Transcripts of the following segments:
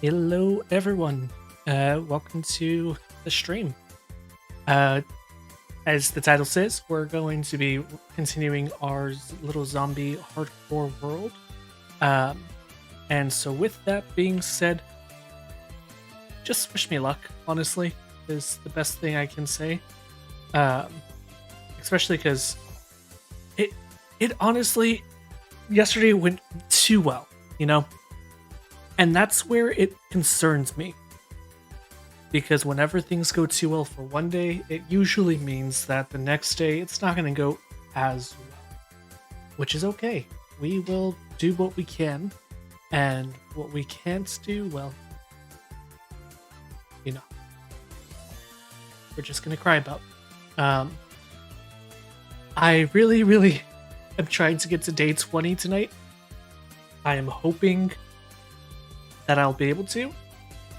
Hello, everyone. Welcome to the stream. Uh, as the title says, we're going to be continuing our little zombie hardcore world. Um, and so, with that being said, just wish me luck. Honestly, is the best thing I can say. Um, Especially because it it honestly yesterday went too well, you know, and that's where it concerns me because whenever things go too well for one day, it usually means that the next day it's not going to go as well, which is okay. We will do what we can, and what we can't do, well, you know, we're just going to cry about. Um, I really, really am trying to get to day 20 tonight. I am hoping that I'll be able to.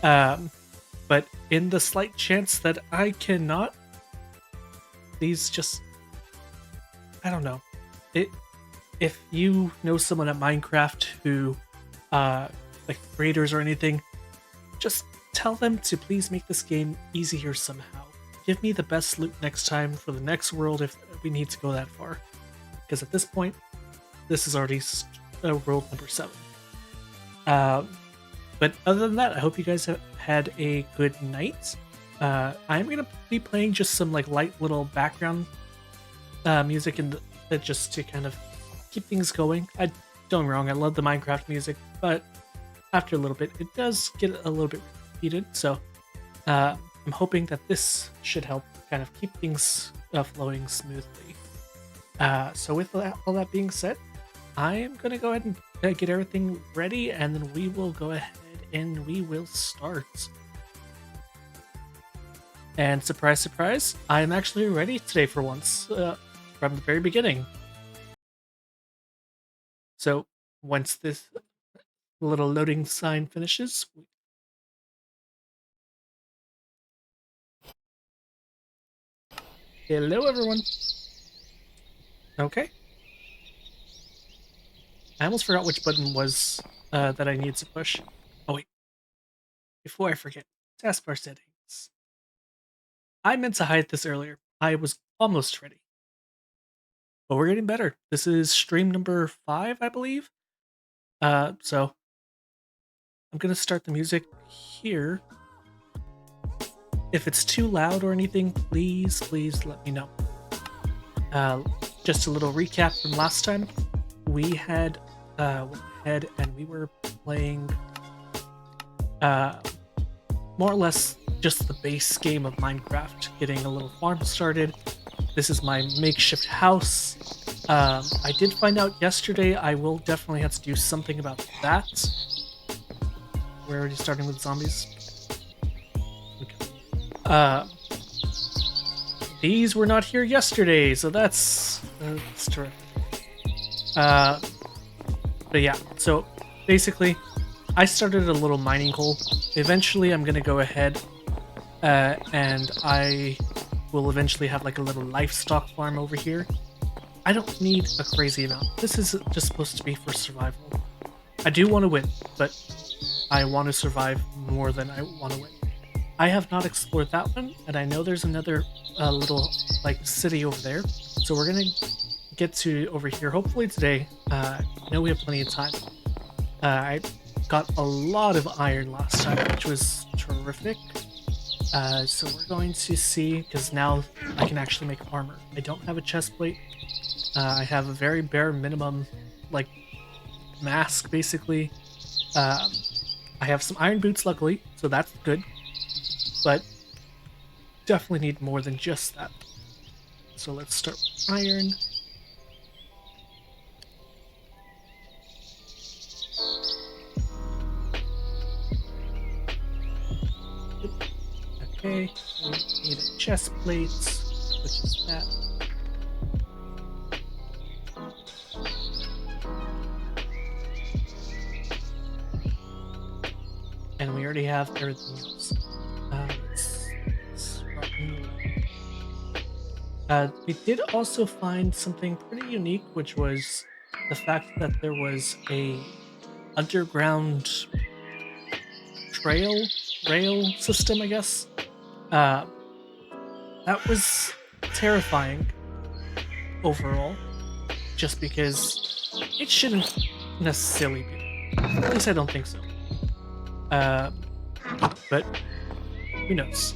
But in the slight chance that I cannot, please just, I don't know. It If you know someone at Minecraft who like creators or anything, just tell them to please make this game easier somehow. Give me the best loot next time for the next world if we need to go that far. Because at this point, this is already world number 7. Um, but other than that, I hope you guys have had a good night. I'm gonna be playing just some like light little background music and just to kind of keep things going. Don't get me wrong, I love the Minecraft music, but after a little bit, it does get a little bit repeated. So I'm hoping that this should help kind of keep things flowing smoothly. So with all that being said, I am going to go ahead and get everything ready, and then we will go ahead and we will start. And surprise, surprise, I am actually ready today for once, from the very beginning. So once this little loading sign finishes, hello everyone. Okay. I almost forgot which button was that I needed to push. Oh wait, before I forget, taskbar settings. I meant to hide this earlier. I was almost ready. But we're getting better. This is stream number 5, I believe. So I'm gonna start the music here. If it's too loud or anything, please let me know. Just a little recap from last time. We had went ahead and we were playing more or less just the base game of Minecraft, getting a little farm started. This is my makeshift house. I did find out yesterday I will definitely have to do something about that. We're already starting with zombies. Okay. These were not here yesterday, so that's terrific. But yeah, so basically, I started a little mining hole. Eventually, I'm gonna go ahead and I will eventually have like a little livestock farm over here. I don't need a crazy amount. This is just supposed to be for survival. I do want to win, but I want to survive more than I want to win. I have not explored that one, and I know there's another little like city over there. So we're gonna get to over here hopefully today. I know we have plenty of time. I got a lot of iron last time, which was terrific. So we're going to see, because now I can actually make armor. I don't have a chest plate. I have a very bare minimum, like, mask, basically. I have some iron boots, luckily, so that's good. But definitely need more than just that. So let's start with iron. Okay, we need a chest plate, which is that. And we already have everything else. We did also find something pretty unique, which was the fact that there was a underground rail system, I guess. Uh, that was terrifying overall, just because it shouldn't necessarily be. At least I don't think so. Uh, but who knows?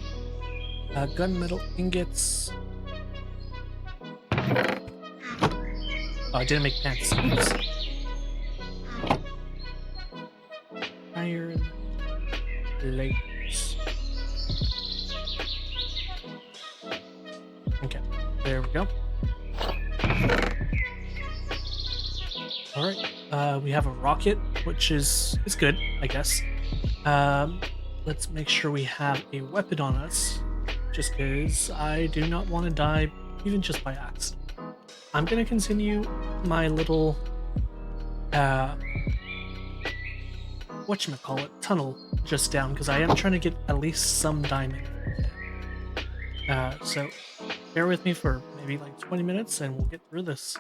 Gunmetal ingots. Oh, I didn't make pants. Oops. Iron plates. Okay, there we go. All right, we have a rocket, which is good, I guess. Let's make sure we have a weapon on us, just because I do not want to die, even just by accident. I'm gonna continue my little, whatchamacallit, tunnel just down, because I am trying to get at least some diamond. So bear with me for maybe like 20 minutes and we'll get through this.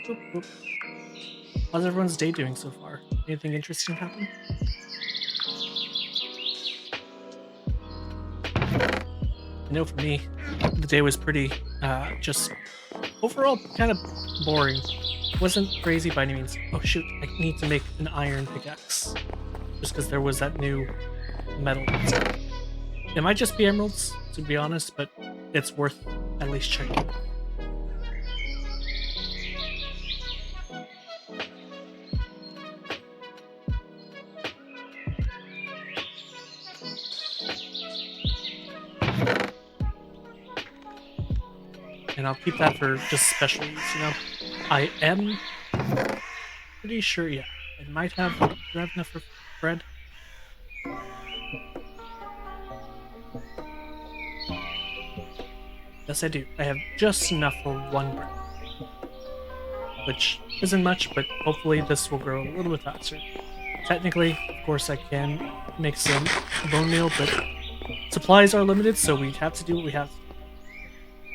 Boop, boop. How's everyone's day doing so far? Anything interesting happen? I know for me, the day was pretty, just overall kind of boring. Wasn't crazy by any means. Oh shoot, I need to make an iron pickaxe. Just because there was that new metal. It might just be emeralds, to be honest, but it's worth at least checking. And I'll keep that for just special use, you know? I am pretty sure, yeah. I might have, do I have enough for bread? Yes, I do. I have just enough for one bread. Which isn't much, but hopefully this will grow a little bit faster. Technically, of course, I can make some bone meal, but supplies are limited, so we have to do what we have to do.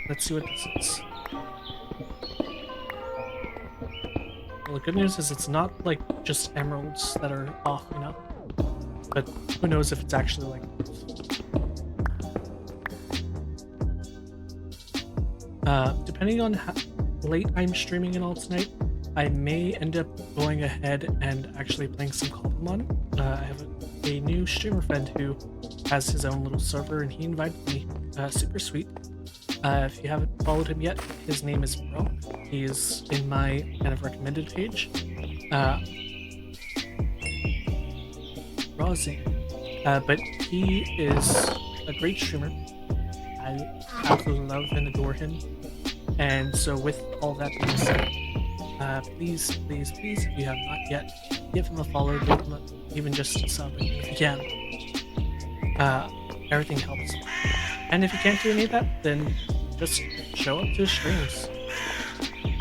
Let's see what this is. Well, the good news is it's not like just emeralds that are off, you know? But who knows if it's actually like depending on how late I'm streaming and all tonight, I may end up going ahead and actually playing some Cobblemon. I have a new streamer friend who has his own little server and he invited me. Super sweet. If you haven't followed him yet, his name is Bro. He is in my kind of recommended page. Rosin. But he is a great streamer. I absolutely love and adore him. And so with all that being said, please, please, please, if you have not yet, give him a follow, give him even just a sub if you can. Everything helps. And if you can't do any of that, then just show up to his streams.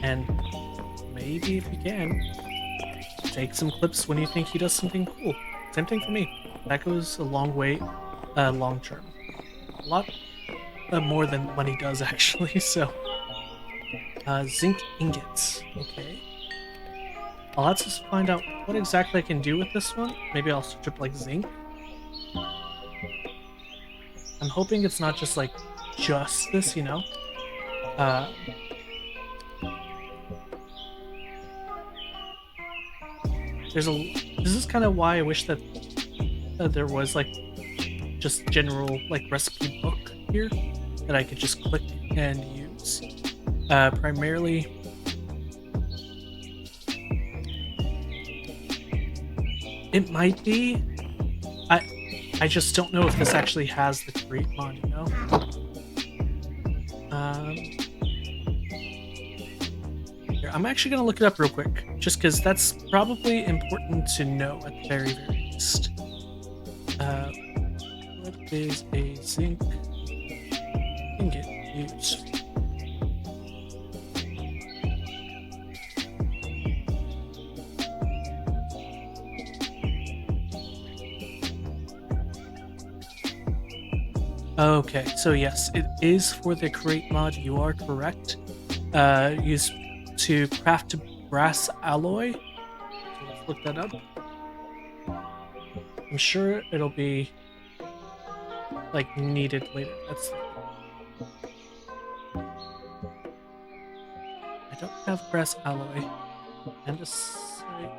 And maybe if you can, take some clips when you think he does something cool. Same thing for me. That goes a long way, long term. A lot more than money does, actually, so. Zinc ingots. Okay. I'll have to find out what exactly I can do with this one. Maybe I'll strip like zinc. I'm hoping it's not just like just this, you know? This is kind of why I wish that there was like just general like recipe book here that I could just click and use. Primarily it might be. I just don't know if this actually has the create mod, you know? Here, I'm actually gonna look it up real quick, just because that's probably important to know at the very, very least. What is a zinc ingot used? Okay, so yes, it is for the create mod, you are correct. Used to craft brass alloy. So let's look that up. I'm sure it'll be like needed later. That's I don't have grass alloy. Andesite.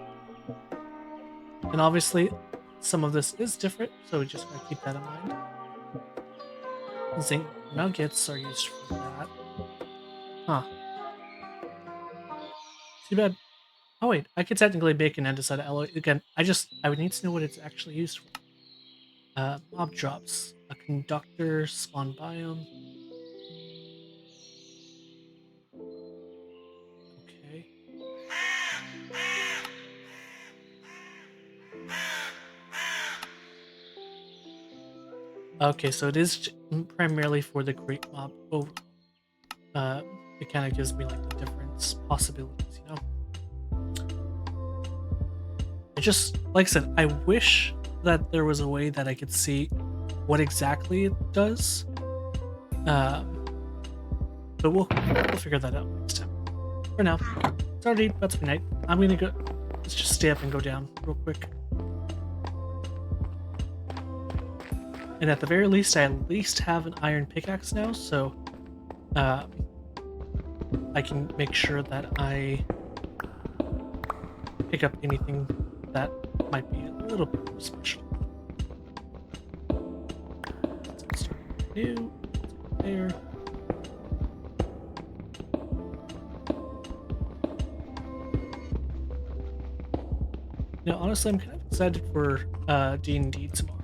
And obviously some of this is different, so we just gotta keep that in mind. Zinc nuggets are used for that. Huh. Too bad. Oh wait, I could technically make an andesite alloy. Again, I would need to know what it's actually used for. Mob drops. A conductor, spawn biome. Okay. Okay, so it is primarily for the great mob. Oh, it kind of gives me like the different possibilities, you know? I just, like I said, I wish that there was a way that I could see what exactly it does. But we'll figure that out next time. For now, it's already about to be night. I'm gonna go. Let's just stay up and go down real quick. And at the very least, I at least have an iron pickaxe now, so I can make sure that I pick up anything that might be a little bit more special. Let's start new. There. You know, honestly, I'm kind of excited for D&D tomorrow.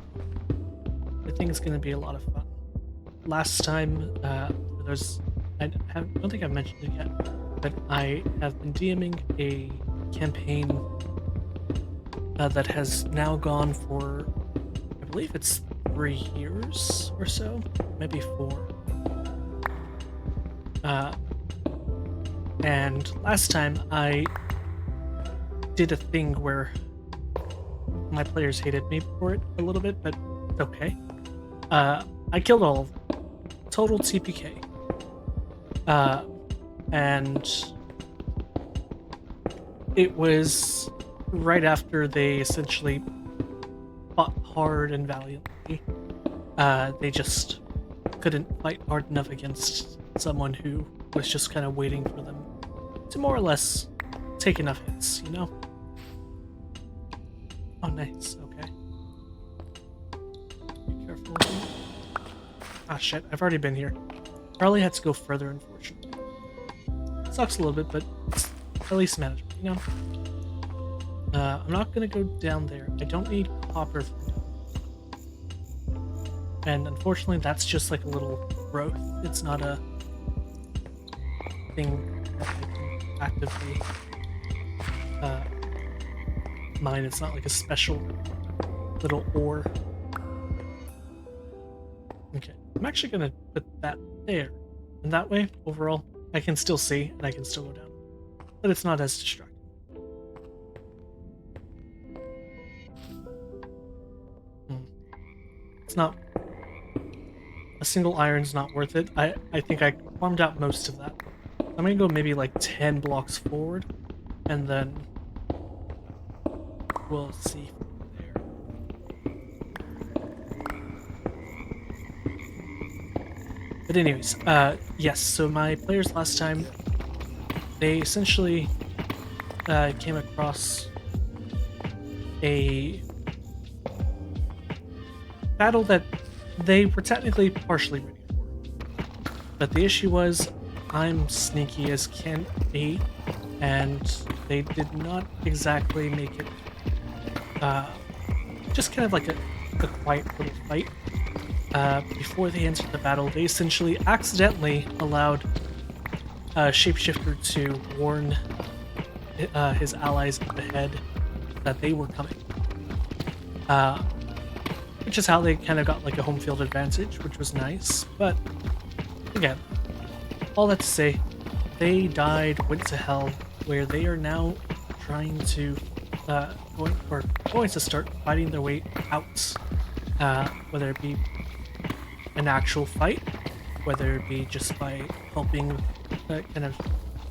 I think it's going to be a lot of fun. Last time, I don't think I've mentioned it yet, but I have been DMing a campaign that has now gone for, I believe it's 3 years or so, maybe 4. And last time I did a thing where my players hated me for it a little bit, but it's okay. I killed all of them. Total TPK. And it was right after they essentially fought hard and valiantly. They just couldn't fight hard enough against someone who was just kind of waiting for them to more or less take enough hits, you know? Oh, nice. Okay. Be careful. Ah, shit. I've already been here. Probably had to go further, unfortunately. Sucks a little bit, but it's at least manageable, you know? I'm not gonna go down there. I don't need copper for that. And unfortunately, that's just like a little growth. It's not a thing that I can actively mine. It's not like a special little ore. Okay, I'm actually gonna put that there. And that way, overall, I can still see and I can still go down. But it's not as distracting. It's not... A single iron's not worth it. I think I farmed out most of that. I'm gonna go maybe like 10 blocks forward, and then we'll see from there. But anyways, yes, so my players last time, they essentially came across a battle that they were technically partially ready for. But the issue was, I'm sneaky as can be, and they did not exactly make it just kind of like a quiet little fight. Before they entered the battle, they essentially accidentally allowed Shapeshifter to warn his allies up ahead that they were coming. Which is how they kind of got like a home field advantage, which was nice. But again, all that to say, they died, went to hell, where they are now trying to going to start fighting their way out, whether it be an actual fight, whether it be just by helping kind of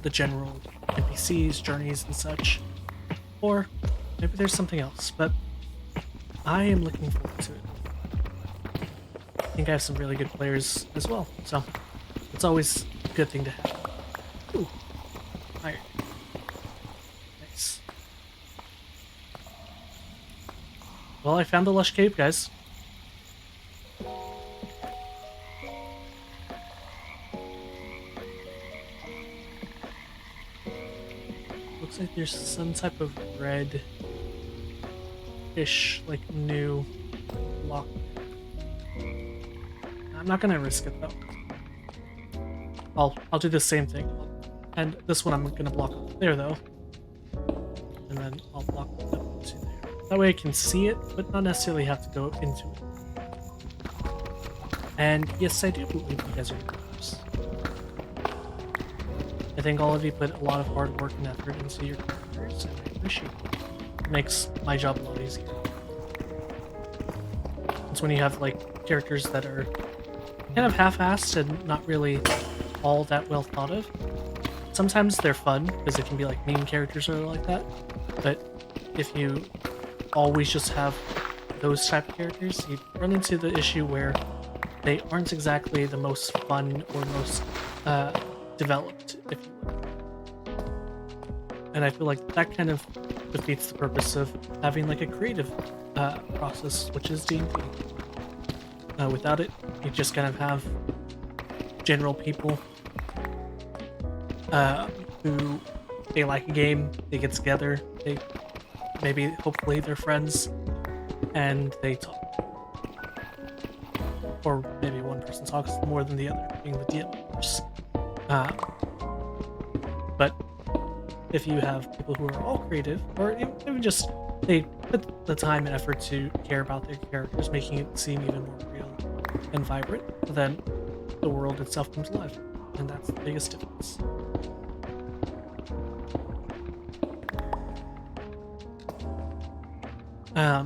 the general NPCs, journeys, and such, or maybe there's something else. But I am looking forward to it. I think I have some really good players as well, so it's always a good thing to have. Ooh, iron. Nice. Well, I found the lush cave, guys. Looks like there's some type of red-ish, like, new block. I'm not gonna risk it though. I'll do the same thing. And this one I'm gonna block there though. And then I'll block up to there. That way I can see it, but not necessarily have to go into it. And yes, I do believe you guys are heroes. I think all of you put a lot of hard work and effort into your characters, and I appreciate it. It makes my job a lot easier. It's when you have like characters that are kind of half-assed and not really all that well thought of. Sometimes they're fun because it can be like meme characters or like that, but if you always just have those type of characters, you run into the issue where they aren't exactly the most fun or most developed, if you will. And I feel like that kind of defeats the purpose of having like a creative process, which is D&D. Without it, you just kind of have general people who they like a game, they get together, they hopefully they're friends, and they talk. Or maybe one person talks more than the other, being the DM, of course. But if you have people who are all creative, or even just they put the time and effort to care about their characters, making it seem even more real and vibrant, then the world itself comes alive. And that's the biggest difference.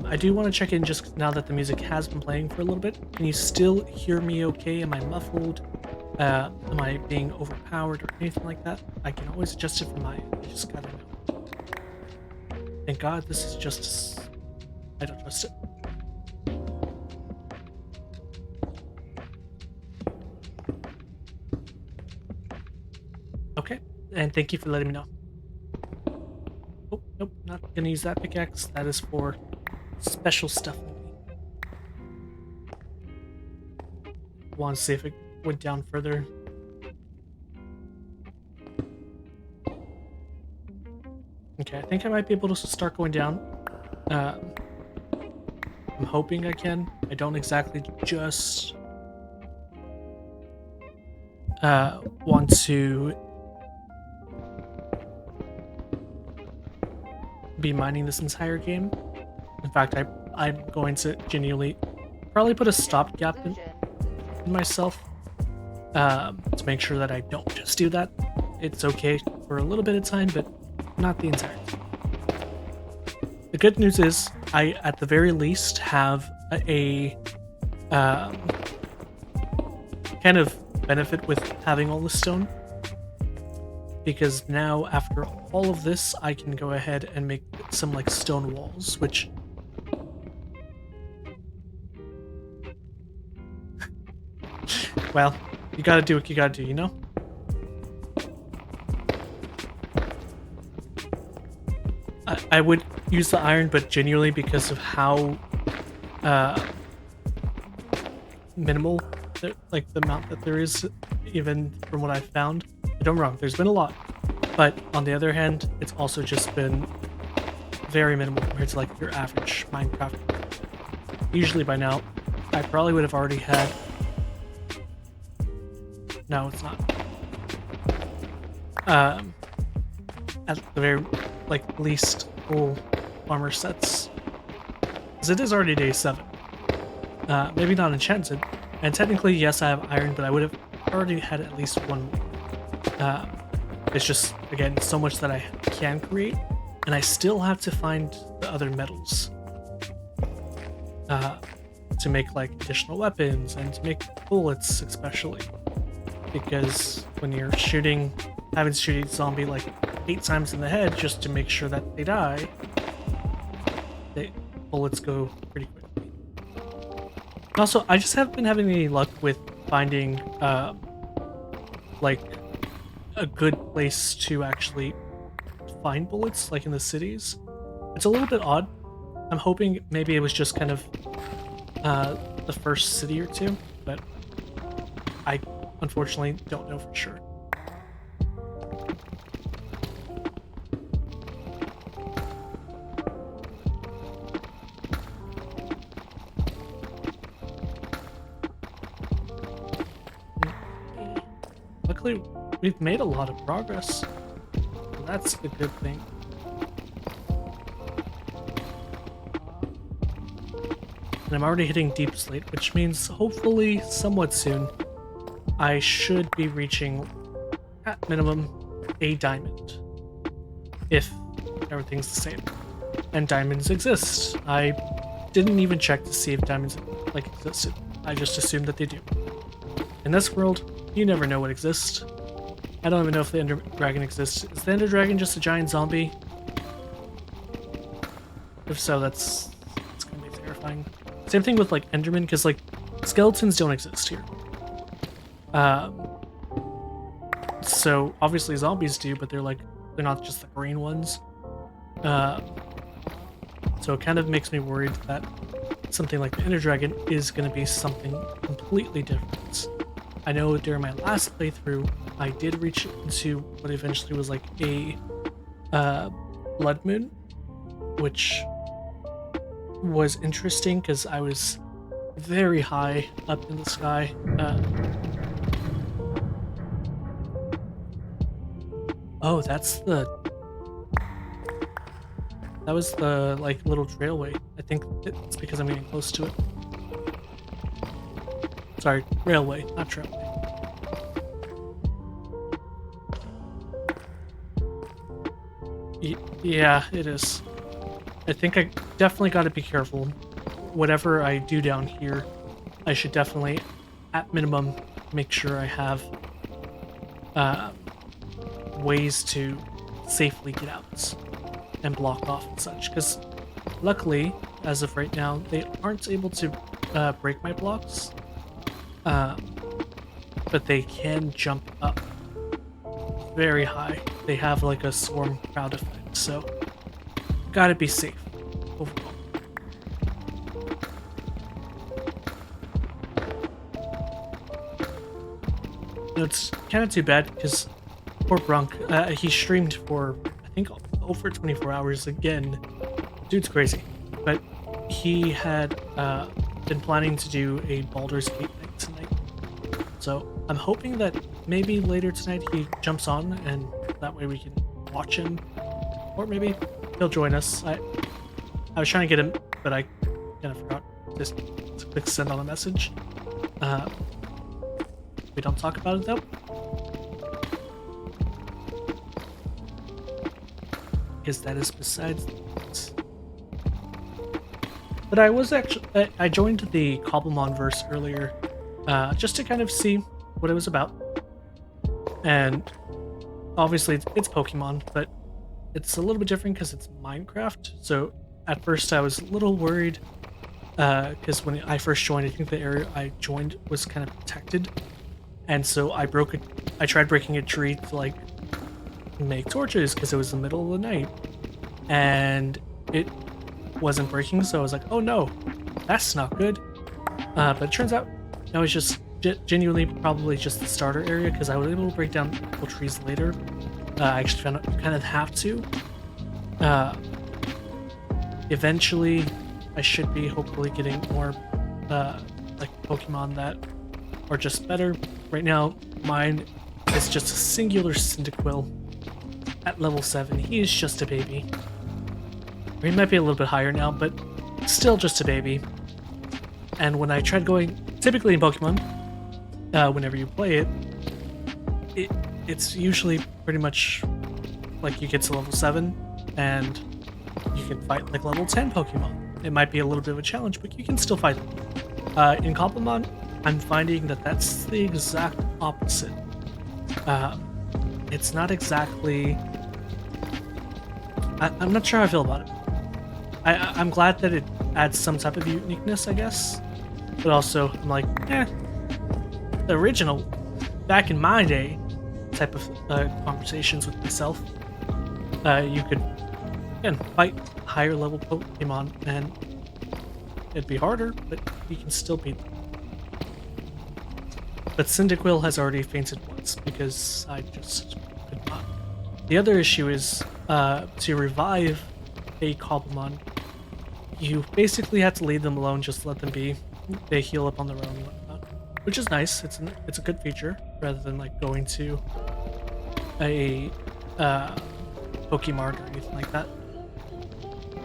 I do want to check in just now that the music has been playing for a little bit. Can you still hear me okay? Am I muffled? Am I being overpowered or anything like that? I can always adjust it from my end. I just gotta know. Thank God this is just... I don't trust it. Okay, and thank you for letting me know. Oh, nope, not gonna use that pickaxe. That is for special stuff only. Want to see if it went down further. Okay, I think I might be able to start going down. I'm hoping I can. I don't exactly just want to be mining this entire game. In fact, I'm going to genuinely probably put a stopgap in myself to make sure that I don't just do that. It's okay for a little bit of time, but not the entire time. The good news is I, at the very least, have a kind of benefit with having all the stone, because now after all of this I can go ahead and make some like stone walls, which well, you gotta do what you gotta do, you know? I would use the iron, but genuinely because of how minimal like the amount that there is, even from what I've found. Don't get me wrong, there's been a lot, but on the other hand, it's also just been very minimal compared to like your average Minecraft. Usually by now, I probably would have already had... No, it's not. At the very least full armor sets, because it is already day 7. Maybe not enchanted, and technically yes, I have iron, but I would have already had at least one more. It's just, again, so much that I can create, and I still have to find the other metals to make like additional weapons and to make bullets, especially because when you're having to shoot each zombie like 8 times in the head just to make sure that they die, bullets go pretty quickly. Also, I just haven't been having any luck with finding like a good place to actually find bullets, like in the cities. It's a little bit odd. I'm hoping maybe it was just kind of the first city or two, but I unfortunately don't know for sure. Luckily, we've made a lot of progress. That's a good thing. And I'm already hitting deep slate, which means hopefully somewhat soon I should be reaching, at minimum, a diamond. If everything's the same. And diamonds exist. I didn't even check to see if diamonds existed. I just assumed that they do. In this world, you never know what exists. I don't even know if the Ender Dragon exists. Is the Ender Dragon just a giant zombie? If so, that's gonna be terrifying. Same thing with like Enderman, because like skeletons don't exist here. So obviously zombies do, but they're not just the green ones. So it kind of makes me worried that something like the Ender Dragon is going to be something completely different. I know during my last playthrough, I did reach into what eventually was like a blood moon, which was interesting because I was very high up in the sky. Oh, that was the like little trailway. I think it's because I'm getting close to it. Sorry, railway, not trailway. Yeah, it is. I think I definitely got to be careful. Whatever I do down here, I should definitely, at minimum, make sure I have ways to safely get out and block off and such. Because luckily, as of right now, they aren't able to break my blocks, but they can jump up very high. They have like a swarm crowd effect, so gotta be safe overall. It's kind of too bad because poor Brunk, he streamed for I think over 24 hours again. Dude's crazy, but he had been planning to do a Baldur's Gate night tonight, so I'm hoping that maybe later tonight he jumps on and that way we can watch him, or maybe he'll join us. I was trying to get him, but I kind of forgot just to click send on a message. We don't talk about it though. Because that is besides the point. But I was actually I joined the Cobblemon verse earlier, just to kind of see what it was about. And obviously it's Pokemon, but it's a little bit different because it's Minecraft. So at first I was a little worried, because when I first joined, I think the area I joined was kind of protected, and so I tried breaking a tree to like make torches because it was the middle of the night, and it wasn't breaking. So I was like, oh no, that's not good. But it turns out that was just genuinely probably just the starter area because I was able to break down multiple trees later. I actually found out you kind of have to. Eventually, I should be hopefully getting more like Pokemon that are just better. Right now, mine is just a singular Cyndaquil at level 7. He is just a baby. Or he might be a little bit higher now, but still just a baby. And when I tried going, typically in Pokemon, whenever you play it, it's usually pretty much like you get to level 7 and you can fight like level 10 Pokemon. It might be a little bit of a challenge, but you can still fight them. In Cobblemon, I'm finding that that's the exact opposite. It's not exactly... I'm not sure how I feel about it. I'm glad that it adds some type of uniqueness, I guess. But also, I'm like, the original, back in my day, type of conversations with myself. You could, again, fight higher level Pokemon, and it'd be harder, but you can still beat them. But Cyndaquil has already fainted once because I just could not. The other issue is to revive a Cobblemon, you basically have to leave them alone, just let them be. They heal up on their own and whatnot, which is nice. It's a good feature rather than like going to a Pokemart or anything like that.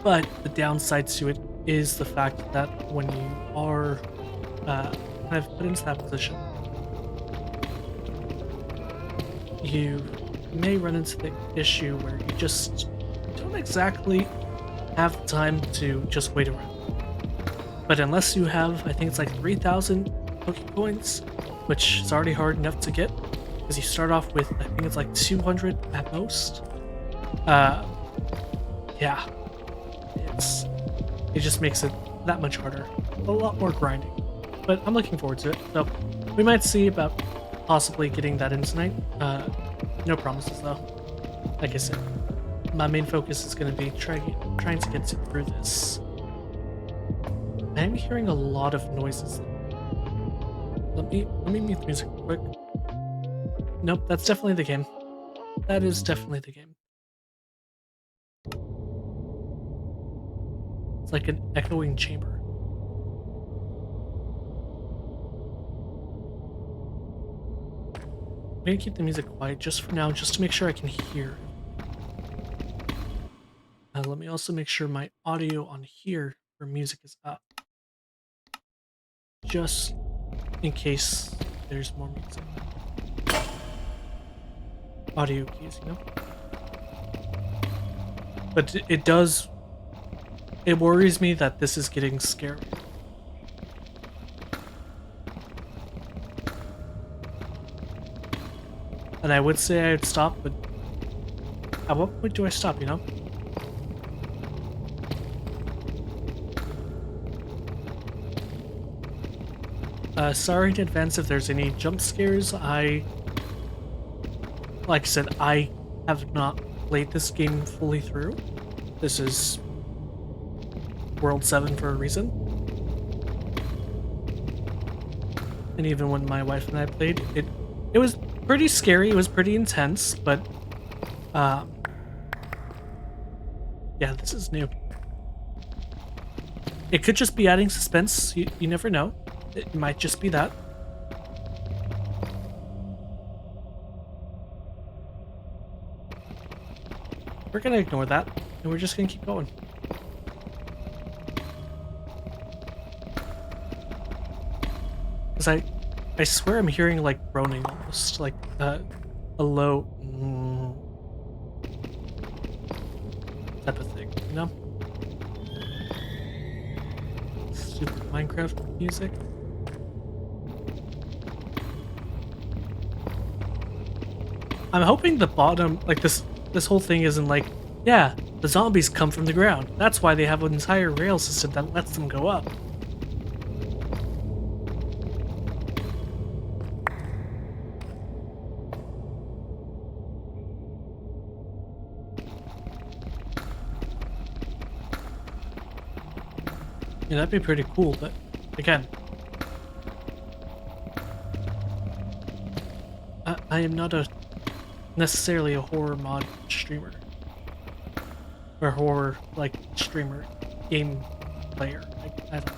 But the downside to it is the fact that when you are kind of put into that position, you may run into the issue where you just don't exactly have the time to just wait around. But unless you have, I think it's like 3,000 Pokecoins, which is already hard enough to get, because you start off with, I think it's like 200 at most. Yeah, it just makes it that much harder, a lot more grinding. But I'm looking forward to it. So we might see about possibly getting that in tonight. No promises though. Like I said, my main focus is going to be trying to get through this. I am hearing a lot of noises. Let me mute the music real quick. Nope, that's definitely the game. That is definitely the game. It's like an echoing chamber. I'm gonna keep the music quiet just for now, just to make sure I can hear. Let me also make sure my audio on here for music is up, just in case there's more music. Audio keys, you know? But it worries me that this is getting scary. And I would say I'd stop, but at what point do I stop, you know? Sorry in advance if there's any jump scares. Like I said, I have not played this game fully through. This is World 7 for a reason. And even when my wife and I played, it was pretty scary, it was pretty intense, but yeah, this is new. It could just be adding suspense, you never know. It might just be that. We're gonna ignore that, and we're just gonna keep going. Because I swear I'm hearing like groaning almost, like a low type of thing, you know? Stupid Minecraft music. I'm hoping the bottom, like this whole thing isn't like, yeah, the zombies come from the ground. That's why they have an entire rail system that lets them go up. Yeah, that'd be pretty cool, but again, I am not necessarily a horror mod streamer. Or horror, like, streamer, game player. I don't know.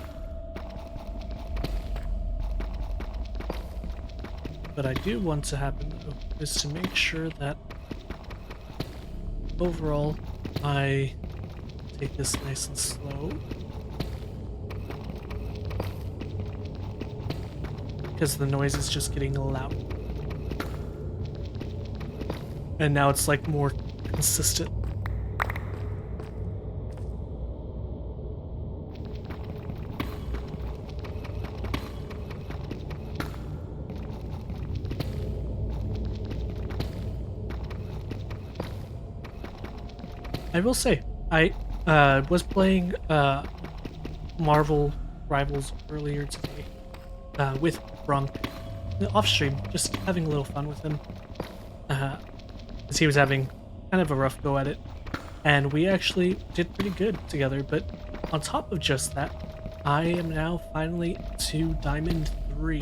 But I do want to happen, though, is to make sure that overall I take this nice and slow. Because the noise is just getting loud. And now it's like more consistent. I will say, I was playing Marvel Rivals earlier today with Brunk off stream, just having a little fun with him. Because he was having kind of a rough go at it. And we actually did pretty good together. But on top of just that, I am now finally to Diamond 3,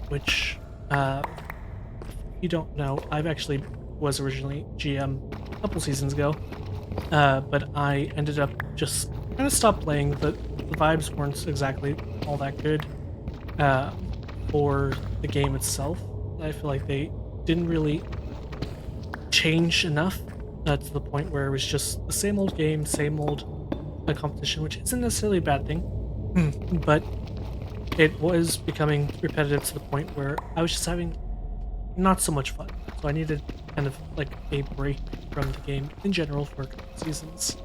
which, if you don't know, I've actually was originally GM a couple seasons ago. But I ended up just kind of stopped playing. The vibes weren't exactly all that good for the game itself. I feel like they didn't really change enough to the point where it was just the same old game, same old competition, which isn't necessarily a bad thing, but it was becoming repetitive to the point where I was just having not so much fun. So I needed kind of like a break from the game in general for a couple seasons.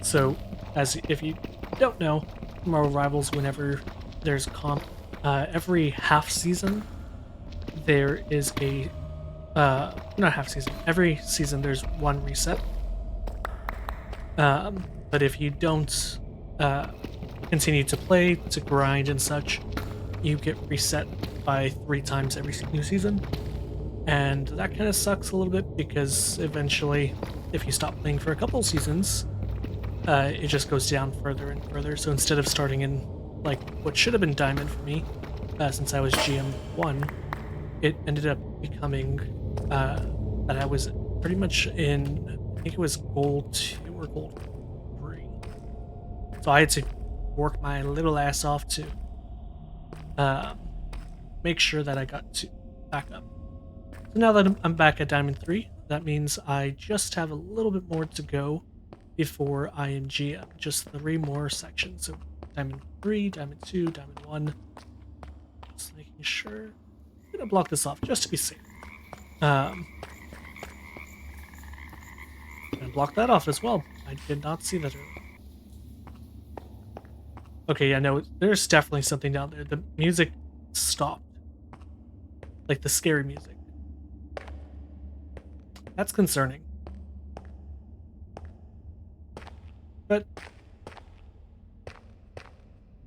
So, as if you don't know, Marvel Rivals, whenever there's comp, every half season there is a not half season. Every season there's one reset. But if you don't continue to play, to grind and such, you get reset by 3 times every new season. And that kind of sucks a little bit because eventually, if you stop playing for a couple seasons, it just goes down further and further. So instead of starting in like what should have been Diamond for me, since I was GM1, it ended up becoming that I was pretty much in, I think it was Gold 2 or Gold 3. So I had to work my little ass off to make sure that I got to back up. So now that I'm back at Diamond 3, that means I just have a little bit more to go before I am GM. Just 3 more sections. So Diamond 3, Diamond 2, Diamond 1. Just making sure. I'm going to block this off just to be safe. And block that off as well. I did not see that earlier. Okay, yeah, no, there's definitely something down there. The music stopped. Like the scary music. That's concerning. But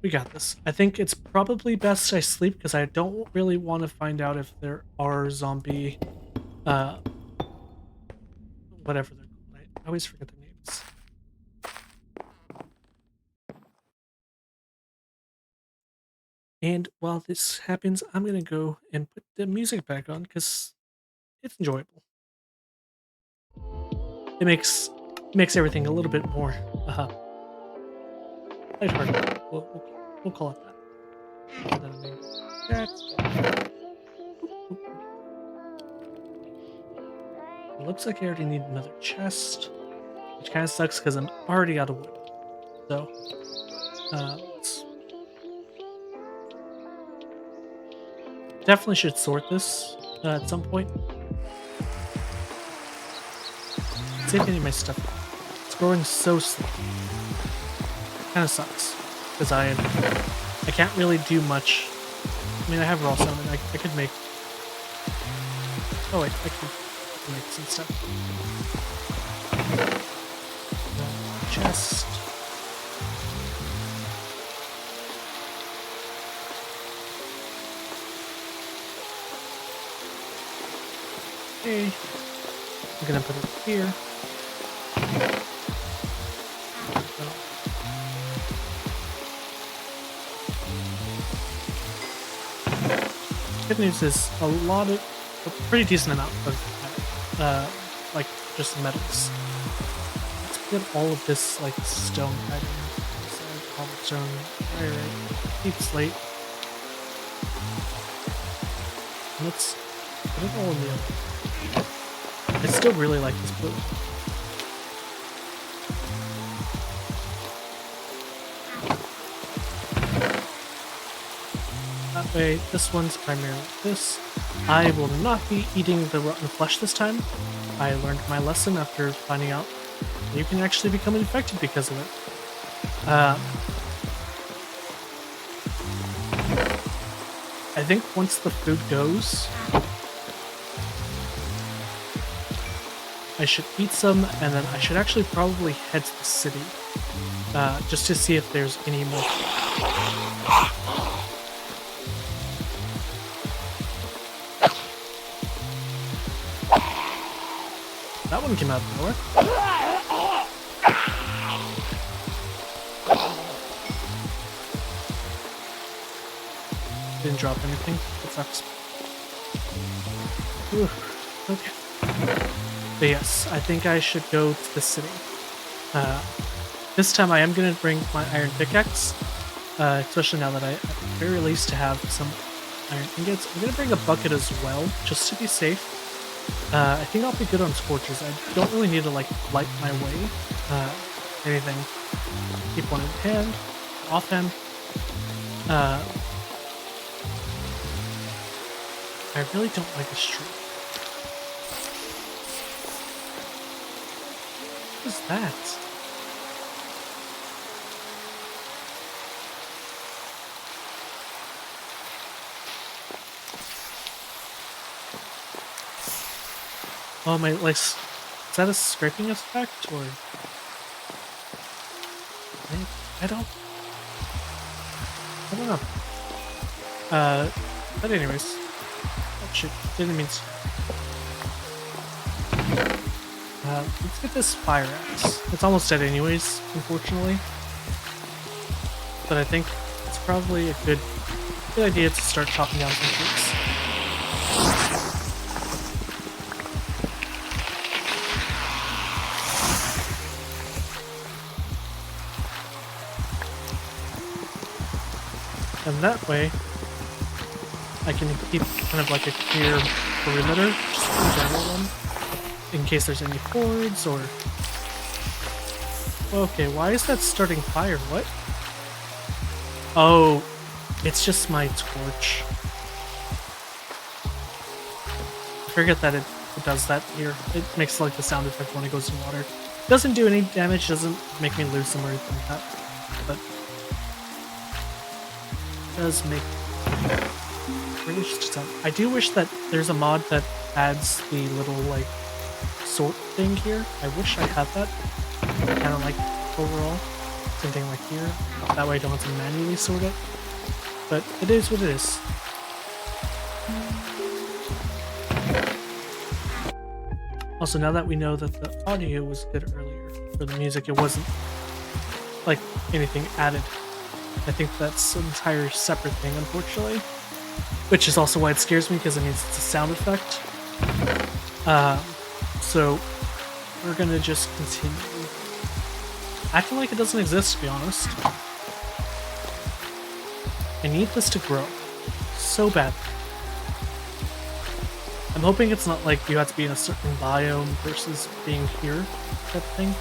we got this. I think it's probably best I sleep because I don't really want to find out if there are zombie whatever they're called. I always forget their names. And while this happens, I'm gonna go and put the music back on because it's enjoyable. It makes everything a little bit more lighthearted. We'll call it that. And then that. It looks like I already need another chest, which kind of sucks because I'm already out of wood. So, let's definitely should sort this at some point. See if any of my stuff. It's growing so slow. Kind of sucks because I can't really do much. I mean, I have raw salmon. I could make. Oh wait, I could make some stuff. Chest. Okay. I'm gonna put it here. Good news is a pretty decent amount of like just metals. Let's get all of this like stone item. Cobblestone, iron, deep slate. Let's put it all in the oven. I still really like this blue. That way, this one's primarily this. I will not be eating the rotten flesh this time. I learned my lesson after finding out you can actually become infected because of it. I think once the food goes, I should eat some, and then I should actually probably head to the city just to see if there's any more. That one came out of nowhere. Didn't drop anything. That sucks. Ooh, okay. But yes, I think I should go to the city. This time I am going to bring my iron pickaxe, especially now that I at the very least have some iron ingots. I'm going to bring a bucket as well, just to be safe. I think I'll be good on scorches. I don't really need to like light my way. Anything. Keep one in hand, offhand. I really don't like a streak. What is that? Oh my, like, is that a scraping effect, or? I don't know. But anyways. Oh shit, didn't mean to. Let's get this fire axe. It's almost dead anyways, unfortunately. But I think it's probably a good idea to start chopping down some trees. And that way, I can keep kind of like a clear perimeter, just a general one, in case there's any hordes or... Okay, why is that starting fire? What? Oh, it's just my torch. I forget that it does that here. It makes like the sound effect when it goes in water. It doesn't do any damage, doesn't make me lose them or anything like that. But does make British sound. I do wish that there's a mod that adds the little like sort thing here. I wish I had that. Kind of like overall. Same thing like here. That way I don't have to manually sort it. But it is what it is. Also, now that we know that the audio was good earlier for the music, it wasn't like anything added. I think that's an entire separate thing, unfortunately. Which is also why it scares me, because it means it's a sound effect. So we're gonna just continue acting like it doesn't exist, to be honest. I need this to grow so bad. I'm hoping it's not like you have to be in a certain biome versus being here type of thing.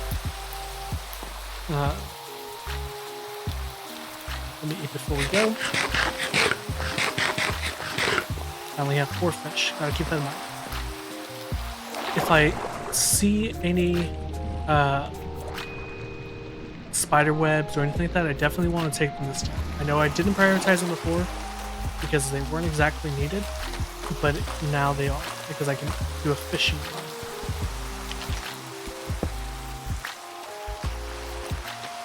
Let me eat before we go. I only have 4 fish. Gotta keep that in mind. If I see any spider webs or anything like that, I definitely want to take them this time. I know I didn't prioritize them before because they weren't exactly needed, but now they are, because I can do a fishing run.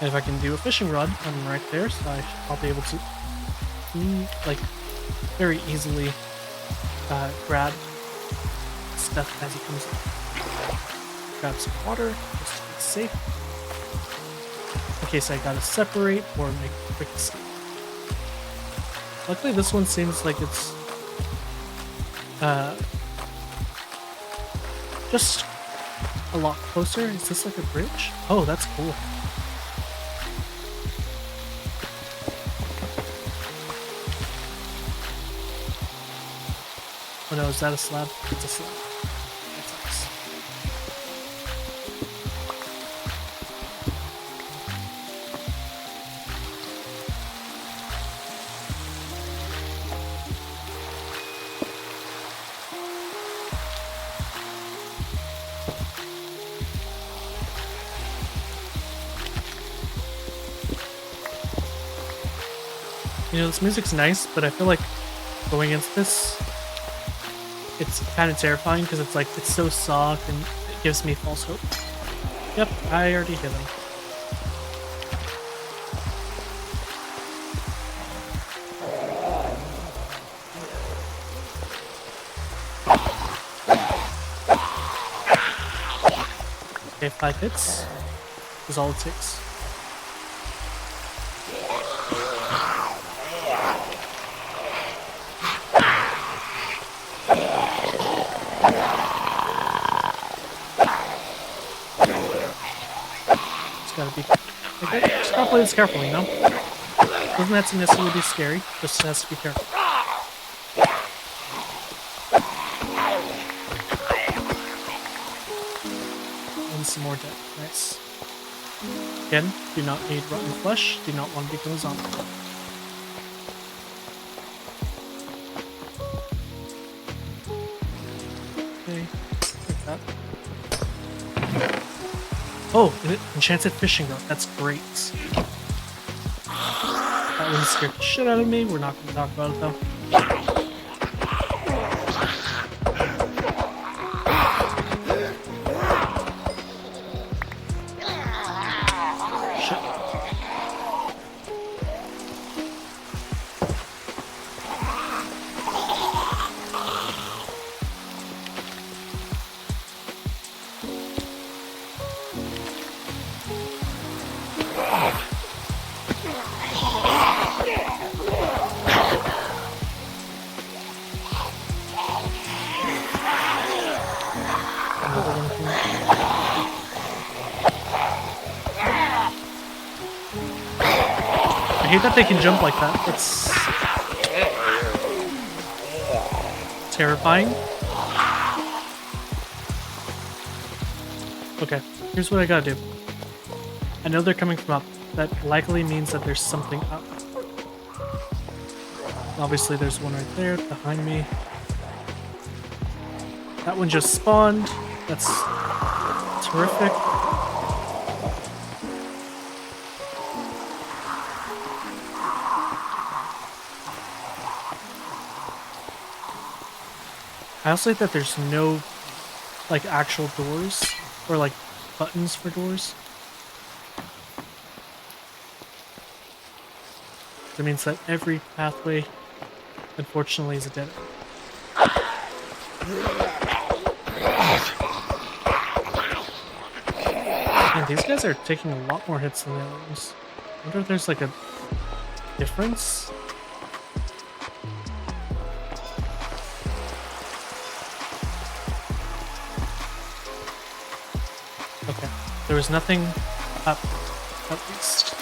And if I can do a fishing rod, I'm right there, so I'll be able to, like, very easily grab stuff as it comes up. Grab some water, just to be safe, in case I gotta separate or make a quick escape. Luckily, this one seems like it's just a lot closer. Is this like a bridge? Oh, that's cool. Oh no, is that a slab? It's a slab. That sucks. You know, this music's nice, but I feel like going into this, it's kind of terrifying because it's like, it's so soft and it gives me false hope. Yep, I already hit him. Okay, 5 hits is all it takes. Just gotta be. Just gotta play this carefully, you know? Doesn't have to necessarily be scary, just has to be careful. And some more dead. Nice. Again, do not need rotten flesh, do not want to become a zombie. Okay, like that. Oh, an enchanted fishing rod. That's great. That one scared the shit out of me. We're not going to talk about it though. Shit. I hate that they can jump like that. That's terrifying. Okay, here's what I gotta do. I know they're coming from up. That likely means that there's something up. Obviously, there's one right there behind me. That one just spawned. That's terrific. I also like that there's no, like, actual doors or, like, buttons for doors. That means that every pathway, unfortunately, is a dead end. Man, these guys are taking a lot more hits than the other ones. I wonder if there's, like, a difference? Okay, there was nothing up, at least.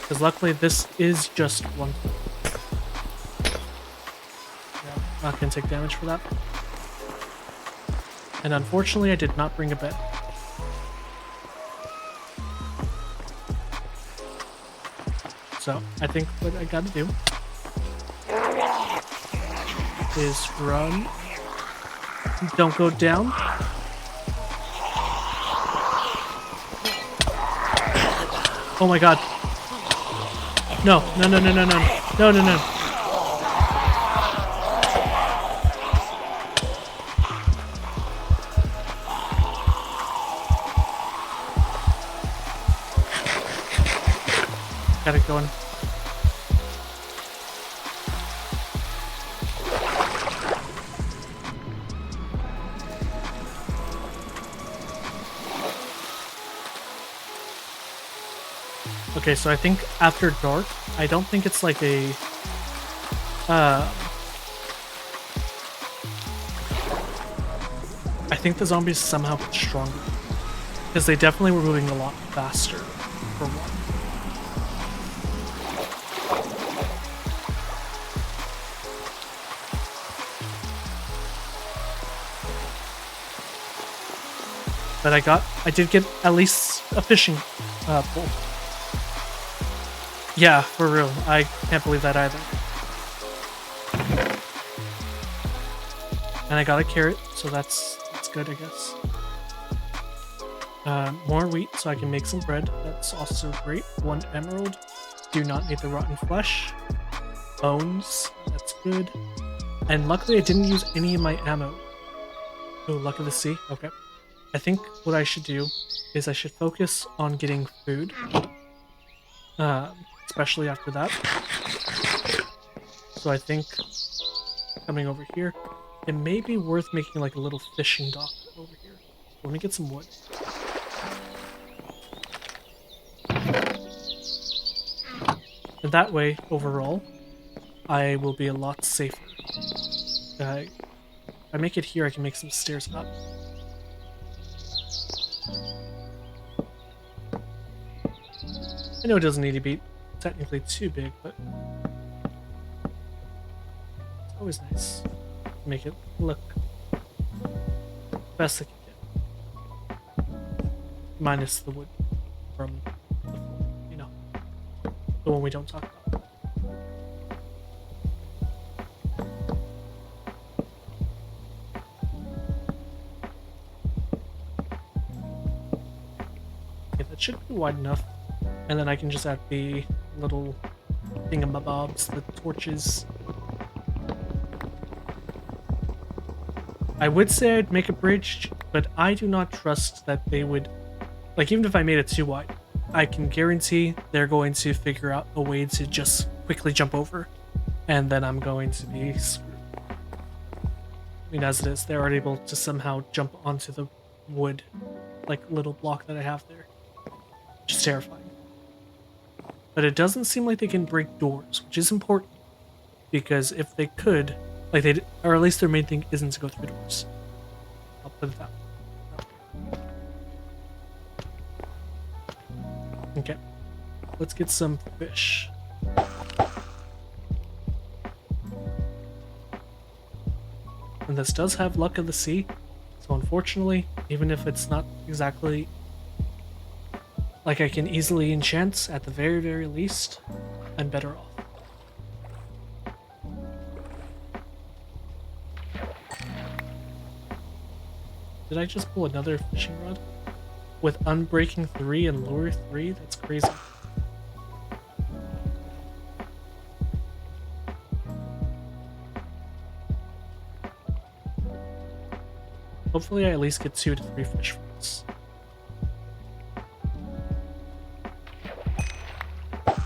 Because luckily this is just one. Yeah, I'm not going to take damage for that. And unfortunately I did not bring a bed. So I think what I gotta do is run. Don't go down. Oh my god. No, no, no, no, no, no. No, no, no. Got it going. Okay, so I think after dark, I don't think it's like a I think the zombies somehow get stronger. Because they definitely were moving a lot faster, for one. But I did get at least a fishing pole. Yeah, for real. I can't believe that either. And I got a carrot, so that's good, I guess. More wheat, so I can make some bread. That's also great. 1 emerald. Do not need the rotten flesh. Bones. That's good. And luckily I didn't use any of my ammo. Oh, lucky to see. Okay. I think what I should do is I should focus on getting food. Especially after that. So I think coming over here, it may be worth making like a little fishing dock over here. Let me get some wood. And that way, overall, I will be a lot safer. If I make it here, I can make some stairs up. I know it doesn't need to be technically too big, but it's always nice to make it look best I can get. Minus the wood from the floor, you know, the one we don't talk about. Okay, that should be wide enough. And then I can just add the little thingamabobs, the torches. I would say I'd make a bridge, but I do not trust that they would... Like, even if I made it too wide, I can guarantee they're going to figure out a way to just quickly jump over. And then I'm going to be screwed. I mean, as it is, they're already able to somehow jump onto the wood, like, little block that I have there. Which is terrifying. But it doesn't seem like they can break doors, which is important. Because if they could, like they, or at least their main thing isn't to go through doors. I'll put it that way. Okay. Let's get some fish. And this does have luck of the sea. So unfortunately, even if it's not exactly like I can easily enchant, at the very, very least, I'm better off. Did I just pull another fishing rod? With Unbreaking 3 and Lure 3? That's crazy. Hopefully I at least get 2 to 3 fish from this. Of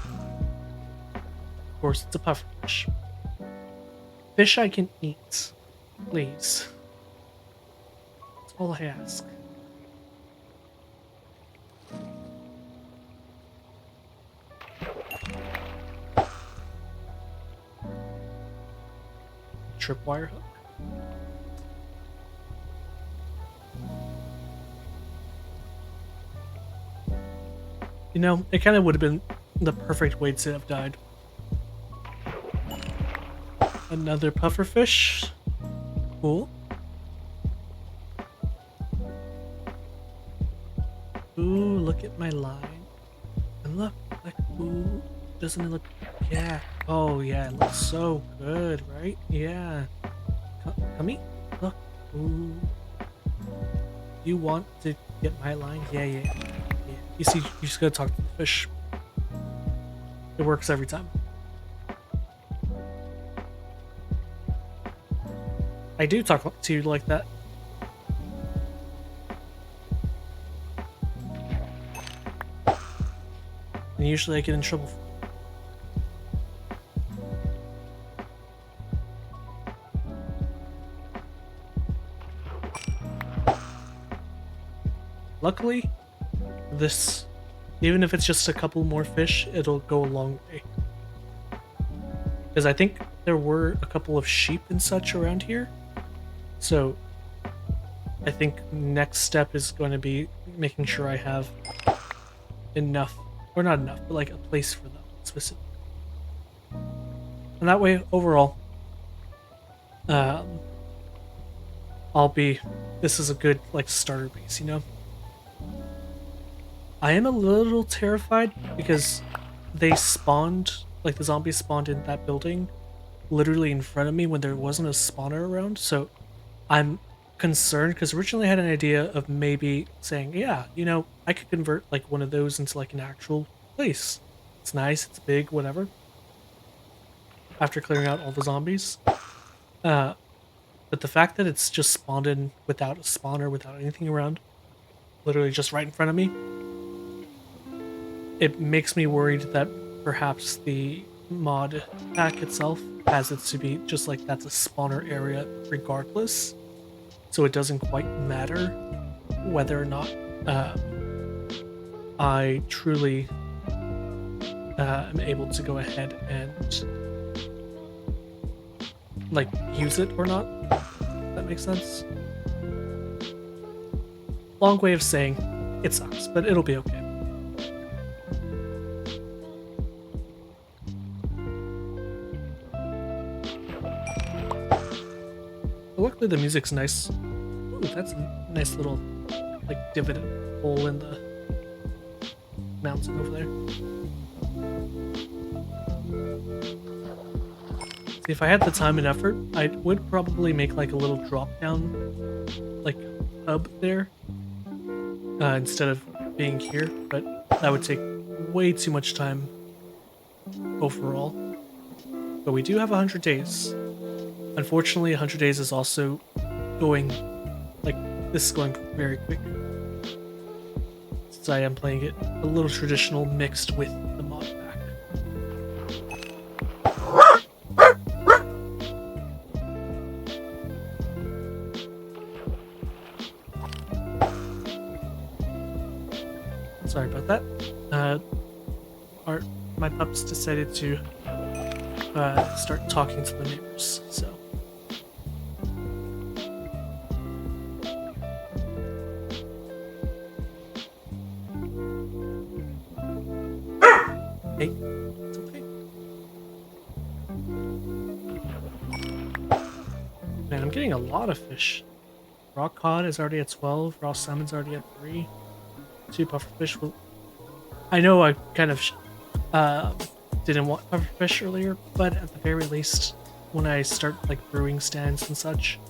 course, it's a pufferfish. Fish I can eat. Please. That's all I ask. Tripwire hook. You know, it kind of would have been the perfect way to have died. Another pufferfish. Cool. Ooh, look at my line. And look, like, ooh, doesn't it look, yeah. Oh, yeah, it looks so good, right? Yeah. Come eat. Look. Ooh. You want to get my line? Yeah, yeah, yeah. You see, you just gotta talk to the fish. It works every time. I do talk to you like that. And usually I get in trouble for it. Luckily, this, even if it's just a couple more fish, it'll go a long way. Because I think there were a couple of sheep and such around here. So I think next step is going to be making sure I have enough, or not enough, but like a place for them specifically. And that way, overall, this is a good like starter base, you know? I am a little terrified because they spawned, like the zombies spawned in that building literally in front of me when there wasn't a spawner around, so I'm concerned because originally I had an idea of maybe saying, yeah, you know, I could convert like one of those into like an actual place. It's nice, it's big, whatever. After clearing out all the zombies. But the fact that it's just spawned in without a spawner, without anything around, literally just right in front of me, it makes me worried that perhaps the mod pack itself has it to be just like that's a spawner area regardless, so it doesn't quite matter whether or not I truly am able to go ahead and like use it or not. If that makes sense. Long way of saying it sucks, but it'll be okay. Luckily the music's nice. Ooh, that's a nice little like dividend hole in the mountain over there. See, if I had the time and effort, I would probably make like a little drop down like hub there instead of being here, but that would take way too much time overall. But we do have 100 days. Unfortunately, 100 days is also going, like, this is going very quick. Since I am playing it a little traditional mixed with the mod pack. Sorry about that. My pups decided to start talking to the neighbors, so. Hey, it's okay. Man, I'm getting a lot of fish. Raw cod is already at 12, raw salmon's already at 3. 2 pufferfish will... I know I kind of didn't want pufferfish earlier, but at the very least, when I start like brewing stands and such,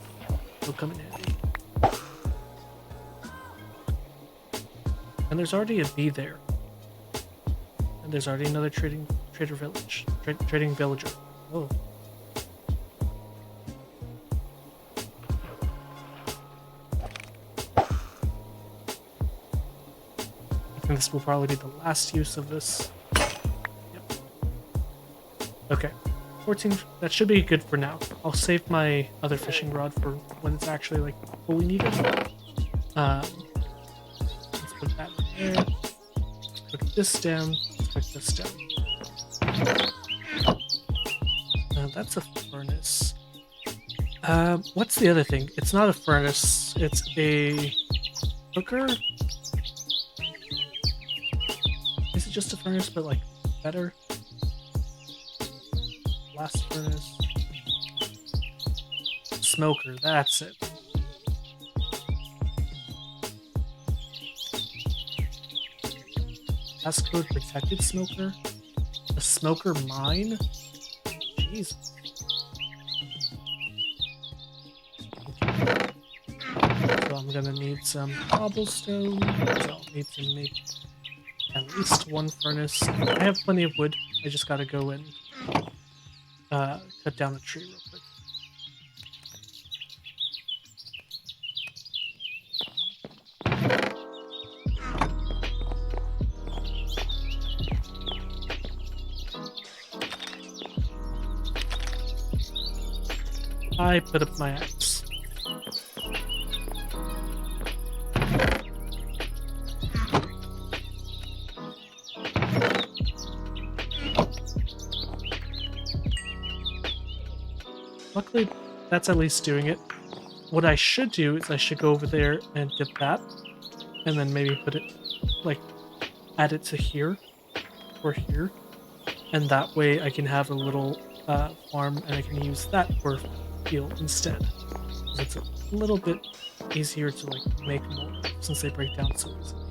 they'll come in handy. And there's already a bee there. And there's already another trading villager. Oh. I think this will probably be the last use of this. Yep. Okay. 14, that should be good for now. I'll save my other fishing rod for when it's actually like fully needed. Let's put that in there. Put this down. Put this down. That's a furnace. What's the other thing? It's not a furnace. It's a cooker. Is it just a furnace, but like better? Blast furnace. Smoker, that's it. Passcode protected smoker? A smoker mine? Jesus. Okay. So I'm gonna need some cobblestone. So I'll need to make at least one furnace. I have plenty of wood. I just gotta go and cut down a tree real quick. I put up my axe. Luckily, that's at least doing it. What I should do is I should go over there and dip that, and then maybe put it, like, add it to here, or here, and that way I can have a little farm and I can use that for field instead. It's a little bit easier to like make more since they break down so easily.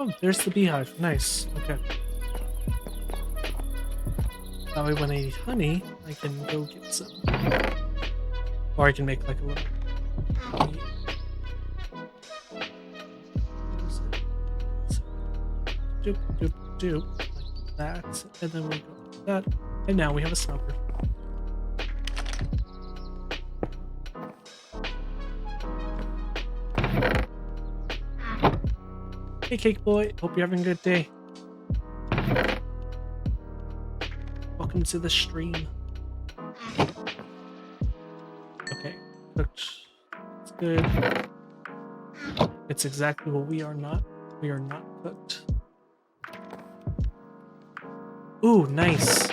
Oh, there's the beehive. Nice. Okay. That way when I need honey, I can go get some. Or I can make like a little... What is it? Doop, doop, doop. Like that. And then we go like that. And now we have a smoker. Hey, Cake Boy. Hope you're having a good day. Welcome to the stream. Okay, cooked. It's good. It's exactly what we are not. We are not cooked. Ooh, nice.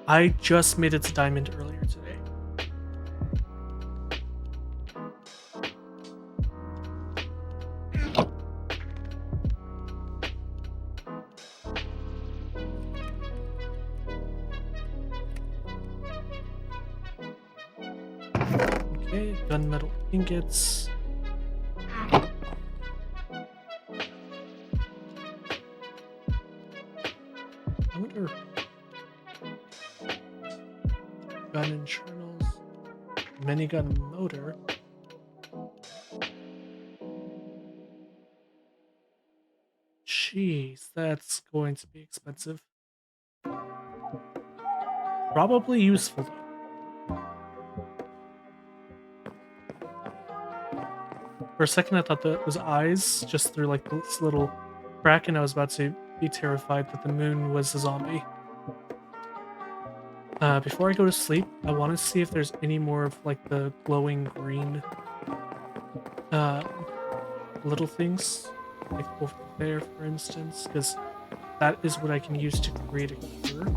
I just made it to diamond earlier today. Okay, gunmetal ingots. I wonder. Gun internals. Minigun motor. Jeez, that's going to be expensive. Probably useful though. For a second, I thought that was eyes just through like this little crack, and I was about to be terrified that the moon was a zombie. Before I go to sleep, I want to see if there's any more of like the glowing green little things, like over there, for instance, because that is what I can use to create a cure.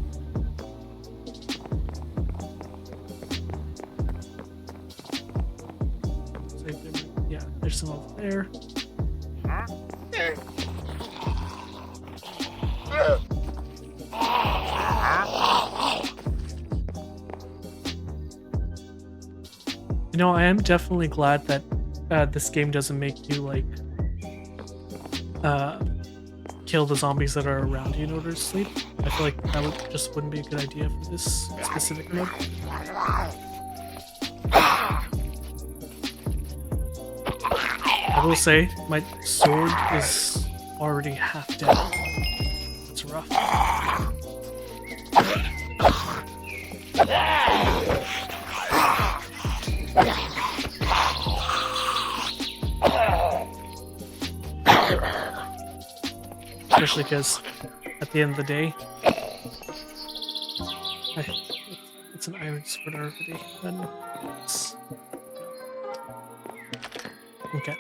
Yeah, there's some over there. You know, I am definitely glad that this game doesn't make you like kill the zombies that are around you in order to sleep. I feel like that just wouldn't be a good idea for this specific mode. I will say my sword is already half dead. It's rough. Especially because at the end of the day, it's an iron sword already. And okay.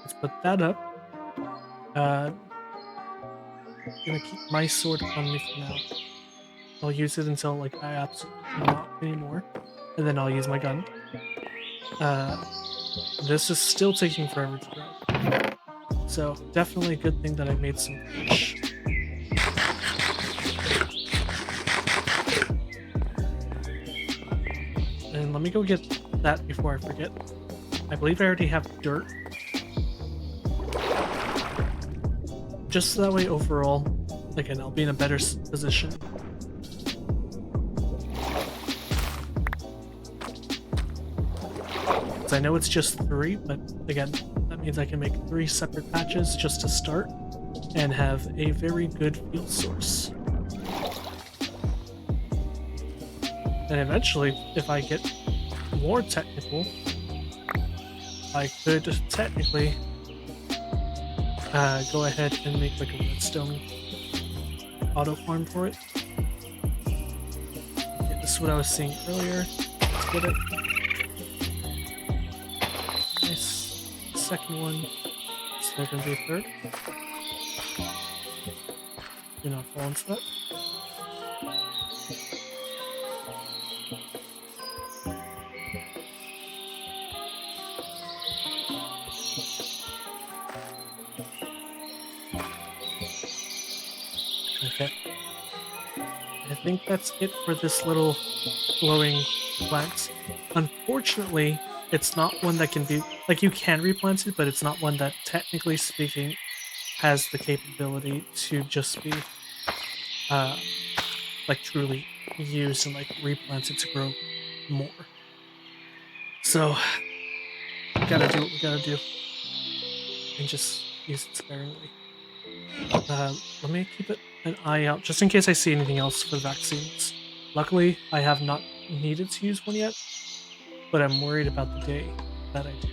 Let's put that up. I'm gonna keep my sword on me for now. I'll use it until like I absolutely cannot anymore, and then I'll use my gun. This is still taking forever to grow, so definitely a good thing that I made some fish. And let me go get that before I forget. I believe I already have dirt. Just so that way overall, again, I'll be in a better position. I know it's just 3, but again, that means I can make 3 separate patches just to start and have a very good fuel source. And eventually, if I get more technical, I could technically go ahead and make like a redstone auto farm for it. Okay, this is what I was seeing earlier. Let's get it. Nice. Second one. Is there gonna be a third? Do not fall into that. Okay. I think that's it for this little glowing plant. Unfortunately, it's not one that can be like you can replant it, but it's not one that technically speaking has the capability to just be like truly used and like replanted to grow more. So we gotta do what we gotta do and just use it sparingly. Let me keep an eye out just in case I see anything else for vaccines. Luckily, I have not needed to use one yet, but I'm worried about the day that I do.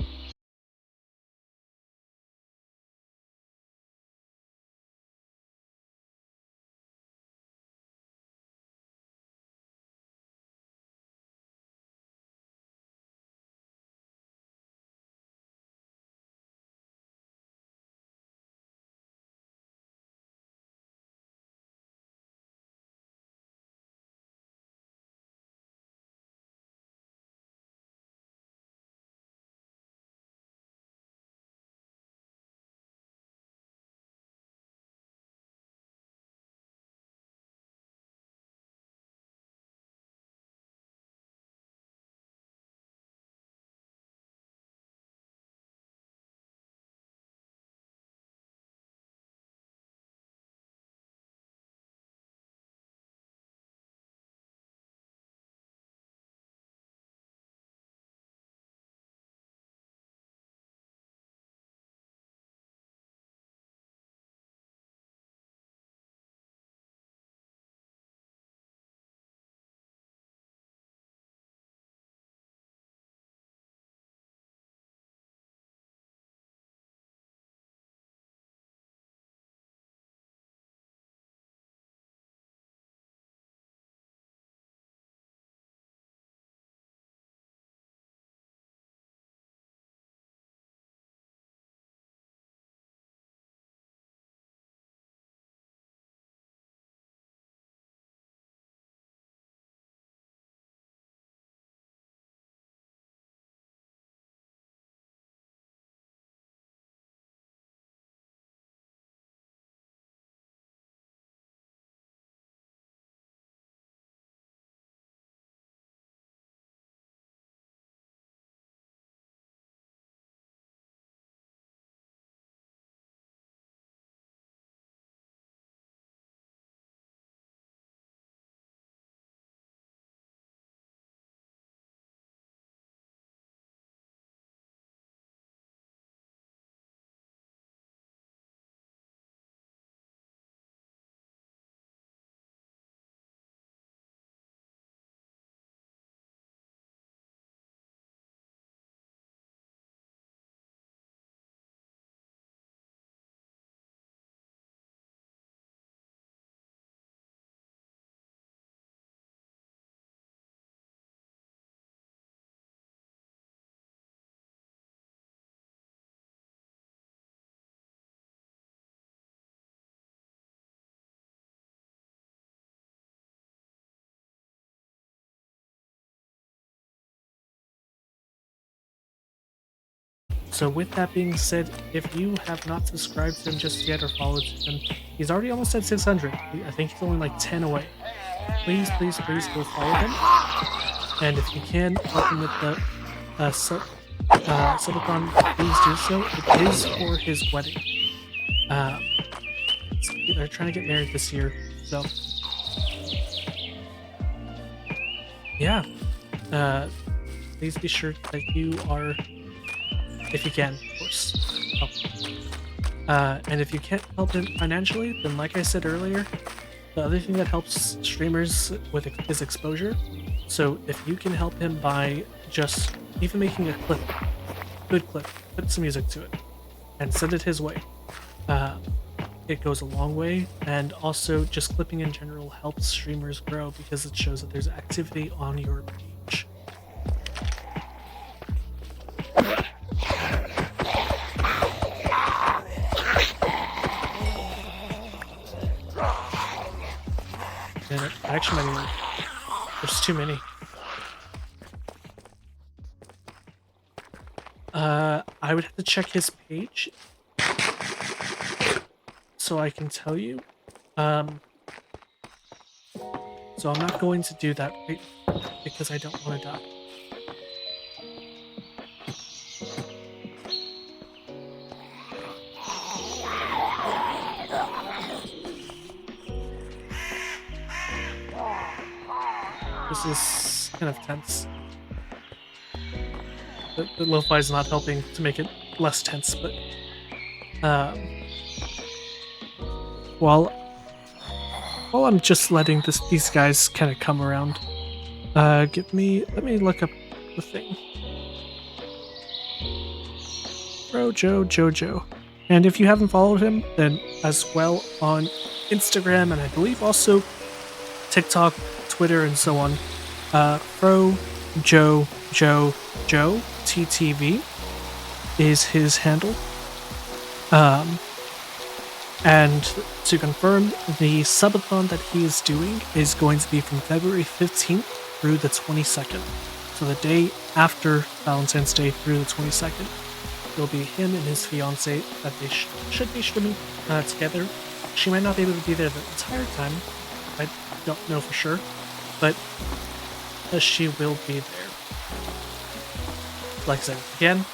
So with that being said, if you have not subscribed to him just yet or followed him, he's already almost at 600. I think he's only like 10 away. Please, please, please go follow him. And if you can, help him with the subathon, please do so. It is for his wedding. They're trying to get married this year, so yeah. Please be sure that you are, if you can, of course, help. And if you can't help him financially, then like I said earlier, the other thing that helps streamers with is exposure. So if you can help him by just even making a clip, good clip, put some music to it, and send it his way, it goes a long way. And also just clipping in general helps streamers grow because it shows that there's activity on your page. And actually, I mean, there's too many. I would have to check his page so I can tell you. So I'm not going to do that right because I don't want to die. This is kind of tense. The lo-fi is not helping to make it less tense, but while I'm just letting these guys kind of come around, let me look up the thing. Bro Jojo. And if you haven't followed him, then as well on Instagram and I believe also TikTok, Twitter, and so on. Joe TTV is his handle. And to confirm, the subathon that he is doing is going to be from February 15th through the 22nd. So the day after Valentine's Day through the 22nd. It'll be him and his fiancée that they should be streaming together. She might not be able to be there the entire time. I don't know for sure. But she will be there. Like I said, again,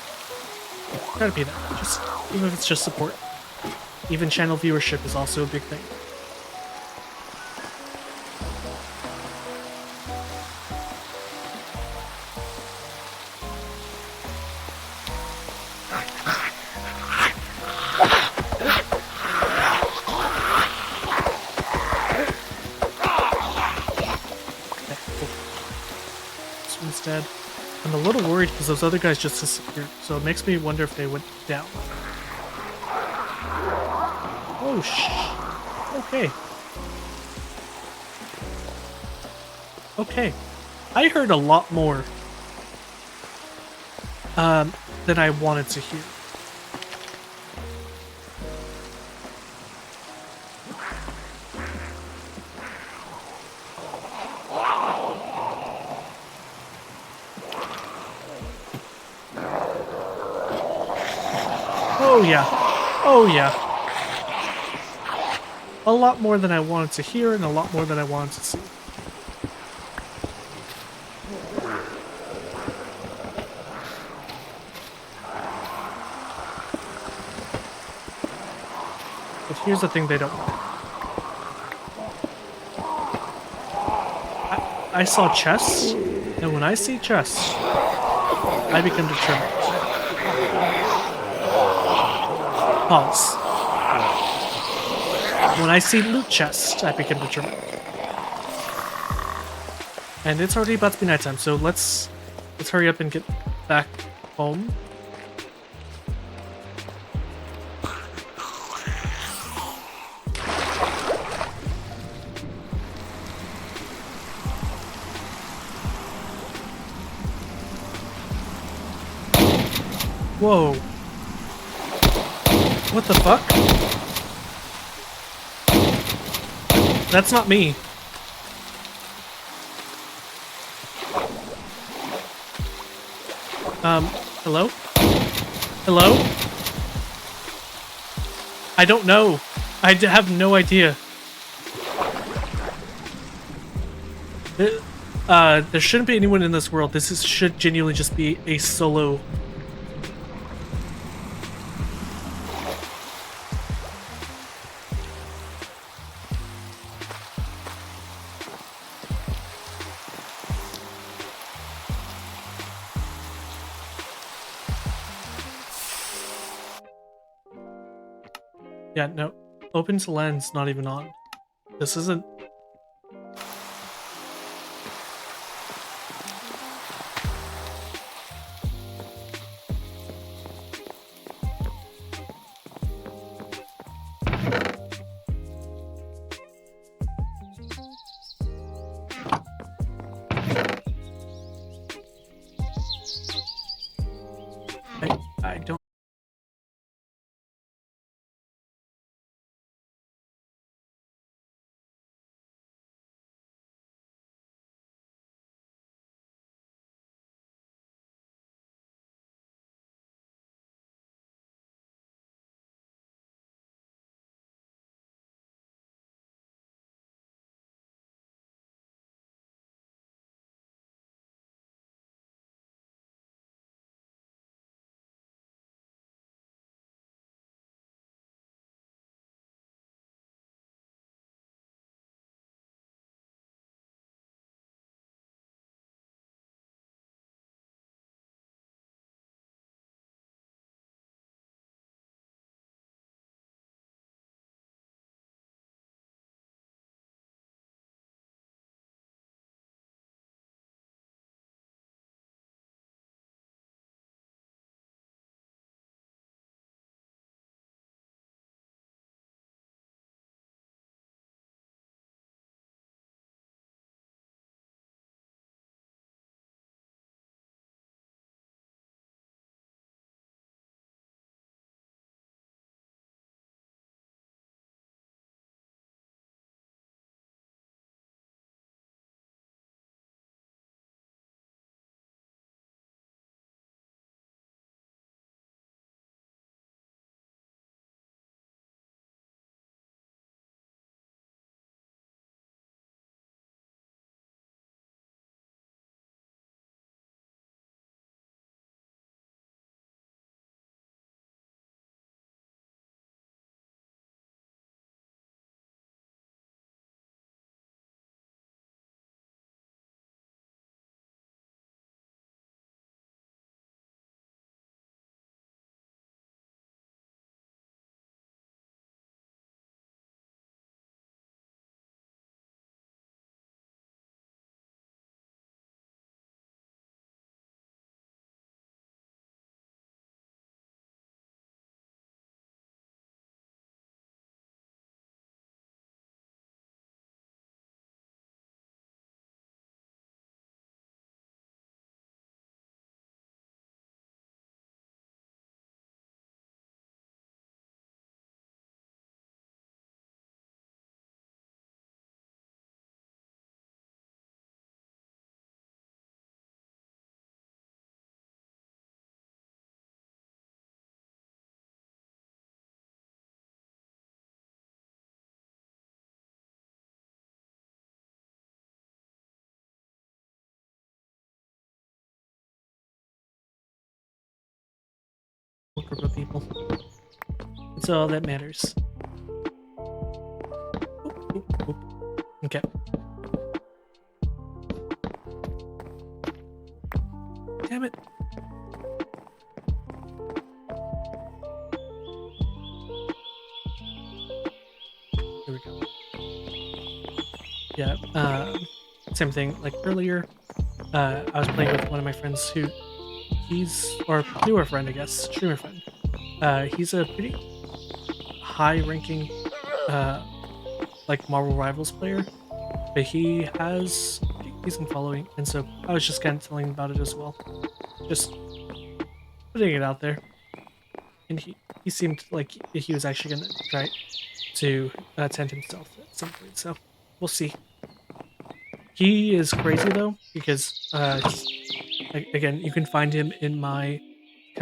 try to be there. Just even if it's just support. Even channel viewership is also a big thing. Instead, I'm a little worried because those other guys just disappeared, so it makes me wonder if they went down. Oh, okay. Okay. I heard a lot more than I wanted to hear. Oh yeah. Oh yeah. A lot more than I wanted to hear and a lot more than I wanted to see. But here's the thing they don't know. I saw chests, and when I see chests, I become determined. Pause. When I see loot chests, I become determined. And it's already about to be nighttime, so let's hurry up and get back home. Whoa. What the fuck? That's not me. Hello? Hello? I don't know. Have no idea. There shouldn't be anyone in this world. Should genuinely just be a solo. Yeah, no. Open to lens, not even on. This isn't. I don't. A group of people. It's all that matters. Oop, oop, oop. Okay. Damn it. Here we go. Yeah, same thing. Like earlier, I was playing with one of my friends or newer friend, I guess, streamer friend. He's a pretty high-ranking, uh, like Marvel Rivals player, but he has a decent following, and so I was just kind of telling him about it as well, just putting it out there. And he seemed like he was actually gonna try to attend himself at some point, so we'll see. He is crazy though because again, you can find him in my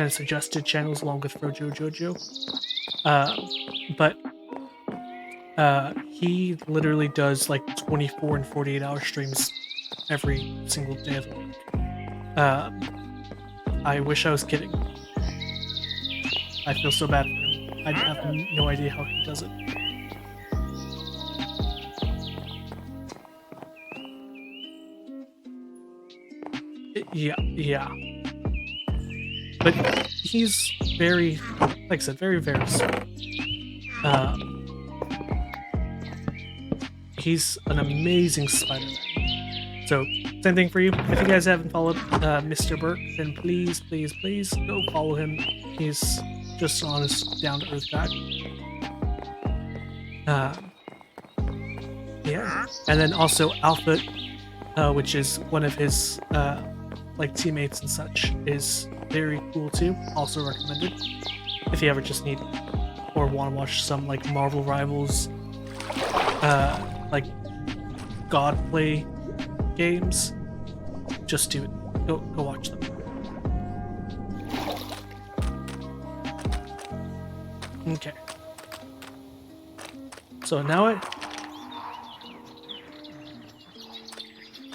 kind of suggested channels along with Frojo Jojo. But he literally does like 24 and 48-hour streams every single day of the week. I wish I was kidding. I feel so bad for him. I have no idea how he does it. Yeah. But he's very, like I said, very sweet. He's an amazing Spider-Man. So, same thing for you. If you guys haven't followed Mr. Burke, then please go follow him. He's just an honest, down-to-earth guy. Yeah. And then also Alpha, which is one of his like teammates and such, is very cool too. Also recommended if you ever just need or want to watch some like Marvel Rivals, like God play games. Just do it. Go watch them. Okay. So now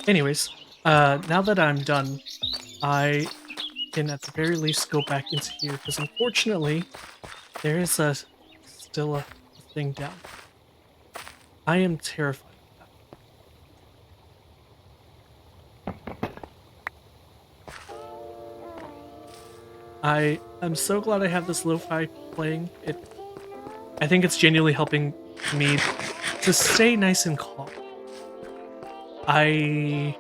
anyways, now that I'm done, I can at the very least go back into here, because unfortunately, there is still a thing down. I am terrified of that. I am so glad I have this lo-fi playing. I think it's genuinely helping me to stay nice and calm. I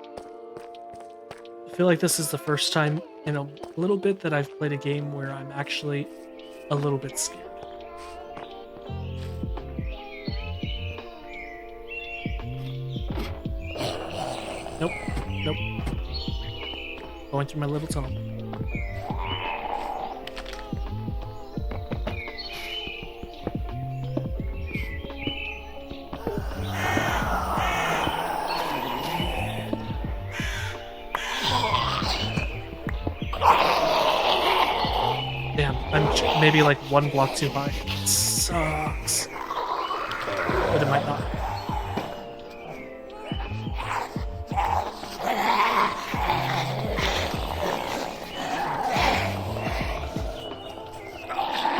feel like this is the first time in a little bit that I've played a game where I'm actually a little bit scared. Nope. Going through my little tunnel. Damn, I'm maybe like one block too high. It sucks. But it might not.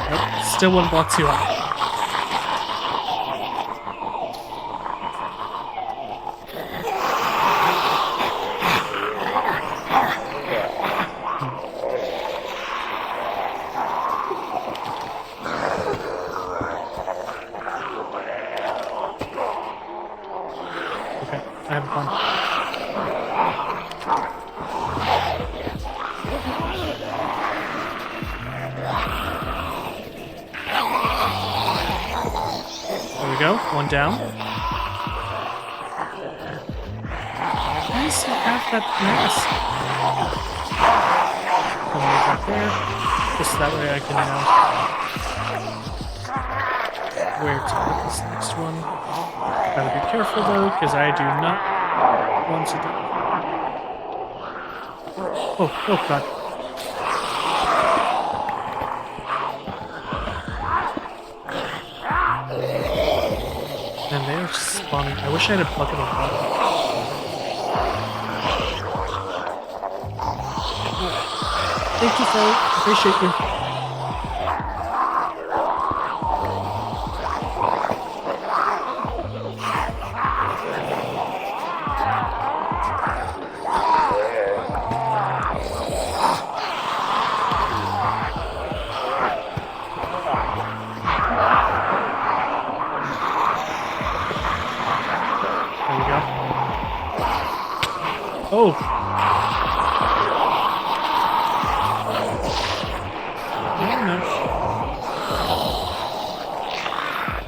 Nope, still one block too high. One down. Why does he have that mask? Come right there. Just that way I can know where to put this next one. Gotta be careful though, because I do not want to die. Oh god. And they're spawning. I wish I had a bucket of water. Thank you, Phil. Appreciate you. Oh!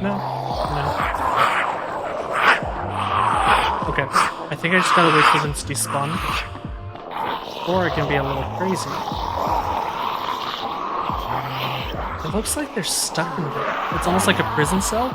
No. Okay, I think I just gotta wait for them to despawn. Or I can be a little crazy. It looks like they're stuck in there. It's almost like a prison cell.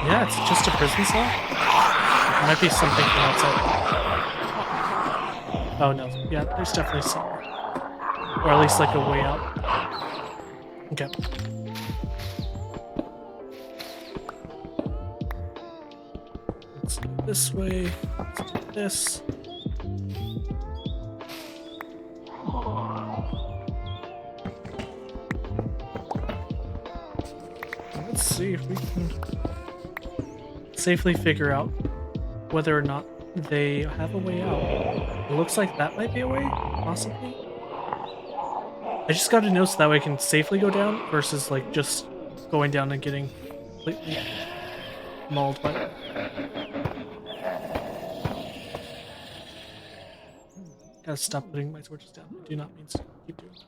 Yeah, it's just a prison cell. It might be something from outside. Oh no, yeah, there's definitely somewhere. Or at least like a way out. Okay. Let's go this way. Let's do this. Let's see if we can safely figure out whether or not they have a way out. It looks like that might be a way, possibly. I just got to know so that way I can safely go down versus like just going down and getting completely mauled by them. Gotta stop putting my torches down. I do not mean to keep doing that.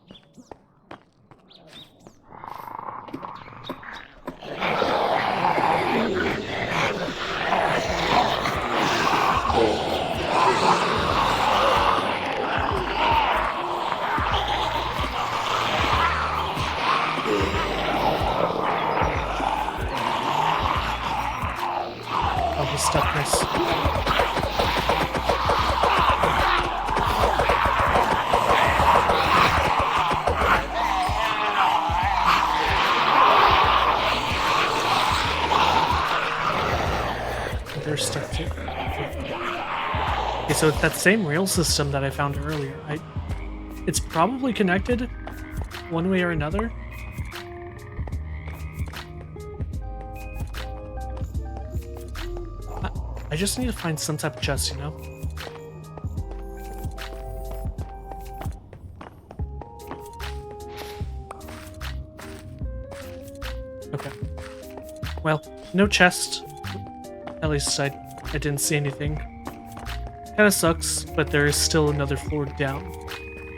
Oh, he's stuck. Nice. They're stuck too. Okay, so it's that same rail system that I found earlier. It's probably connected one way or another. I just need to find some type of chest, you know? Okay. Well, no chest. At least I didn't see anything. Kinda sucks, but there is still another floor down.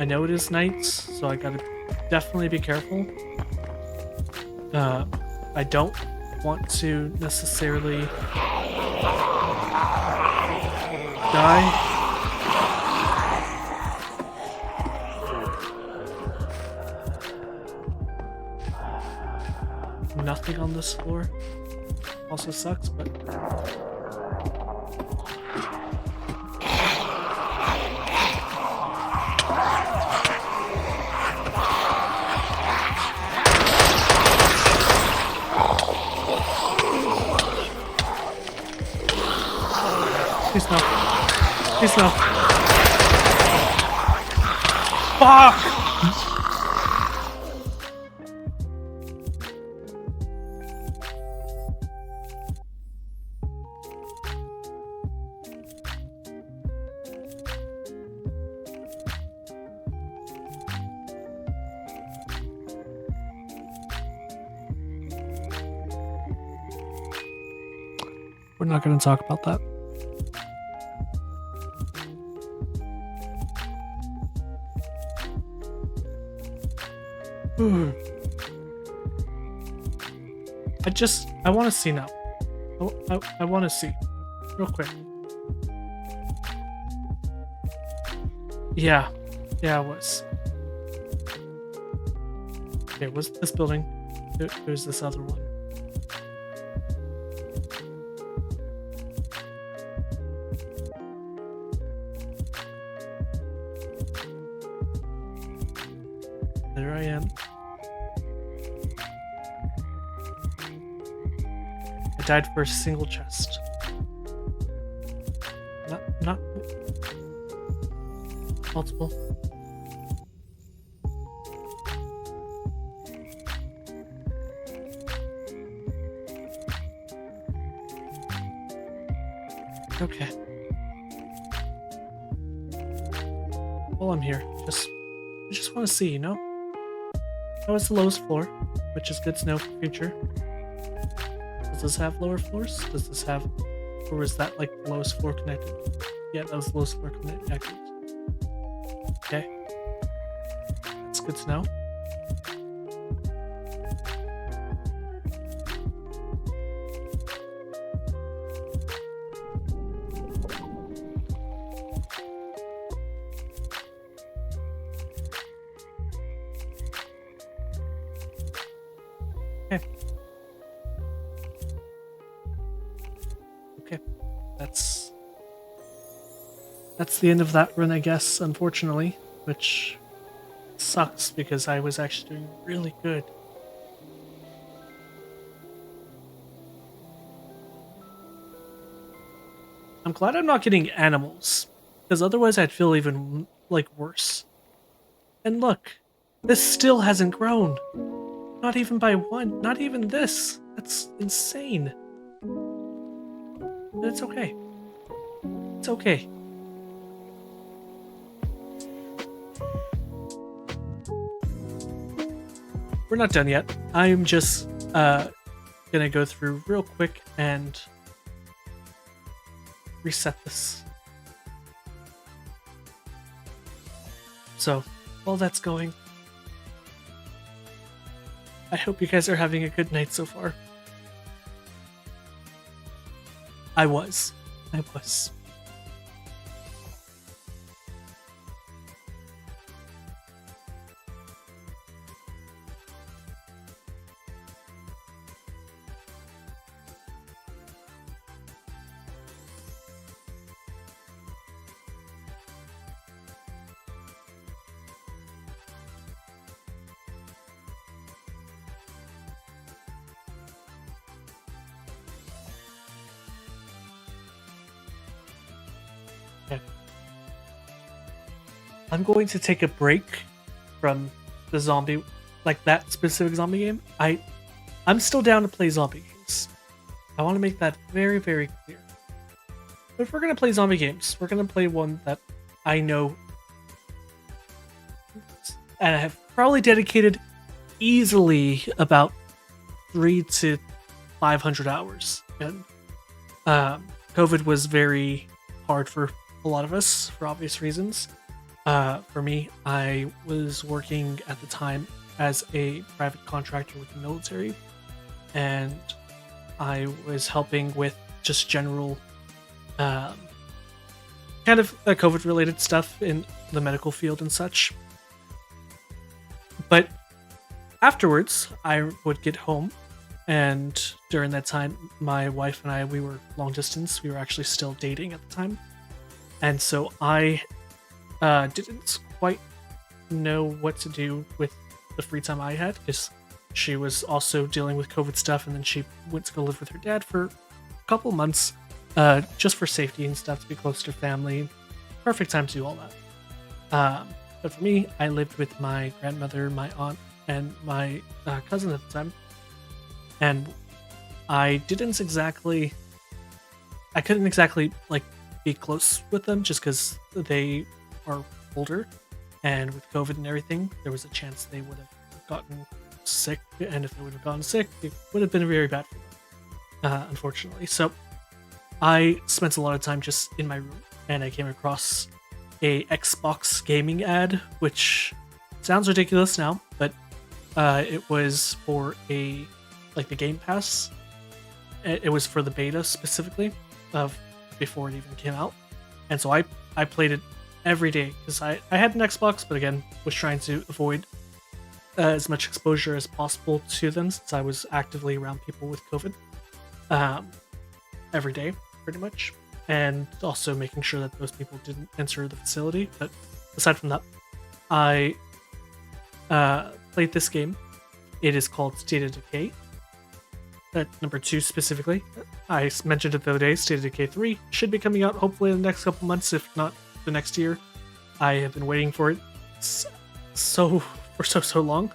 I know it is night, so I gotta definitely be careful. I don't want to necessarily die. Nothing on this floor. Also sucks, but please no. Please no. Fuck! We're not going to talk about that. I want to see now. I want to see. Real quick. Yeah. Yeah, it was. Okay, it was this building. There's this other one. There I am. I died for a single chest. Not multiple. Okay. Well, I'm here. I just want to see, you know? That was the lowest floor, which is good to know for future. Does this have lower floors? Does this have... Or was that like the lowest floor connected? Yeah, that was the lowest floor connected. Okay. That's good to know. Okay. Okay, that's that's the end of that run, I guess. Unfortunately, which sucks because I was actually doing really good. I'm glad I'm not getting animals, because otherwise I'd feel even like worse. And look, this still hasn't grown. Not even by one. Not even this. That's insane. But it's okay. It's okay. We're not done yet. I'm just gonna go through real quick and reset this. So, while that's going, I hope you guys are having a good night so far. I was. I was. Okay. I'm going to take a break from the zombie, like that specific zombie game. I'm still down to play zombie games. I want to make that very, very clear. But if we're gonna play zombie games, we're gonna play one that I know and I have probably dedicated easily about 3 to 500 hours. And COVID was very hard for a lot of us for obvious reasons. For me, I was working at the time as a private contractor with the military, and I was helping with just general um, kind of COVID related stuff in the medical field and such. But afterwards, I would get home, and during that time, my wife and I, we were long distance. We were actually still dating at the time. And so I didn't quite know what to do with the free time I had because she was also dealing with COVID stuff, and then she went to go live with her dad for a couple months, just for safety and stuff, to be close to family. Perfect time to do all that. But for me, I lived with my grandmother, my aunt, and my cousin at the time, and I couldn't exactly like be close with them just because they are older, and with COVID and everything, there was a chance they would have gotten sick, and if they would have gotten sick, it would have been very bad for them, unfortunately. So I spent a lot of time just in my room, and I came across a Xbox gaming ad, which sounds ridiculous now, but it was for the Game Pass. It was for the beta specifically of before it even came out, and so I played it every day because I had an Xbox, but again was trying to avoid as much exposure as possible to them since I was actively around people with COVID um, every day, pretty much, and also making sure that those people didn't enter the facility. But aside from that, I played this game. It is called State of Decay. Number 2 specifically. I mentioned it the other day. State of Decay 3 should be coming out hopefully in the next couple months, if not the next year. I have been waiting for it so long.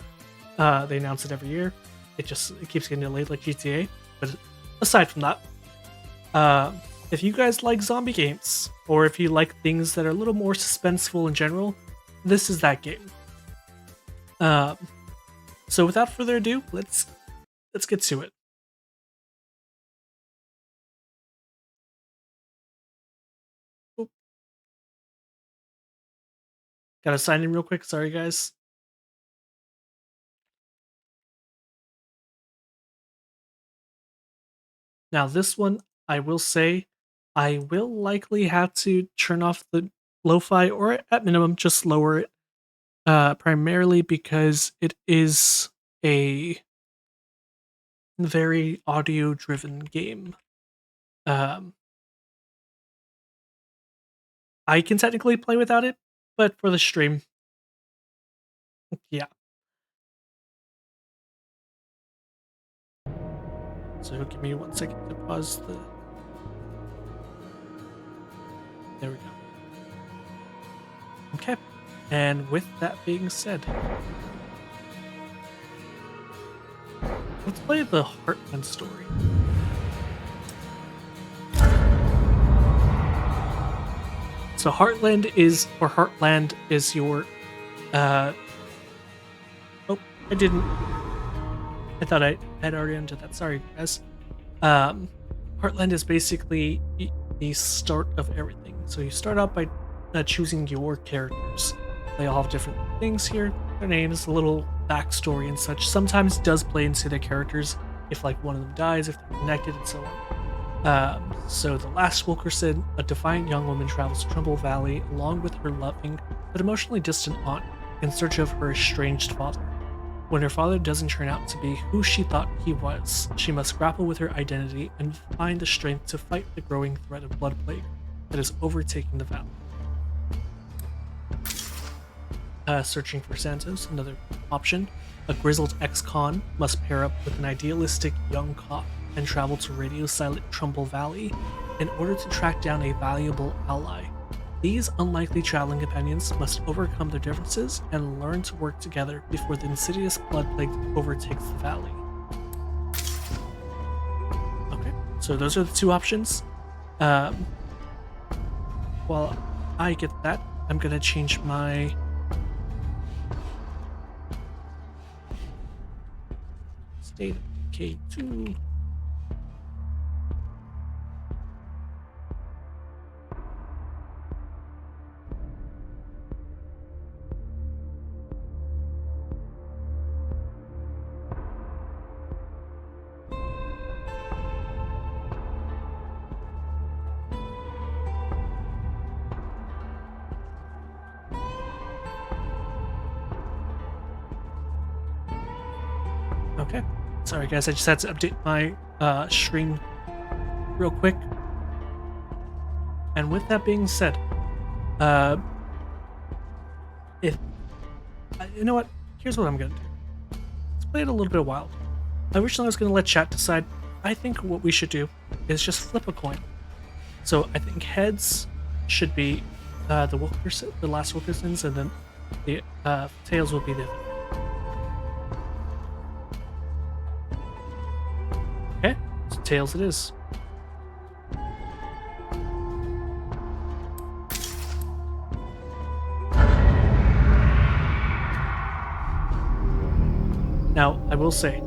They announce it every year. It keeps getting delayed like GTA. But aside from that, if you guys like zombie games, or if you like things that are a little more suspenseful in general, this is that game. So without further ado, let's get to it. Oop. Gotta sign in real quick. Sorry, guys. Now, this one, I will say, I will likely have to turn off the lo-fi, or at minimum, just lower it. Primarily because it is a very audio-driven game. I can technically play without it, but for the stream, yeah. So give me 1 second to pause the. There we go. Okay. And with that being said, let's play the Heartland story. So Heartland is your oh, I didn't. I thought I had already entered that. Sorry, guys. Heartland is basically the start of everything. So you start out by choosing your characters. They all have different things here. Their names, a little backstory and such. Sometimes it does play into their characters if like one of them dies, if they're connected, and so on. So the last Wilkerson, a defiant young woman, travels to Trumbull Valley along with her loving but emotionally distant aunt in search of her estranged father. When her father doesn't turn out to be who she thought he was, she must grapple with her identity and find the strength to fight the growing threat of blood plague that is overtaking the valley. Searching for Santos, another option. A grizzled ex-con must pair up with an idealistic young cop and travel to radio-silent Trumbull Valley in order to track down a valuable ally. These unlikely traveling companions must overcome their differences and learn to work together before the insidious blood plague overtakes the valley. Okay, so those are the two options. While I get that, I'm gonna change my state K2. Okay. Sorry guys, I just had to update my stream real quick. And with that being said, if you know what, here's what I'm gonna do. Let's play it a little bit wild. Originally I was gonna let chat decide. I think what we should do is just flip a coin. So I think heads should be the last Wilkersons, and then the tails will be the. Okay, so tails it is. Now, I will say,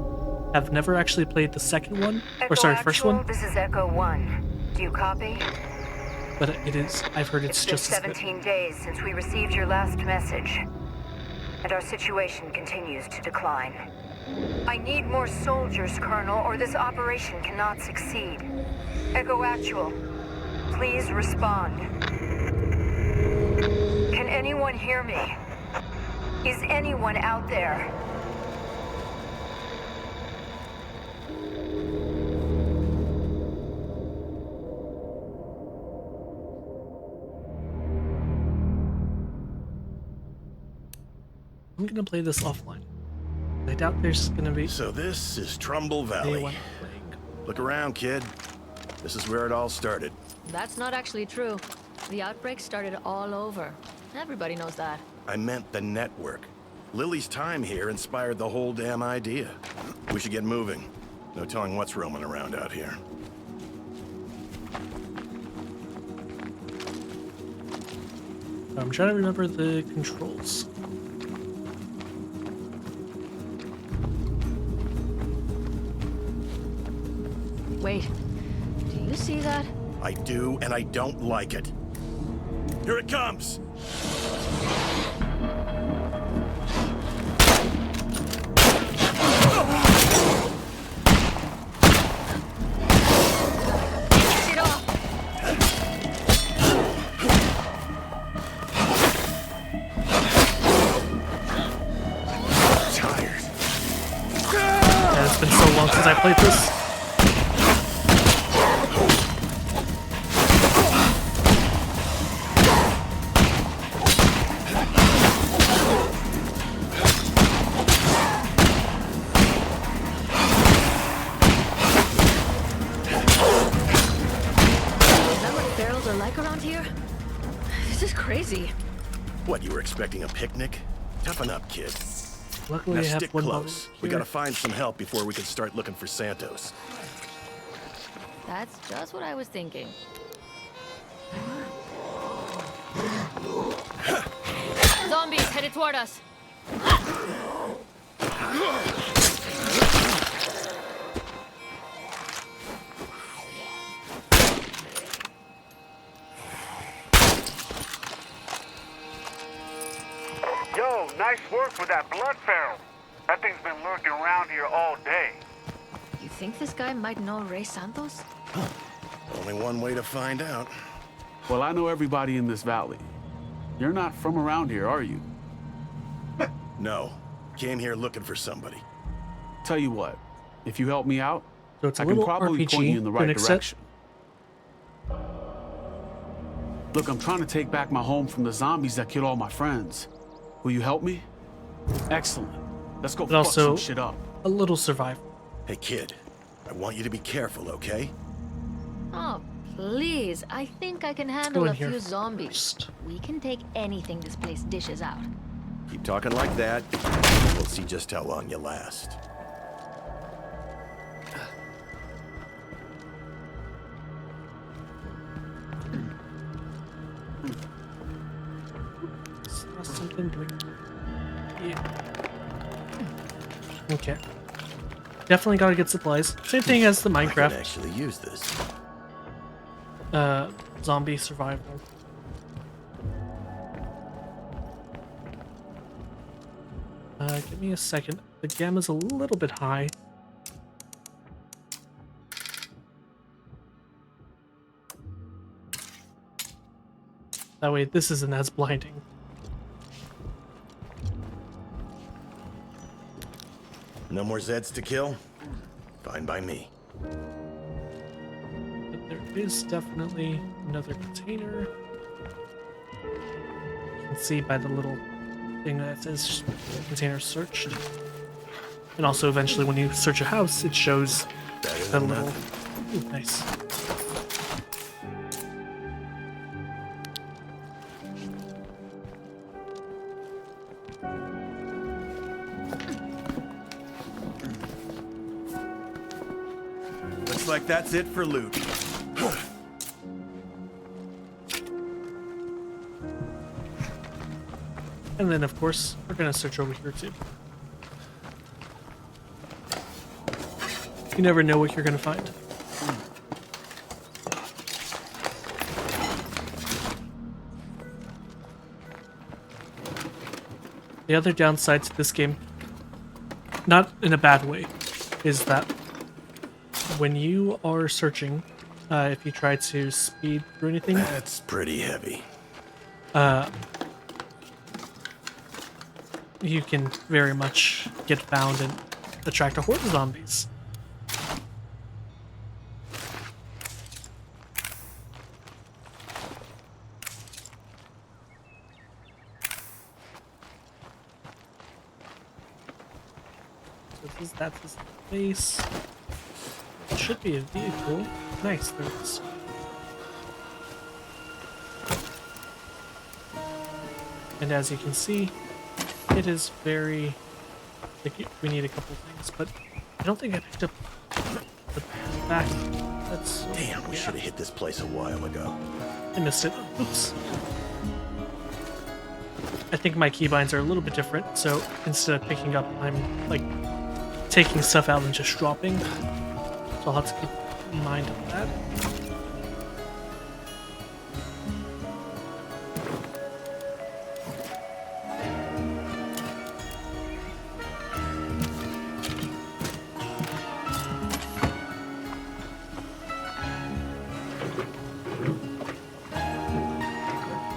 I've never actually played the second one, first one. This is Echo 1. Do you copy? But it is, I've heard it's just been 17 days since we received your last message, and our situation continues to decline. I need more soldiers, Colonel, or this operation cannot succeed. Echo Actual, please respond. Can anyone hear me? Is anyone out there? I'm gonna play this offline. I doubt there's gonna be. So this is Trumbull Valley. Look around, kid. This is where it all started. That's not actually true. The outbreak started all over. Everybody knows that. I meant the network. Lily's time here inspired the whole damn idea. We should get moving. No telling what's roaming around out here. I'm trying to remember the controls. Wait, do you see that? I do, and I don't like it. Here it comes! Get off! Tired. Yeah, it's been so long since I played this. here? This is crazy. What, you were expecting a picnic? Toughen up, kid. Luckily, Now I have stick one close. bubble We here. gotta find some help before we can start looking for Santos. That's just what I was thinking. Zombies headed toward us. Yo, nice work with that blood ferrule. That thing's been lurking around here all day. You think this guy might know Rey Santos? Only one way to find out. Well, I know everybody in this valley. You're not from around here, are you? No. Came here looking for somebody. Tell you what, if you help me out, So it's a I can little probably point you in the right RPG, direction. Look, I'm trying to take back my home from the zombies that killed all my friends. Will you help me? Excellent. Let's go But fuck also- some shit up. A little survival. Hey, kid. I want you to be careful, okay? Oh, please. I think I can handle in a here few zombies. first. We can take anything this place dishes out. Keep talking like that. We'll see just how long you last. Saw something doing. Yeah. Okay. Definitely gotta get supplies. Same thing as the I can Minecraft actually use this. zombie survival. Give me a second. The gamma's a little bit high. That way this isn't as blinding. No more Zeds to kill? Fine by me. But there is definitely another container. You can see by the little thing that says container searched. And also eventually when you search a house, it shows Better that than little... nothing. Ooh, nice. Looks like that's it for loot. And then of course, we're gonna search over here too. You never know what you're gonna find. The other downside to this game, not in a bad way, is that when you are searching, if you try to speed through anything, That's pretty heavy. you can very much get found and attract a horde of zombies. That's his face. It should be a vehicle. Nice, there it is. And as you can see, it is very... we need a couple things, but I don't think I picked up the back. That's... Damn, we yeah, should have hit this place a while ago. I missed it. Oops. I think my keybinds are a little bit different, so instead of picking up, I'm like taking stuff out and just dropping. So I'll have to keep in mind of that.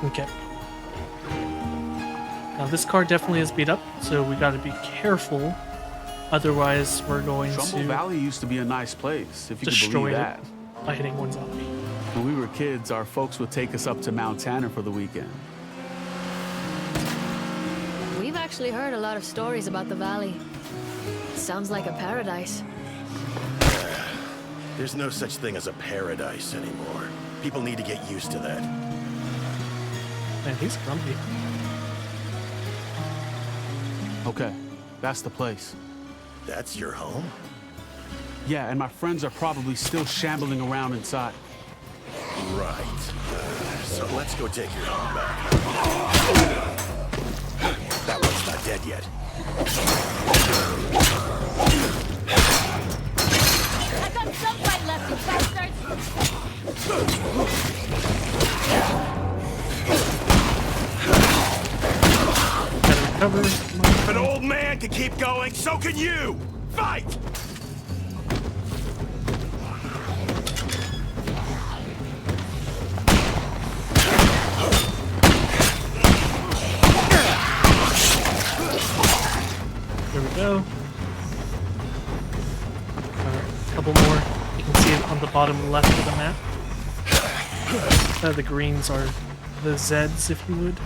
Okay. Now this car definitely is beat up, so we got to be careful. Otherwise, we're going Trumbull to Valley used to be a nice place, if you could destroy believe it that. by hitting one zombie. When we were kids, our folks would take us up to Mount Tanner for the weekend. We've actually heard a lot of stories about the valley. Sounds like a paradise. There's no such thing as a paradise anymore. People need to get used to that. Man, he's grumpy. Okay, that's the place. That's your home? Yeah, and my friends are probably still shambling around inside. Right. So let's go take your home back. That one's not dead yet. I got some fight left, you bastards! Gotta recover. If an old man can keep going, so can you! Fight! There we go. A couple more. You can see it on the bottom left of the map. The greens are the Zeds, if you would.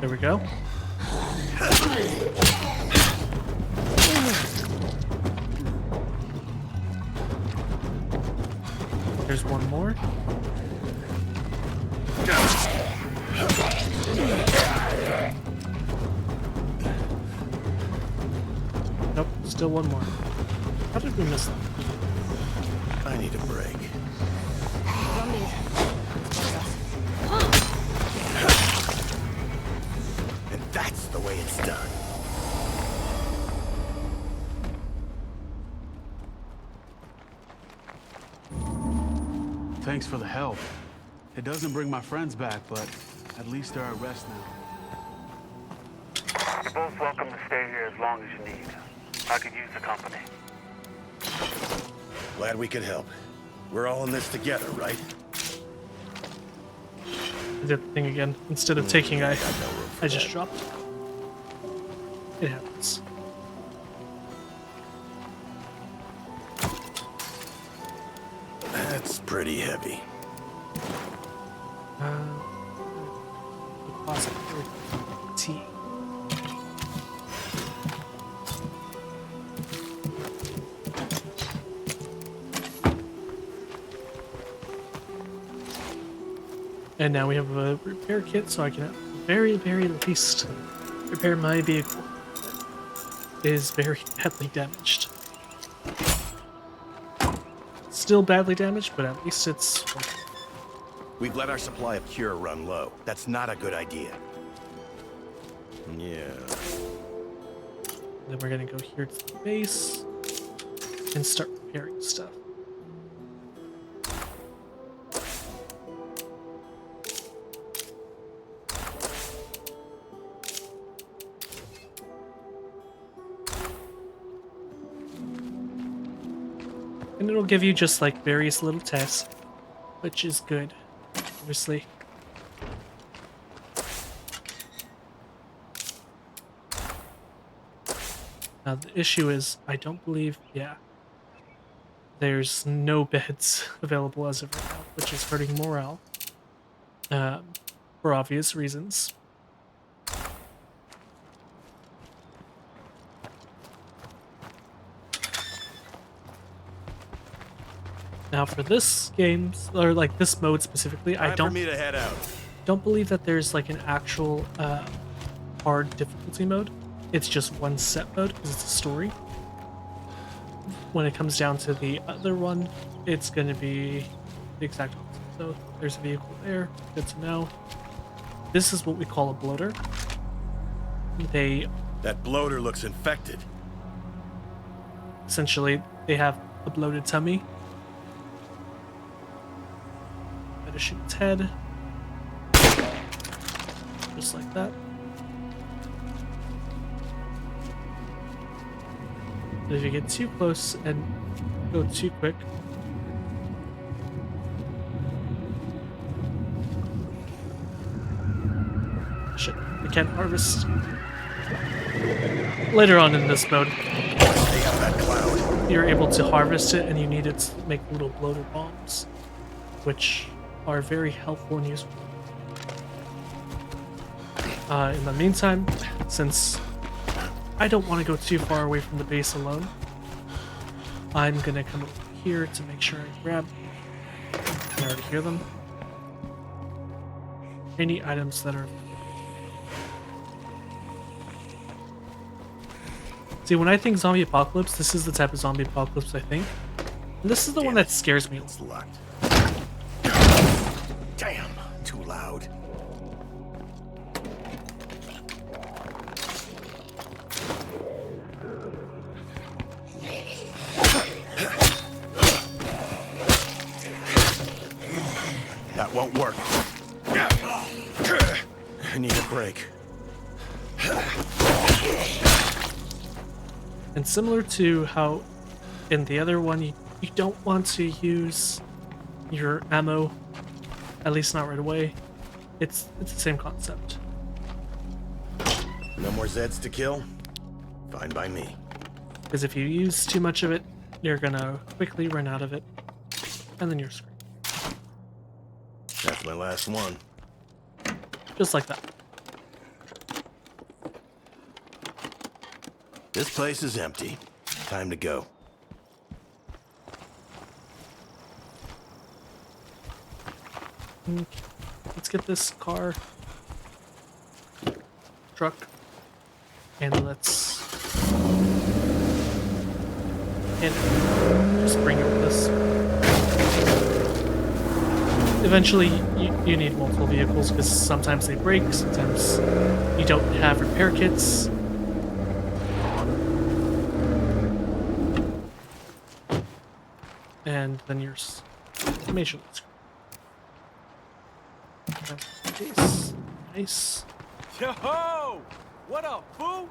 There we go. There's one more. Nope, still one more. How did we miss that? I need a break. Zombies. And that's the way it's done. Thanks for the help. It doesn't bring my friends back, but at least they're at rest now. You're both welcome to stay here as long as you need. I could use the company. Glad we could help. We're all in this together, right? I did the thing again. Instead of taking, I just dropped. It happens. That's pretty heavy. Deposit for tea. And now we have a repair kit, so I can at the very, very least repair my vehicle. It is very badly damaged. Still badly damaged, but at least it's... We've let our supply of cure run low. That's not a good idea. Yeah. Then we're gonna go here to the base and start repairing stuff. And it'll give you just like various little tests, which is good, obviously. Now the issue is, I don't believe, there's no beds available as of right now, which is hurting morale, for obvious reasons. Now for this game, or like this mode specifically, I Time don't for me to head out. don't believe that there's like an actual hard difficulty mode. It's just one set mode because it's a story. When it comes down to the other one, it's going to be the exact opposite. So there's a vehicle there, good to know. This is what we call a bloater. That bloater looks infected. Essentially, they have a bloated tummy. Gotta shoot its head. Just like that. But if you get too close and go too quick, shit, I can't harvest. Later on in this mode, Stay up that cloud. you're able to harvest it and you need it to make little bloater bombs, which are very helpful and useful. In the meantime, since I don't want to go too far away from the base alone. I'm gonna come over here to make sure I grab. I already hear them. Any items that are. See, when I think zombie apocalypse, this is the type of zombie apocalypse I think. And this is the one that scares me. It's locked. Damn, too loud. That won't work. I need a break. And similar to how in the other one, you don't want to use your ammo, at least not right away. It's the same concept. No more Zeds to kill? Fine by me. Because if you use too much of it, you're gonna quickly run out of it, and then you're screwed. That's my last one. Just like that. This place is empty. Time to go. Okay. Let's get this car, truck, and let's hit it. Just bring it with us. Eventually, you need multiple vehicles because sometimes they break, sometimes you don't have repair kits. And then your information. Nice. Nice. Yo! What up, boo?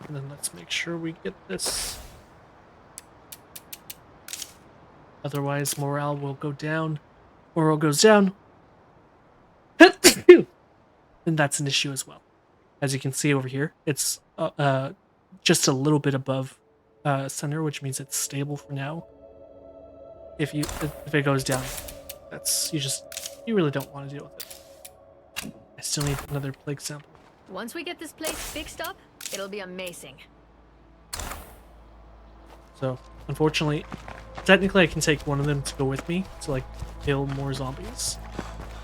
And then let's make sure we get this. Otherwise, morale will go down. Morale goes down. And that's an issue as well. As you can see over here, it's just a little bit above center, which means it's stable for now. If it goes down, you really don't want to deal with it. I still need another plague sample. Once we get this place fixed up, it'll be amazing. So, unfortunately, technically I can take one of them to go with me to like kill more zombies.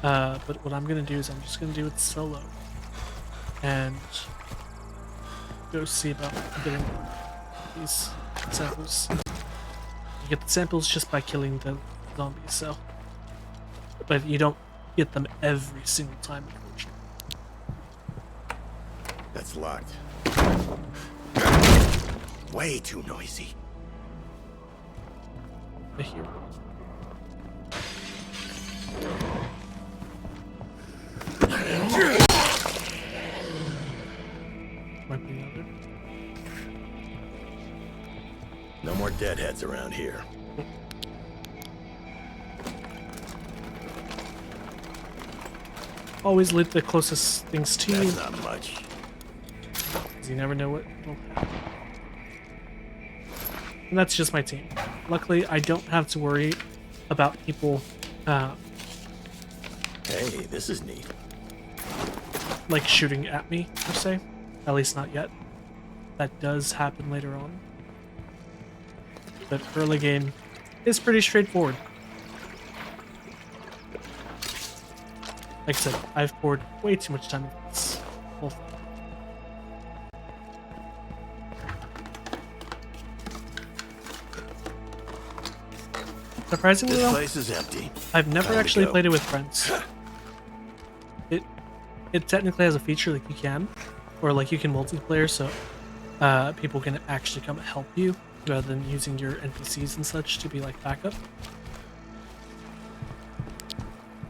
But what I'm gonna do is I'm just gonna do it solo and go see about getting these samples. You get the samples just by killing the zombies, so. But you don't get them every single time, unfortunately. That's locked. Way too noisy. I hear. Might be another. No more deadheads around here. Always leave the closest things to you, That's not much. 'cause you never know what will happen. And that's just my team. Luckily, I don't have to worry about people Hey, this is neat. like shooting at me, per se. At least not yet. That does happen later on. But early game is pretty straightforward. Like I said, I've poured way too much time into this whole thing. Surprisingly This though, place is empty. I've never Time to actually go. played it with friends. It technically has a feature like you can, or like you can multiplayer, so people can actually come help you rather than using your NPCs and such to be like backup.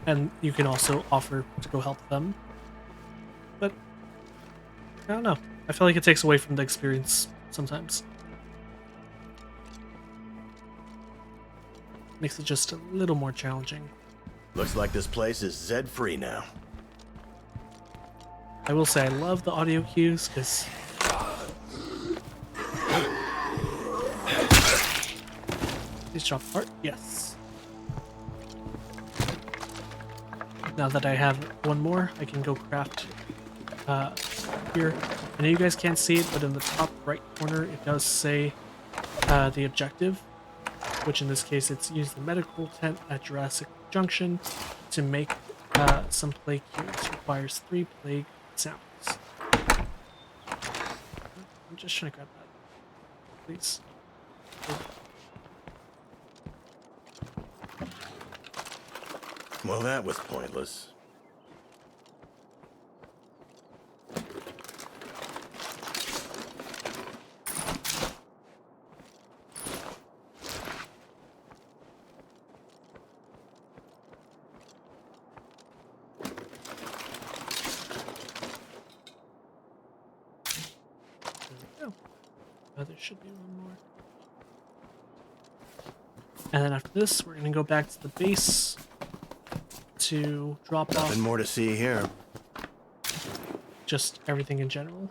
And you can also offer to go help them. But I don't know. I feel like it takes away from the experience sometimes. Makes it just a little more challenging. Looks like this place is Zed free now. I will say I love the audio cues because these drop apart. Yes. Now that I have one more, I can go craft here. I know you guys can't see it, but in the top right corner, it does say the objective, which in this case, it's use the medical tent at Jurassic Junction to make some plague cures. Requires 3 plague samples. I'm just trying to grab that, please. Well, that was pointless. There should be one more. And then after this, we're gonna go back to the base to drop off Nothing more to see here. just everything in general.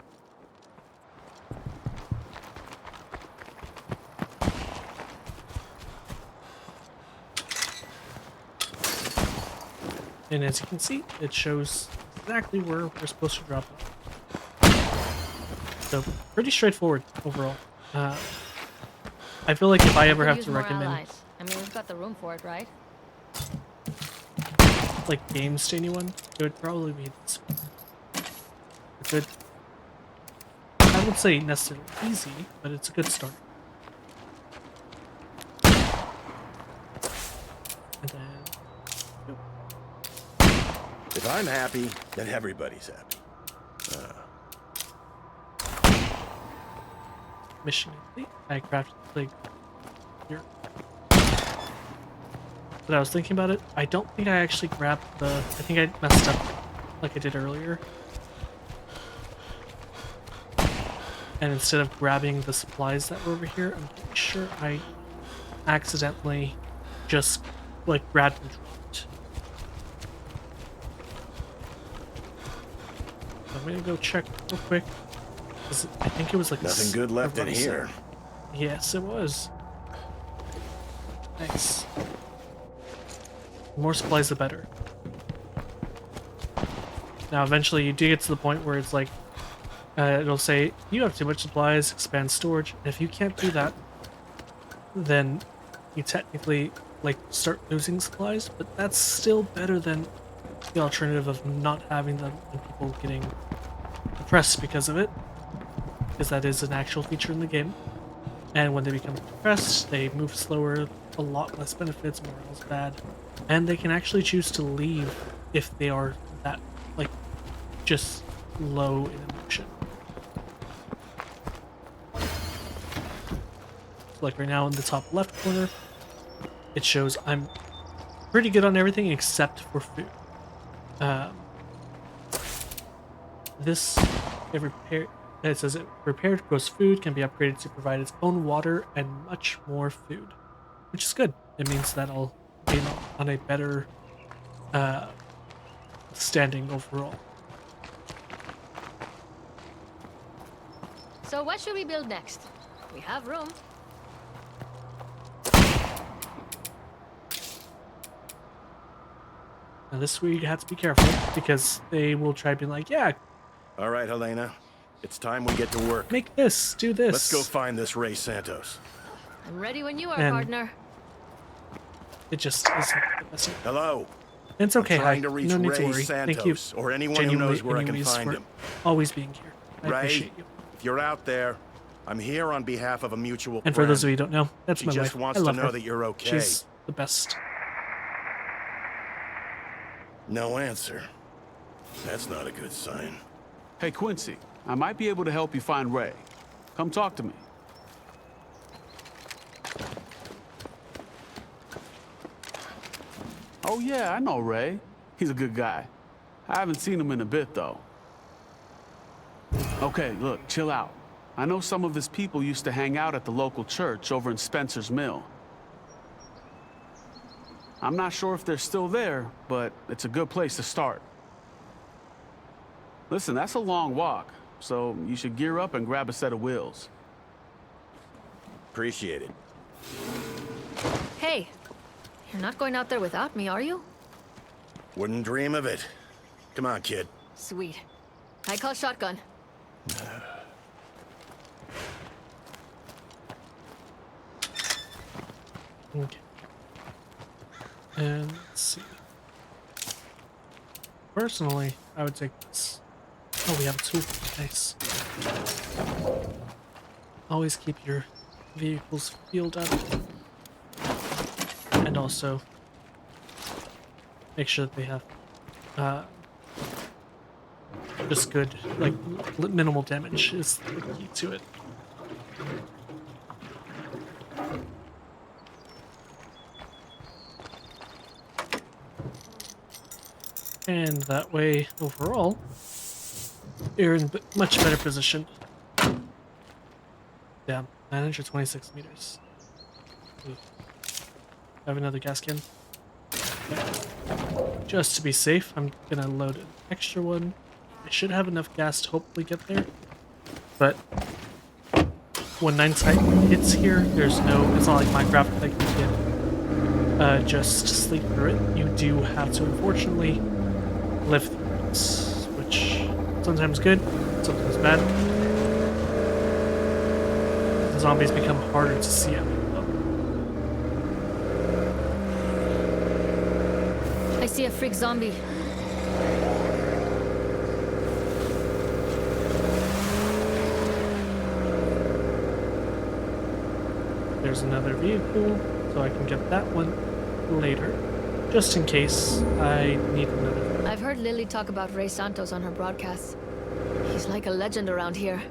And as you can see, it shows exactly where we're supposed to drop off. So pretty straightforward overall. I feel like if I ever Could have use to more recommend allies. I mean, we've got the room for it, right? like games to anyone, it would probably be this one. A good, I wouldn't say necessarily easy, but it's a good start. And then, If I'm happy, then everybody's happy. mission complete. I crafted the plague here. But I was thinking about it. I don't think I actually grabbed the. I think I messed up like I did earlier. And instead of grabbing the supplies that were over here, I'm pretty sure I accidentally just like grabbed and dropped. So I'm gonna go check real quick. 'Cause I think it was like Nothing good left in here. Yes, it was. Nice. The more supplies, the better. Now, eventually, you do get to the point where it's like, it'll say, you have too much supplies, expand storage. And if you can't do that, then you technically, like, start losing supplies. But that's still better than the alternative of not having them and people getting depressed because of it. Because that is an actual feature in the game. And when they become depressed, they move slower, a lot less benefits, morale's bad, and they can actually choose to leave if they are that, like, just low in emotion. So, like, right now in the top left corner, it shows I'm pretty good on everything except for food. This, it says it repaired gross food can be upgraded to provide its own water and much more food, which is good. It means that I'll be on a better standing overall. So what should we build next? We have room. Now this week you have to be careful because they will try being like, yeah, All right, Helena. It's time we get to work. make this, do this. Let's go find this Ray Santos. I'm ready when you are, And- partner. It just isn't the best. Hello. It's okay. Trying Hi. to reach No need to Ray worry. Thank you. Santos or anyone who Genuinely, knows where I can anyways, find for him. always being here. I Ray, appreciate you. if you're out there, I'm here on behalf of a mutual And friend. for those of you who don't know, that's She my just wife. wants I to love know her. that you're okay. She's the best. No answer. That's not a good sign. Hey, Quincy, I might be able to help you find Ray. Come talk to me. Oh, yeah, I know Ray. He's a good guy. I haven't seen him in a bit, though. Okay, look, chill out. I know some of his people used to hang out at the local church over in Spencer's Mill. I'm not sure if they're still there, but it's a good place to start. Listen, that's a long walk, so you should gear up and grab a set of wheels. Appreciate it. Hey, you're not going out there without me, are you? Wouldn't dream of it. Come on, kid. Sweet. I call shotgun. Okay. And let's see. Personally, I would take this. Oh, we have a tool. Nice. Always keep your vehicles fueled up. And also make sure that they have just good, like, minimal damage is the key to it. And that way, overall, you're in much better position. Yeah, 926 meters. Ooh. Have another gas can. Okay. Just to be safe, I'm gonna load an extra one. I should have enough gas to hopefully get there. But when night sight hits here, there's no. It's not like Minecraft that you can just sleep through it. You do have to, unfortunately, live through it, which sometimes good, sometimes bad. The zombies become harder to see out of them. I see a freak zombie. There's another vehicle, so I can get that one later, just in case I need another. I've heard Lily talk about Ray Santos on her broadcasts. He's like a legend around here.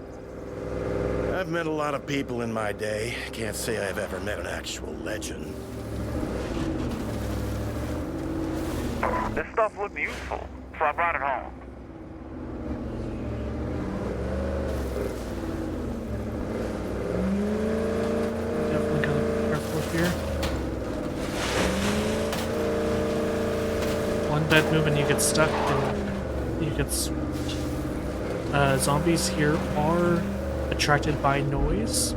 I've met a lot of people in my day. Can't say I've ever met an actual legend. This stuff looked useful, so I brought it home. Definitely gotta be careful here. One bad move and you get stuck and you get swarmed. Zombies here are attracted by noise.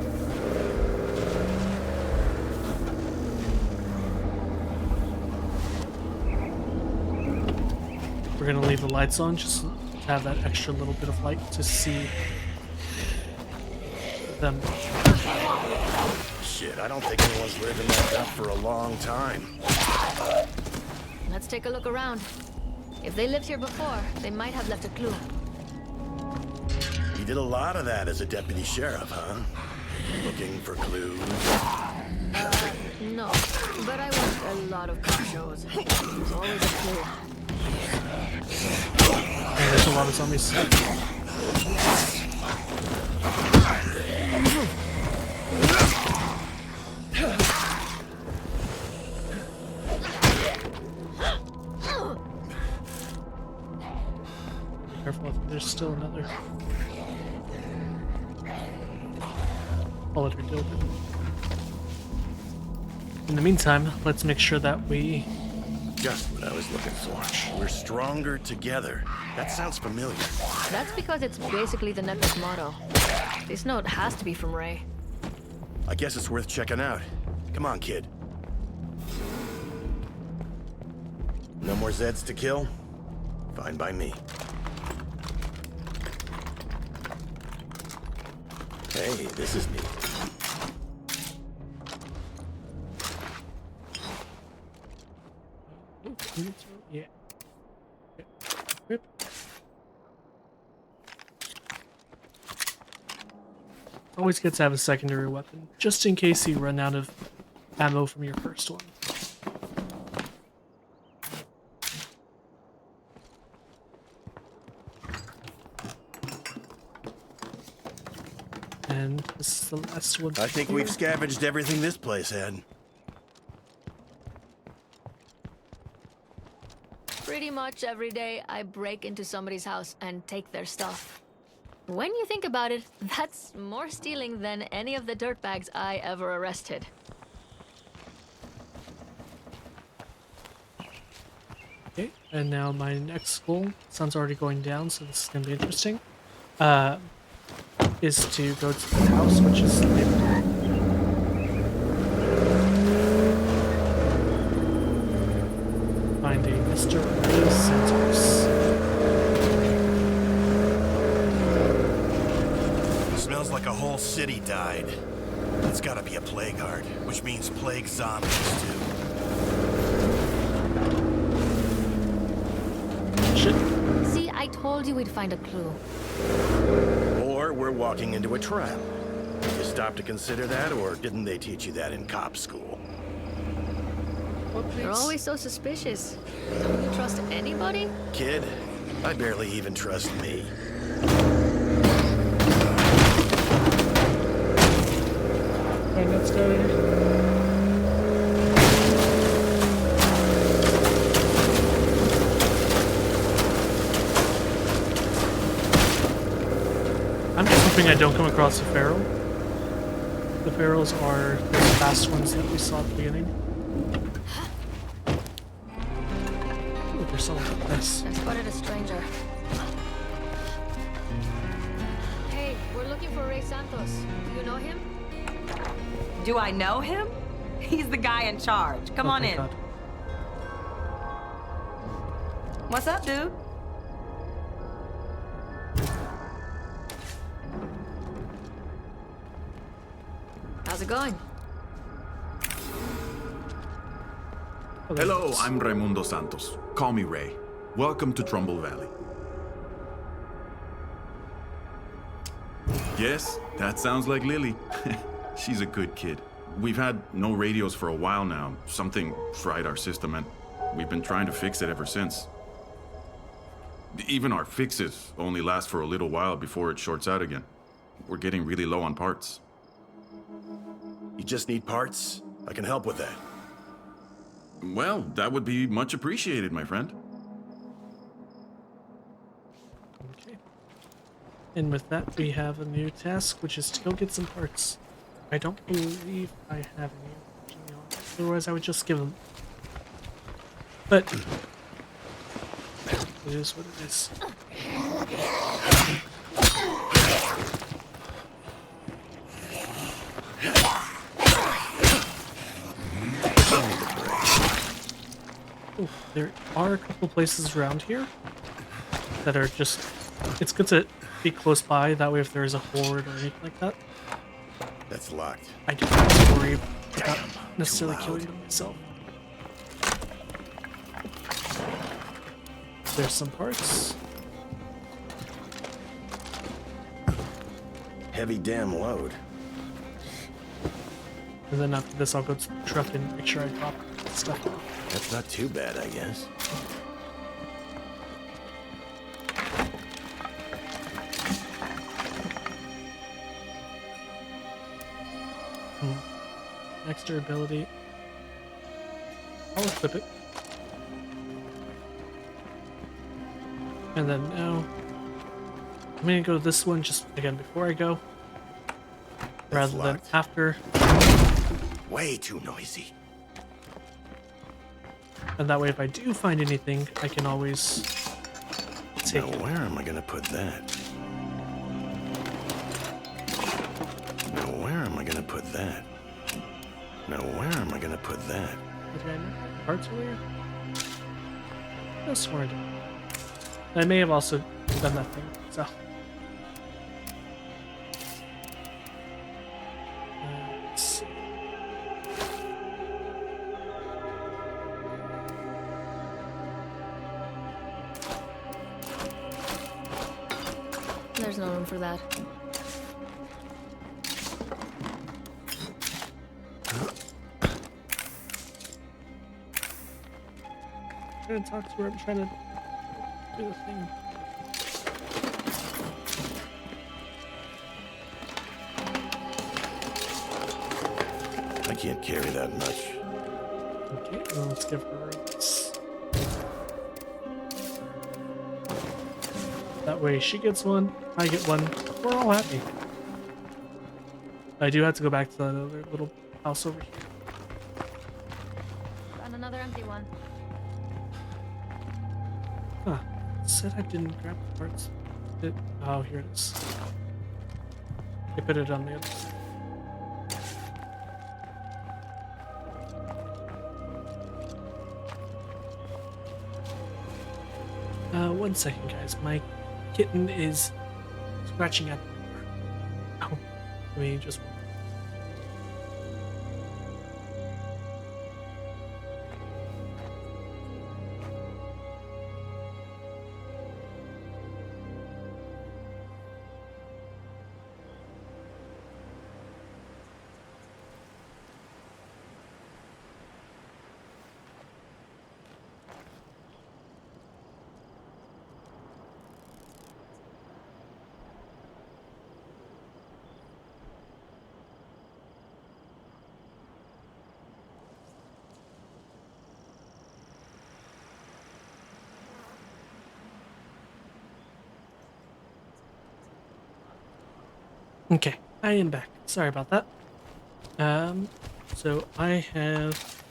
We're gonna leave the lights on just to have that extra little bit of light to see them. Shit, I don't think anyone's lived in that dump for a long time. Let's take a look around. If they lived here before, they might have left a clue. You did a lot of that as a deputy sheriff, huh? Looking for clues. No, but I watched a lot of cop shows. There's always a clue. And there's a lot of zombies. Be careful if there's still another. I'll let her deal with it. In the meantime, let's make sure that we... Just what I was looking for. We're stronger together. That sounds familiar. That's because it's basically the network motto. This note has to be from Ray. I guess it's worth checking out. Come on, kid. No more Zeds to kill? Fine by me. Hey, this is neat. Yeah. Rip. Always good to have a secondary weapon, just in case you run out of ammo from your first one. And this is the last one. I think we've scavenged everything this place had. Pretty much every day, I break into somebody's house and take their stuff. When you think about it, that's more stealing than any of the dirtbags I ever arrested. Okay, and now my next goal, sun's already going down, so this is going to be interesting, is to go to the house, which is labeled. Find a Mr. Ray Santos. whole city died. It's gotta be a plague heart, which means plague zombies too. Shit. See, I told you we'd find a clue. Or we're walking into a trap. Did you stop to consider that, or didn't they teach you that in cop school? You're always so suspicious. Don't you trust anybody? Kid, I barely even trust me. Alright, let's go. I'm just hoping I don't come across a feral. The ferals are the fast ones that we saw at the beginning. Ooh, there's someone like this. I spotted a stranger. Hey, we're looking for Ray Santos. Do you know him? Do I know him? He's the guy in charge. Come Oh on my in. God. What's up, dude? How's it going? Oh, there Hello, it is. I'm Raimundo Santos. Call me Ray. Welcome to Trumbull Valley. Yes, that sounds like Lily. She's a good kid. We've had no radios for a while now. Something fried our system, and we've been trying to fix it ever since. Even our fixes only last for a little while before it shorts out again. We're getting really low on parts. You just need parts? I can help with that. Well, that would be much appreciated, my friend. Okay. And with that, we have a new task, which is to go get some parts. I don't believe I have any. Otherwise, I would just give them. But it is what it is. Ooh, there are a couple places around here that are just. It's good to be close by. That way, if there is a horde or anything like that, That's locked. I don't have to worry about necessarily Too killing loud. them myself. There's some parts. Heavy damn load. And then after this, I'll go to the truck and make sure I drop stuff off. That's not too bad, I guess. Extra ability. I'll equip it. And then now, I'm gonna go to this one just again before I go, rather than locked. after. Way too noisy. And that way, if I do find anything, I can always take Now, it. where am I gonna put that? Now, where am I gonna put that? Now, where am I gonna put that? Did I not parts earlier? I swear I did. I may have also done that thing, so. Let's see. There's no room for that. I'm trying to talk to her. I'm trying to do the thing. I can't carry that much. Okay, well, let's give her this. That way she gets one, I get one, we're all happy. I do have to go back to that other little house over here. Found another empty one. Huh. It said I didn't grab the parts. Oh, here it is. I put it on the other side. One second, guys. My kitten is scratching at the door. Oh, Let me just. Okay, I am back. Sorry about that. So I have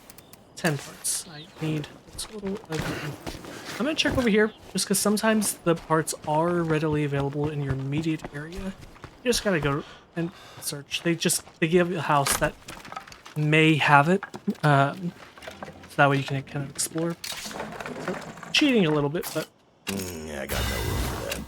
10 parts. I need a total of... I'm gonna check over here, just because sometimes the parts are readily available in your immediate area. You just gotta go and search. They give a house that may have it, so that way you can kind of explore. So, cheating a little bit, but... Yeah, I got no room for that.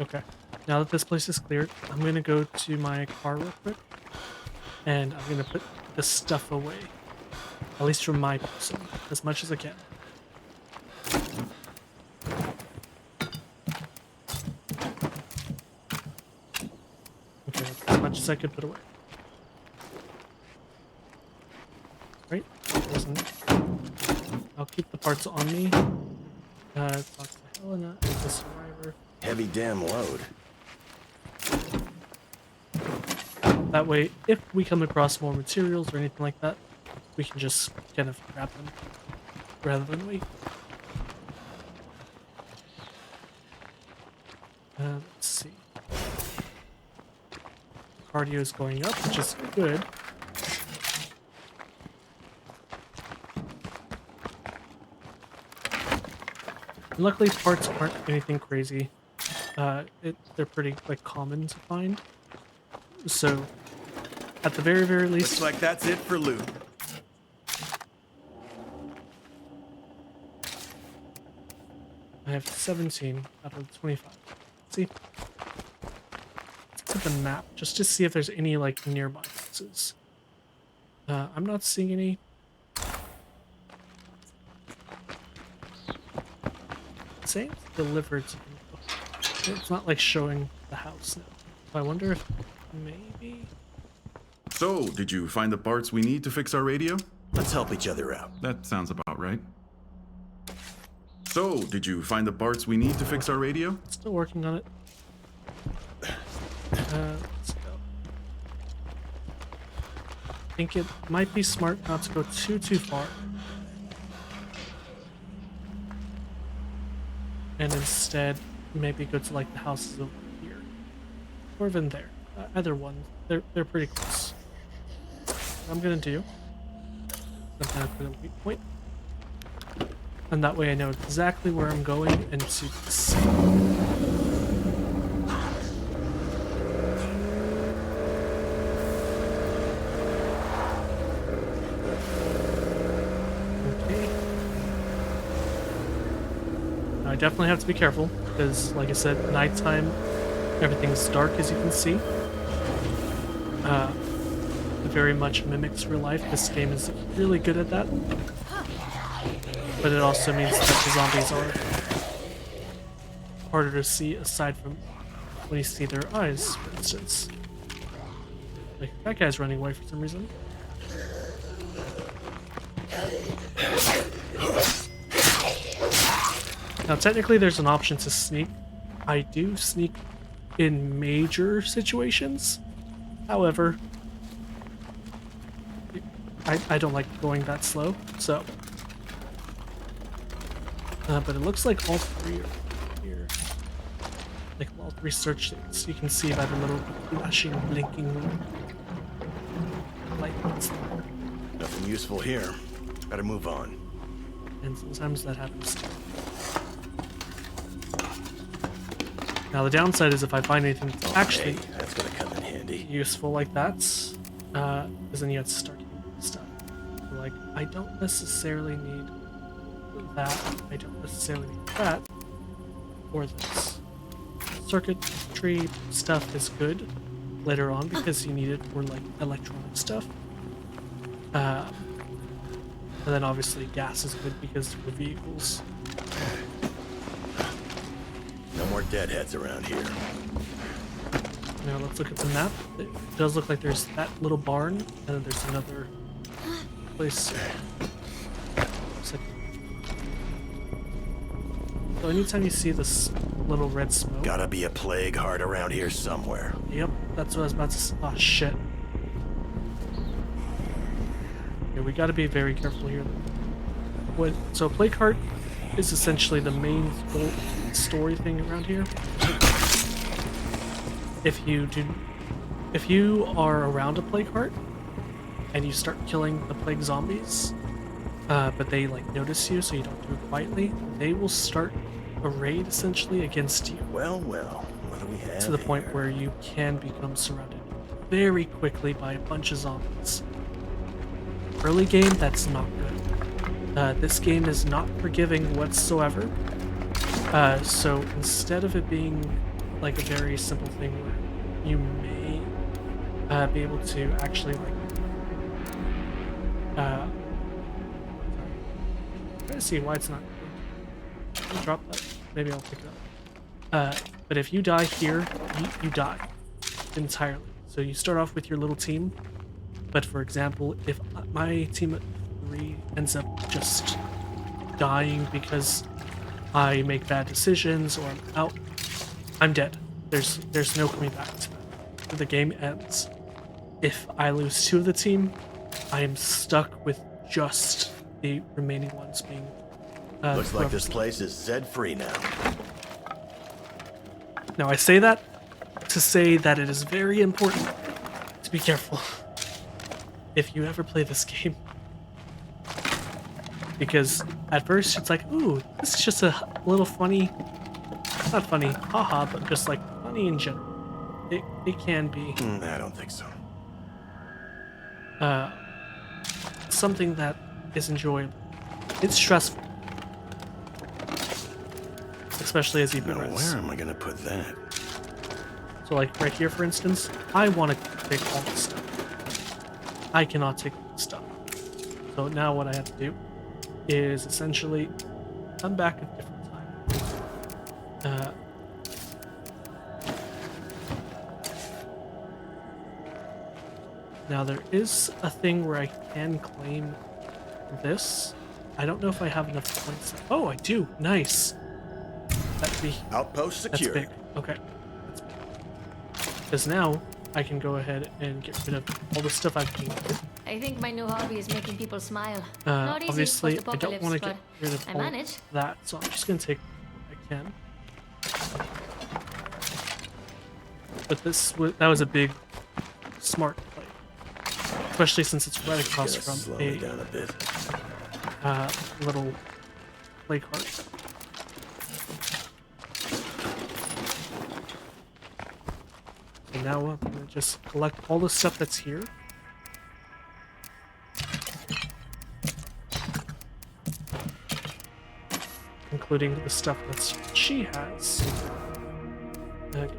Okay, now that this place is cleared, I'm gonna go to my car real quick, and I'm gonna put this stuff away, at least from my person, as much as I can. Okay, as much as I could put away. Right? I'll keep the parts on me. Talk to Helena as the survivor. Heavy damn load. That way, if we come across more materials or anything like that, we can just kind of grab them rather than wait. Let's see. Cardio is going up, which is good. And luckily, parts aren't anything crazy. They're pretty common to find. So, at the very least, looks like that's it for loot. I have 17 out of 25. See, let's look at the map just to see if there's any nearby houses. I'm not seeing any. It's saying it's delivered to me. It's not showing the house now. So I wonder if maybe... So, did you find the parts we need to fix our radio? Let's help each other out. That sounds about right. So, did you find the parts we need to fix our radio? Still working on it. Let's go. I think it might be smart not to go too far. And instead, maybe go to the houses over here. Or even there. Either one. They're pretty close. What I'm gonna do, I'm gonna put a waypoint. And that way I know exactly where I'm going and to see. Okay. Now I definitely have to be careful because, like I said, nighttime, everything's dark as you can see. It very much mimics real life. This game is really good at that. But it also means that the zombies are harder to see aside from when you see their eyes, for instance. That guy's running away for some reason. Now technically there's an option to sneak. I do sneak in major situations. However, I don't like going that slow, so... but it looks like all three are here. All three search things. You can see by the little flashing, blinking lights. Nothing useful here. Better move on. And sometimes that happens too. Now the downside is if I find anything that's actually that's gonna come in handy. useful like that, because then you have to start getting stuff. You're like, I don't necessarily need that. I don't necessarily need that. Or this. Circuitry stuff is good later on because you need it for like electronic stuff. And then obviously gas is good because for vehicles. No more deadheads around here. Now let's look at the map. It does look like there's that little barn, and then there's another place. So anytime you see this little red smoke... Gotta be a plague heart around here somewhere. Yep, that's what I was about to say. Oh, shit. Yeah, we gotta be very careful here. So plague heart is essentially the main little story thing around here. If you are around a plague heart and you start killing the plague zombies, but they like notice you, so you don't do it quietly, they will start a raid essentially against you. Well, what do we have to the here? point where you can become surrounded very quickly by a bunch of zombies. Early game, that's not good. This game is not forgiving whatsoever. So instead of it being like a very simple thing where you may be able to actually like sorry. I'm trying to see why it's not good. Drop that. Maybe I'll pick it up. But if you die here, you die entirely. So you start off with your little team, but for example, if my team of 3 ends up just dying because I make bad decisions or I'm out, I'm dead. There's no coming back to that. The game ends. If I lose 2 of the team, I am stuck with just the remaining ones being Looks like this place is Zed free now. Now I say that to say that it is very important to be careful if you ever play this game. Because at first it's like, ooh, this is just a little funny, not funny, haha, but just like funny in general. It can be. I don't think so. Something that is enjoyable. It's stressful. Especially as you progress. Where am I gonna put that? So like right here, for instance, I want to take all this stuff. I cannot take all this stuff. So now what I have to do is essentially come back at a different time. Now there is a thing where I can claim this. I don't know if I have enough points. Oh, I do. Nice. That'd be outpost secure. That's big. Okay. That's big. Because now I can go ahead and get rid of all the stuff I've gained. I think my new hobby is making people smile. Not easy Obviously, I don't post-apocalypse, want to but get rid of I all manage. that, so I'm just going to take what I can. But that was a big, smart play. Especially since it's right across from slow me down a bit. Little play card. So now I'm going to just collect all the stuff that's here. Including the stuff that she has.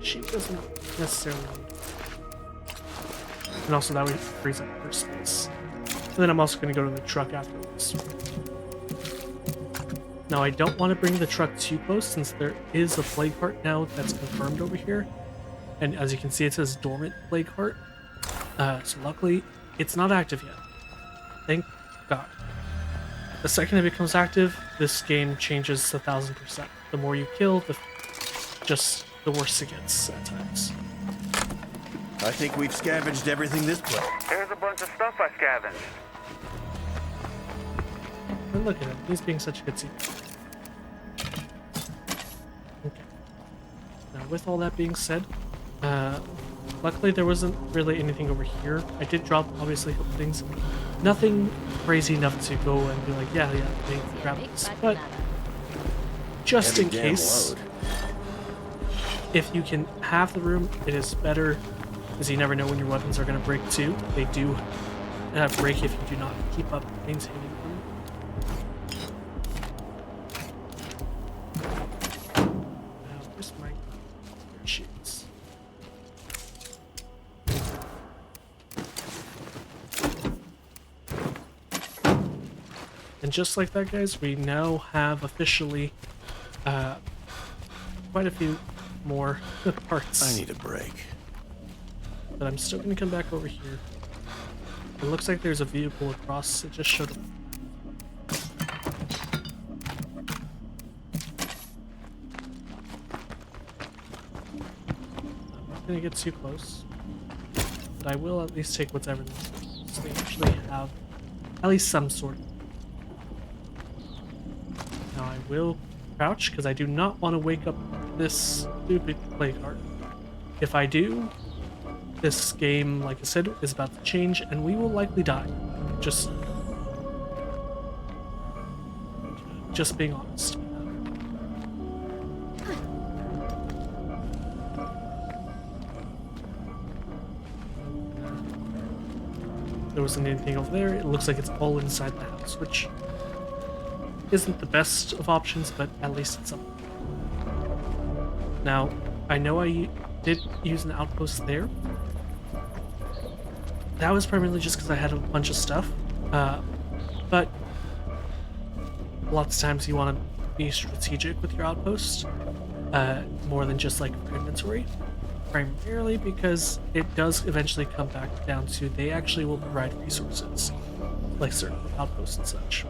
She doesn't necessarily need. And also that way it frees up her space. And then I'm also going to go to the truck afterwards. Now I don't want to bring the truck too close since there is a plague heart now that's confirmed over here. And as you can see, it says dormant plague heart. So luckily, it's not active yet. Thank God. The second it becomes active, this game changes 1,000%. The more you kill, the worse it gets at times. I think we've scavenged everything this place. Here's a bunch of stuff I scavenged. And look at him, he's being such a good secret. Okay. Now with all that being said, luckily there wasn't really anything over here. I did drop, obviously, a couple things. Nothing crazy enough to go and be like, yeah, they grab this. But just in case, if you can have the room, it is better, because you never know when your weapons are going to break too. They do break if you do not keep up maintaining them. Now, where's my sheets? And just like that, guys, we now have officially quite a few more parts. I need a break. But I'm still gonna come back over here. It looks like there's a vehicle across. It just showed up. I'm not gonna get too close, but I will at least take whatever necessary. So they actually have at least some sort. Now I will crouch because I do not want to wake up this stupid play card. If I do, this game, like I said, is about to change and we will likely die. Just being honest. There wasn't anything over there. It looks like it's all inside the house, which isn't the best of options, but at least it's something. Now, I know I did use an outpost there. That was primarily just because I had a bunch of stuff, but lots of times you want to be strategic with your outpost, more than just like for inventory, primarily because it does eventually come back down to they actually will provide resources, like certain outposts and such.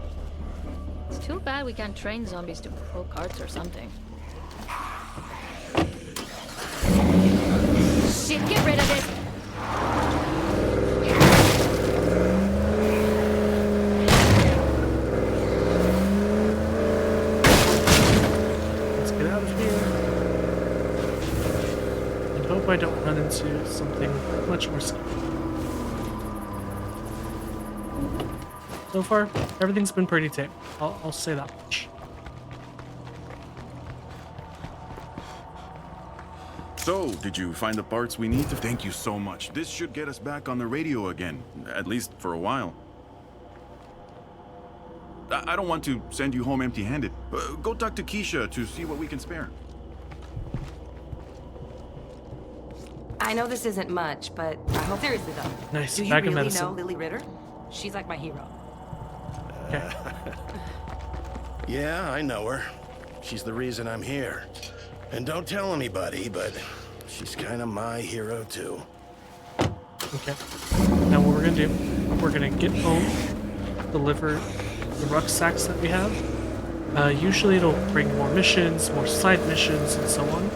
It's too bad we can't train zombies to pull carts or something. Shit, get rid of it! Let's get out of here. And hope I don't run into something much more scary. So far, everything's been pretty tame. I'll say that much. So, did you find the parts we need? Thank you so much. This should get us back on the radio again, at least for a while. I don't want to send you home empty-handed. Go talk to Keisha to see what we can spare. I know this isn't much, but I hope seriously though. Nice. Do you Bag of really medicine. know Lily Ritter? She's like my hero. Okay. Yeah, I know her. She's the reason I'm here. And don't tell anybody, but she's kind of my hero too. Okay. Now what we're gonna do, we're gonna get home, deliver the rucksacks that we have. Usually it'll bring more missions, more side missions, and so on.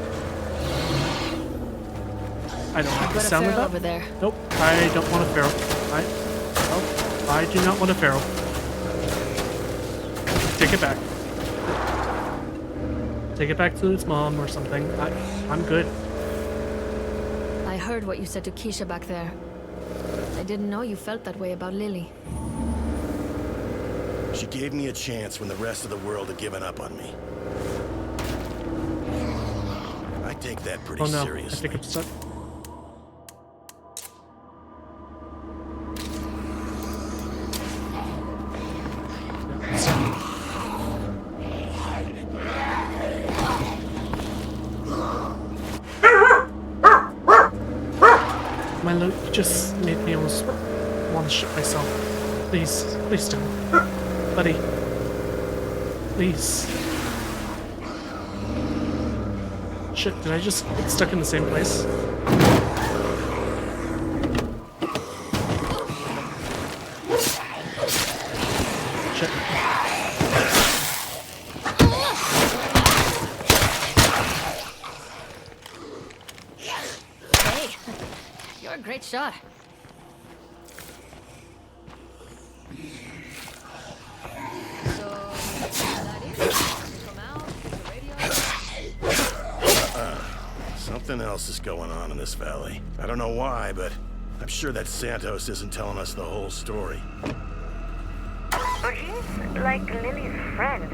I don't like the sound of that. Over there. Nope, I don't want a feral. I do not want a feral. Take it back. Take it back to its mom or something. I'm good. I heard what you said to Keisha back there. I didn't know you felt that way about Lily. She gave me a chance when the rest of the world had given up on me. I take that pretty Oh no, I seriously. think I'm stuck. Milo, you just made me almost want to shit myself. Please, please don't. Buddy. Please. Shit, did I just get stuck in the same place? Shit. Hey, you're a great shot. So, that is? You come out, get the radio? Something else is going on in this valley. I don't know why, but I'm sure that Santos isn't telling us the whole story. But he's like Lily's friend.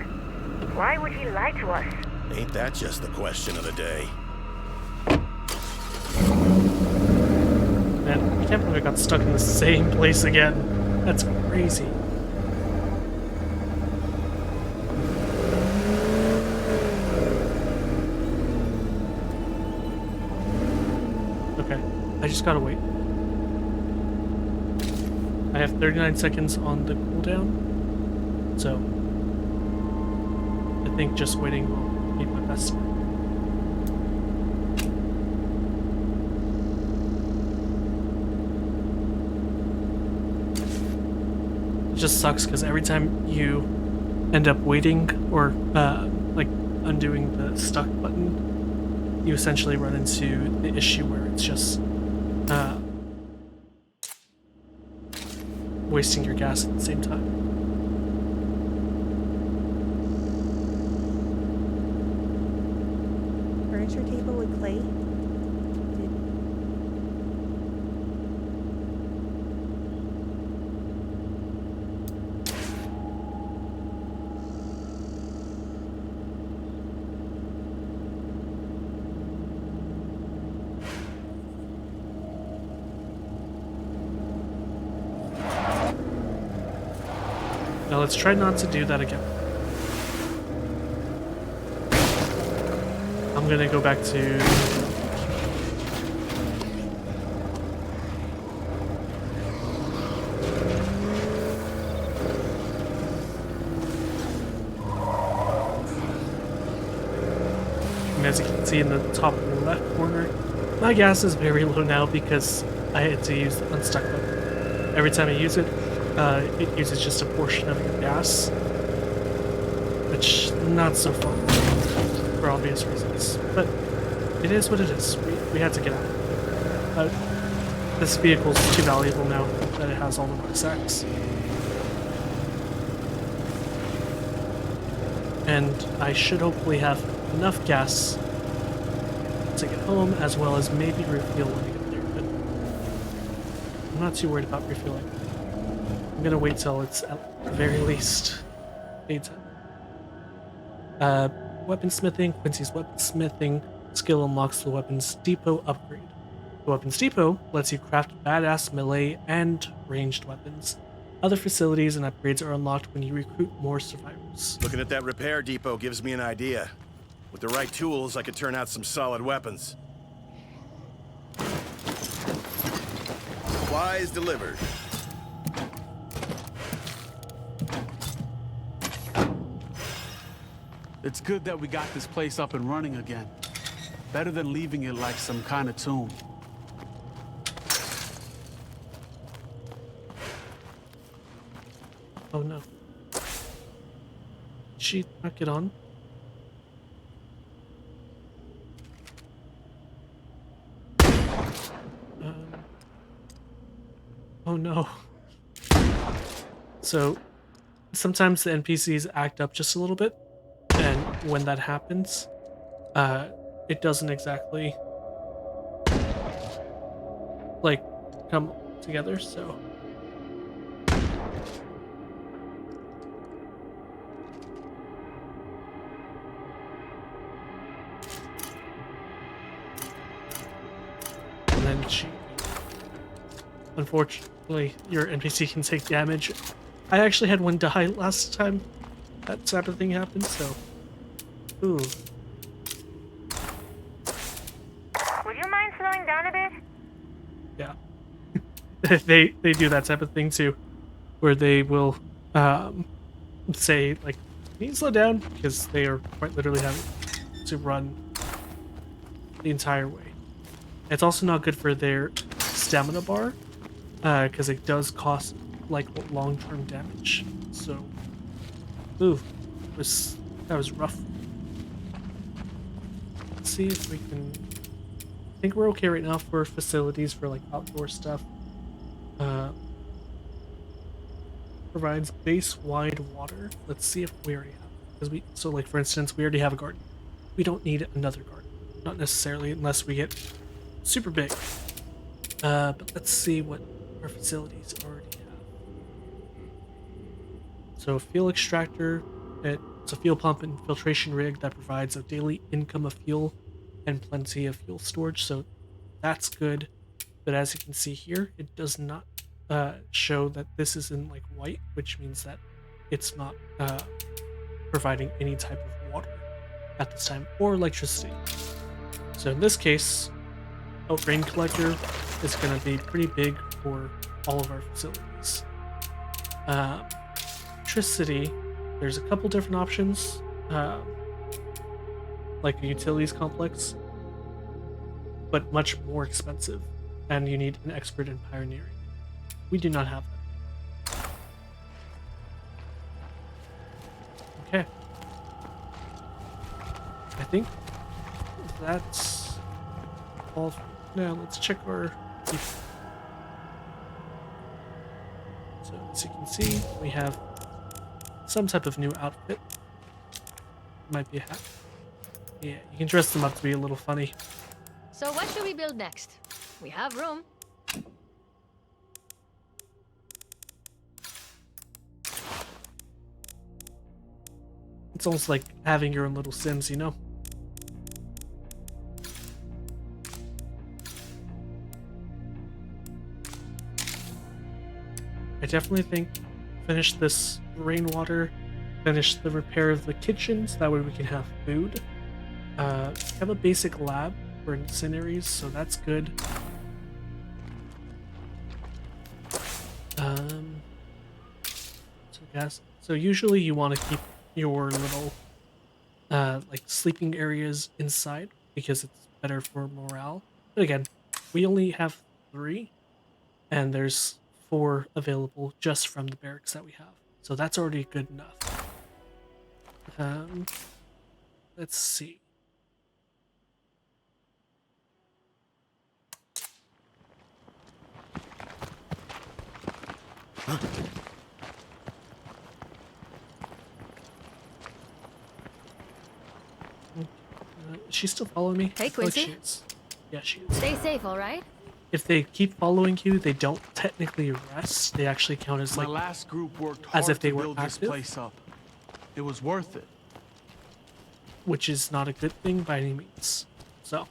Why would he lie to us? Ain't that just the question of the day? Man, I can't believe I got stuck in the same place again. That's crazy. Okay, I just gotta wait. I have 39 seconds on the cooldown, so I think just waiting will be my best bet. It just sucks because every time you end up waiting or like undoing the stuck button, you essentially run into the issue where it's just wasting your gas at the same time. Furniture table with clay. Now let's try not to do that again. I'm gonna go back to and as you can see in the top left corner, my gas is very low now because I had to use the unstuck button. Every time I use it, it uses just a portion of your gas, which not so fun for obvious reasons. But it is what it is. We had to get out. This vehicle's too valuable now that it has all the rucksacks. And I should hopefully have enough gas to get home, as well as maybe refuel when I get there. But I'm not too worried about refueling. I'm gonna wait till it's at the very least daytime. Weaponsmithing. Quincy's weaponsmithing skill unlocks the Weapons Depot upgrade. The Weapons Depot lets you craft badass melee and ranged weapons. Other facilities and upgrades are unlocked when you recruit more survivors. Looking at that repair depot gives me an idea. With the right tools, I could turn out some solid weapons. Supplies delivered. It's good that we got this place up and running again. Better than leaving it like some kind of tomb. Oh no. Did she not get on? Oh no. So, sometimes the NPCs act up just a little bit, and when that happens, it doesn't exactly, like, come together, so... And then she... Unfortunately, your NPC can take damage. I actually had one die last time that type of thing happened, so... Ooh. Would you mind slowing down a bit? Yeah. they do that type of thing too, where they will say, like, can you slow down? Because they are quite literally having to run the entire way. It's also not good for their stamina bar, because it does cost, like, long-term damage. So, ooh, that was rough. Let's see if we can... I think we're okay right now for facilities for, like, outdoor stuff. Provides base-wide water. Let's see if we already have it. So, like, for instance, we already have a garden. We don't need another garden. Not necessarily, unless we get super big. But let's see what our facilities already have. So, fuel extractor. It's a fuel pump and filtration rig that provides a daily income of fuel and plenty of fuel storage. So, that's good. But as you can see here, it does not show that this is in like white, which means that it's not providing any type of water at this time or electricity. So in this case, a rain collector is going to be pretty big for all of our facilities. Electricity, there's a couple different options, like a utilities complex, but much more expensive, and you need an expert in pioneering. We do not have that. Okay. I think that's all. Now let's check our. So as you can see, we have some type of new outfit. Might be a hat. Yeah, you can dress them up to be a little funny. So what should we build next? We have room. It's almost like having your own little Sims, you know? I definitely think finish this rainwater, finish the repair of the kitchen, so that way we can have food. Have a basic lab for incendiaries, so that's good. So gas. So usually you want to keep your little like sleeping areas inside because it's better for morale. But again, we only have 3, and there's 4 available just from the barracks that we have. So that's already good enough. Let's see. She's still following me? Hey, I feel like Quincy. she is. Yeah, she is. Stay safe, all right? If they keep following you, they don't technically arrest. They actually count as My like last group worked as hard if they to were build this active. place up. It was worth it. Which is not a good thing by any means. So.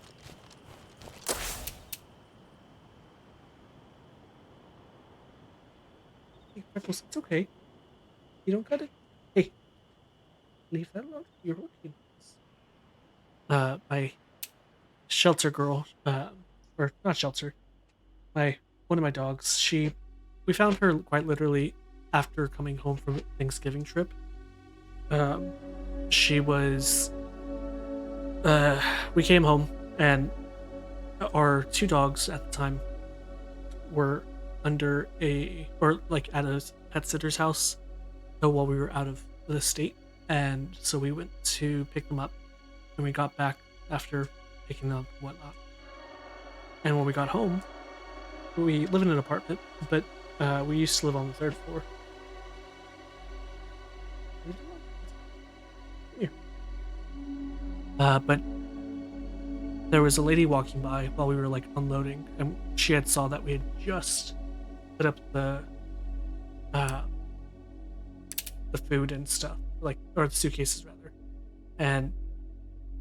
Hey, Freckles, it's okay. You don't gotta. Hey, leave that alone. You're working. My shelter girl, or not shelter, one of my dogs. We found her quite literally after coming home from a Thanksgiving trip. She was. We came home and our 2 dogs at the time were under like at a pet sitter's house while we were out of the state, and so we went to pick them up, and we got back after picking them up and whatnot. And when we got home, we live in an apartment, but we used to live on the 3rd floor. Here. But there was a lady walking by while we were like unloading, and she had saw that we had just put up the food and stuff, like, or the suitcases rather. And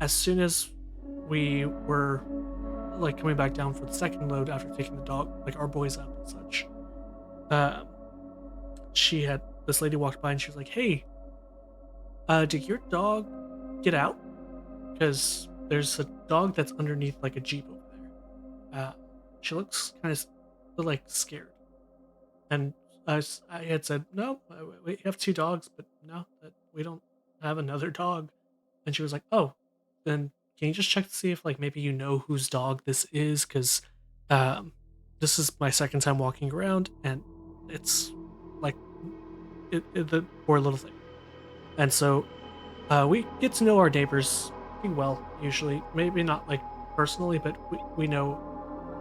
as soon as we were like coming back down for the second load after taking the dog, like our boys up and such, this lady walked by and she was like, "Hey, did your dog get out? Because there's a dog that's underneath like a Jeep over there." She looks kind of like scared, and I had said, "No, we have 2 dogs, but no, that we don't have another dog." And she was like, "Oh, then can you just check to see if like maybe you know whose dog this is? Because this is my second time walking around, and it's like the poor little thing." And so we get to know our neighbors pretty well, usually. Maybe not like personally, but we know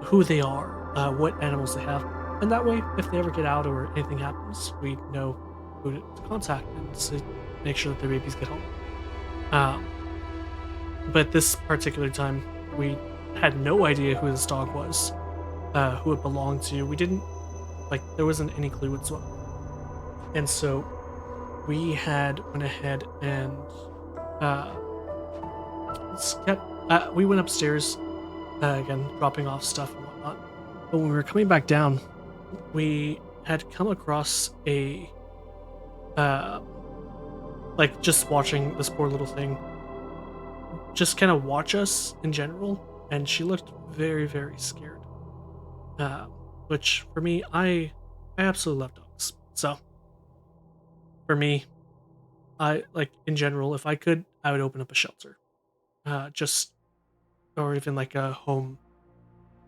who they are, what animals they have. And that way, if they ever get out or anything happens, we know who to contact and to make sure that their babies get home. But this particular time, we had no idea who this dog was, who it belonged to. We didn't, like, there wasn't any clue whatsoever. And so we went ahead and we went upstairs, again, dropping off stuff and whatnot. But when we were coming back down, we had come across a like just watching this poor little thing just kind of watch us in general, and she looked very, very scared. Which for me, I absolutely love dogs. So for me, I like in general, if I could, I would open up a shelter, just or even like a home,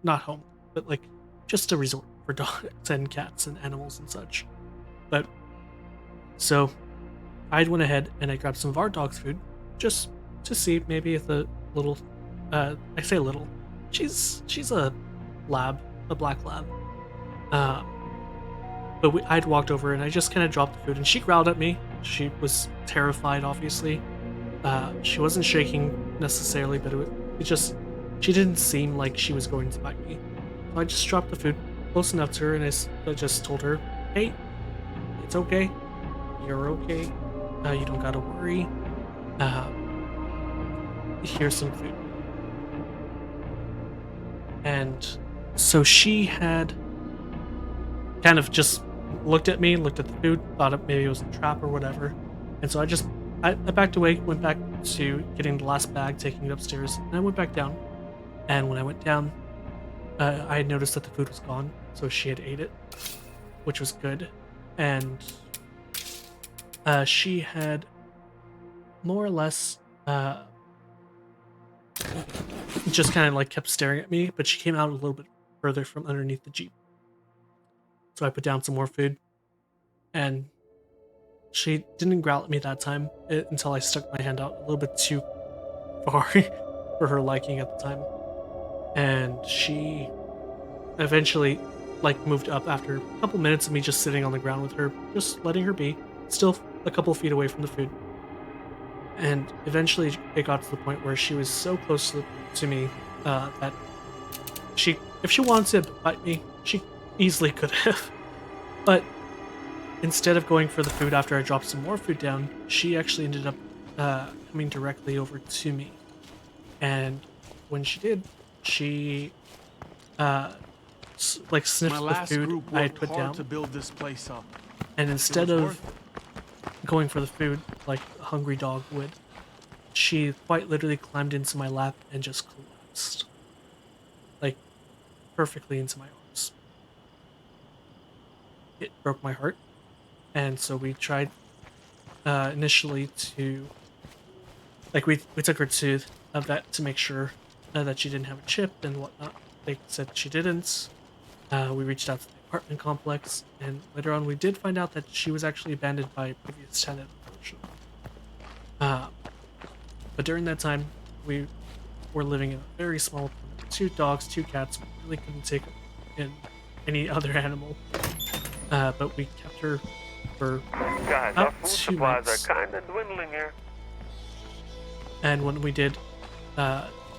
not home, but like just a resort for dogs and cats and animals and such. But so I went ahead and I grabbed some of our dog's food just to see maybe if the little, I say little, she's a lab, a black lab. But I'd walked over and I just kind of dropped the food and she growled at me. She was terrified, obviously. She wasn't shaking necessarily, but it just, she didn't seem like she was going to bite me. So I just dropped the food close enough to her and I just told her, hey, it's okay. You're okay. You don't gotta worry. Here's some food. And so she had kind of just looked at me, looked at the food, thought maybe it was a trap or whatever. And so I backed away, went back to getting the last bag, taking it upstairs, and I went back down. And when I went down, I had noticed that the food was gone, so she had ate it, which was good. And she had more or less just kind of like kept staring at me, but she came out a little bit further from underneath the Jeep. So I put down some more food, and she didn't growl at me that time until I stuck my hand out a little bit too far for her liking at the time. And she eventually like moved up after a couple minutes of me just sitting on the ground with her, just letting her be, still a couple feet away from the food. And eventually it got to the point where she was so close to me that if she wanted to bite me, she easily could have. But instead of going for the food after I dropped some more food down, she actually ended up coming directly over to me. And when she did, she like sniffed the food I had put down to build this place up. And instead of going for the food like a hungry dog would, she quite literally climbed into my lap and just collapsed. Like, perfectly into my arms. It broke my heart. And so we tried initially to, like, we took her to a vet to make sure that she didn't have a chip and whatnot. They said she didn't. We reached out to the apartment complex, and later on we did find out that she was actually abandoned by a previous tenant, unfortunately. But during that time, we were living in a very small apartment. 2 dogs, 2 cats. We really couldn't take in any other animal. But we kept her for Guys, our about food 2 supplies months. are kind of dwindling here. And when we did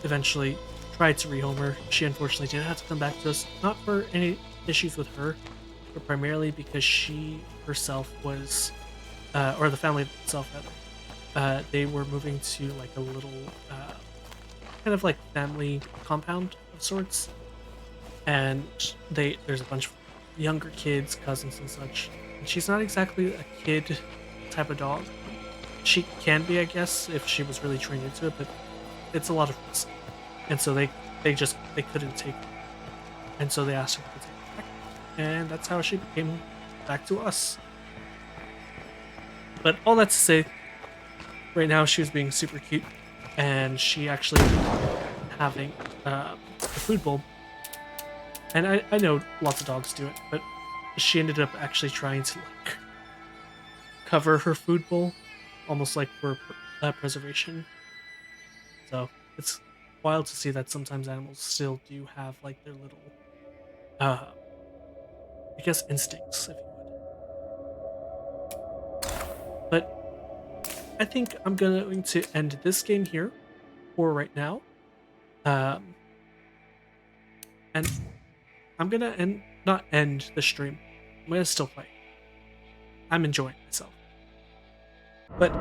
eventually try to rehome her, she unfortunately did have to come back to us, not for any issues with her, but primarily because she herself was, or the family itself rather, they were moving to like a little kind of like family compound of sorts, and there's a bunch of younger kids, cousins and such, and she's not exactly a kid type of dog. She can be, I guess, if she was really trained into it, but it's a lot of risk. And so they couldn't take her. And so they asked her to take her back. And that's how she came back to us. But all that to say, right now she was being super cute, and she actually ended up having a food bowl. And I know lots of dogs do it, but she ended up actually trying to like cover her food bowl, almost like for preservation. So it's wild to see that sometimes animals still do have like their little, I guess, instincts, if you would. But I think I'm going to end this game here for right now. And I'm gonna not end the stream. I'm gonna still play. I'm enjoying myself. But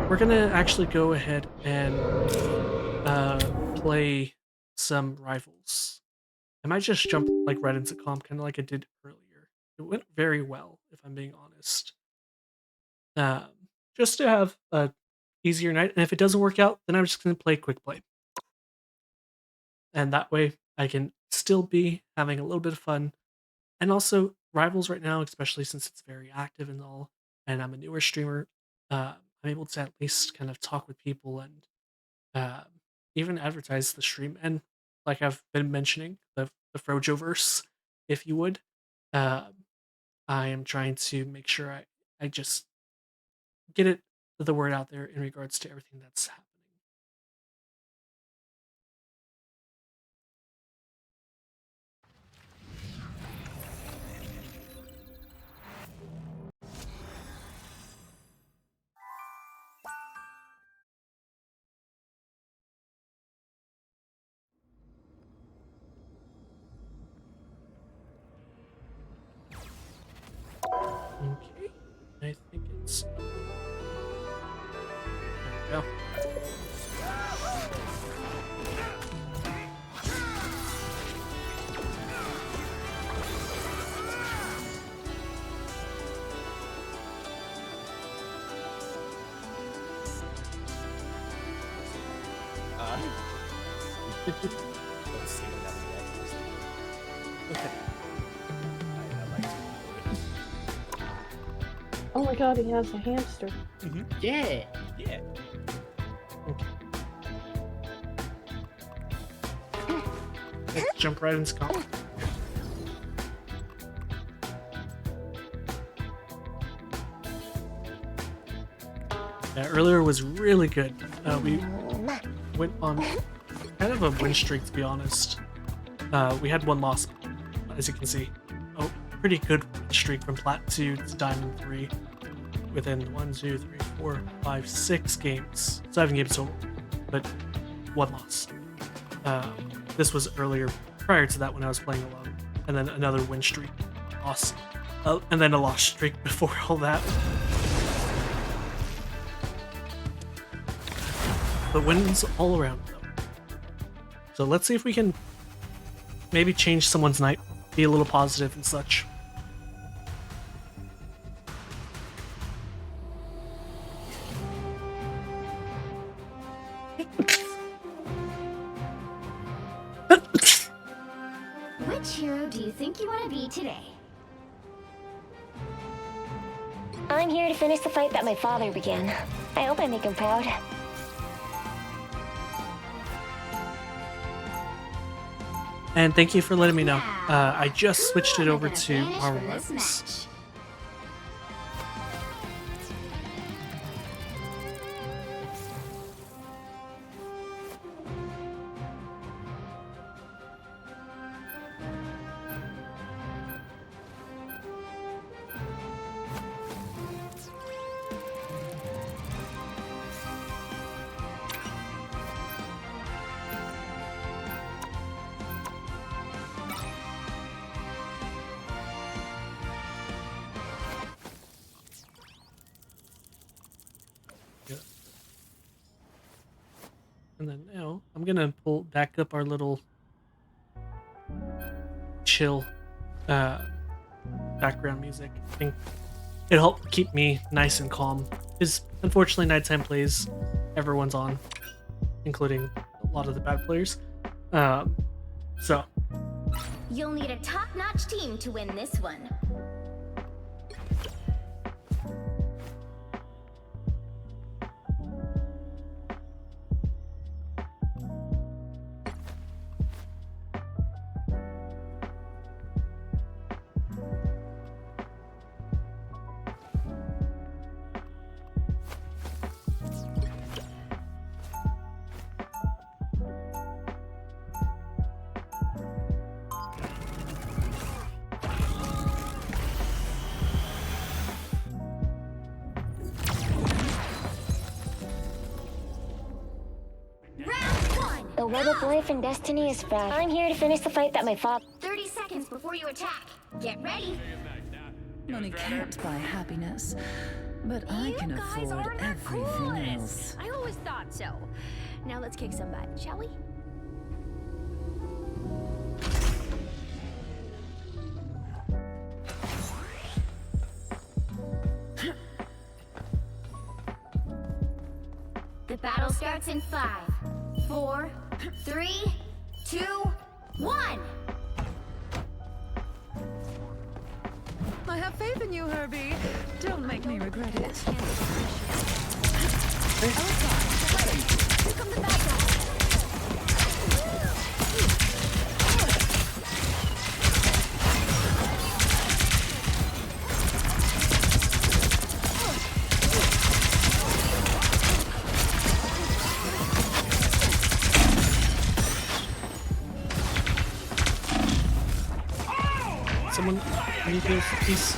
we're gonna actually go ahead and play some rivals. I might just jump like right into comp, kind of like I did earlier, It went very well, if I'm being honest. Um, just to have a easier night, and if it doesn't work out, then I'm just gonna play quick play. And that way I can still be having a little bit of fun. And also Rivals right now, especially since it's very active and all, and I'm a newer streamer, I'm able to at least kind of talk with people and uh, even advertise the stream. And like I've been mentioning, the Frojoverse, if you would. Um, I am trying to make sure I just get the word out there in regards to everything that's happening. Okay, I think it's. There we go. Let's see another day. Okay. I like to. Oh my god, he has a hamster. Yeah. Yeah. Let's jump right into combat. Yeah, earlier was really good. We went on kind of a win streak, to be honest. We had one loss, as you can see. Oh, pretty good win streak from Plat 2 to Diamond 3 within 1, 2, 3, 4, 5, 6 games. 7 games total, but one loss. This was earlier, prior to that when I was playing alone. And then another win streak, loss. And then a loss streak before all that. But wins all around, though. So let's see if we can maybe change someone's night, be a little positive and such. Which hero do you think you want to be today? I'm here to finish the fight that my father began. I hope I make him proud. And thank you for letting me know. I just switched it over to our Rivals. Match. And then now I'm gonna pull back up our little chill background music. I think it'll help keep me nice and calm. Because unfortunately nighttime plays everyone's on, including a lot of the bad players. So You'll need a top-notch team to win this one. The web of life and destiny is fragile. I'm here to finish the fight that my father. 30 seconds before you attack. Get ready. Money can't buy happiness, but I can afford everything else. I always thought so. Now let's kick some butt, shall we? Battle starts in 5, 4, 3, 2, 1. I have faith in you, Herbie. Don't make me regret it. Here come the bad guys. Someone need this piece.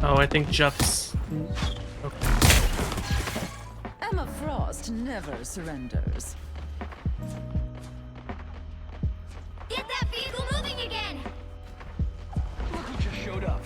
Oh, I think Jeff's. Okay. Emma Frost never surrenders. Get that vehicle moving again! Look who just showed up.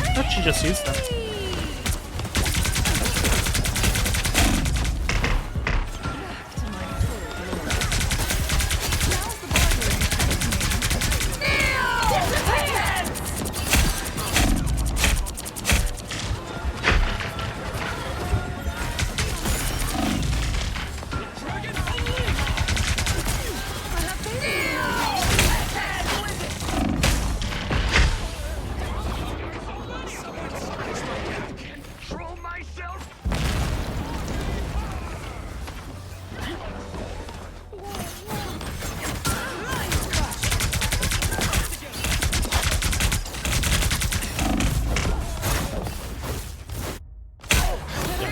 I thought she just used that.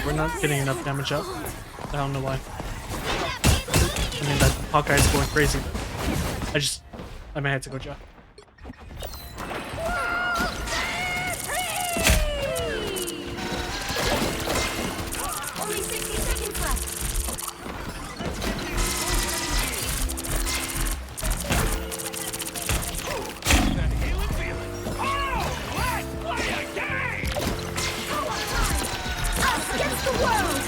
We're not getting enough damage up. I don't know why. I mean, that Hawkeye's going crazy. I may have to go Jeff. Only 60 seconds left. Us against the world!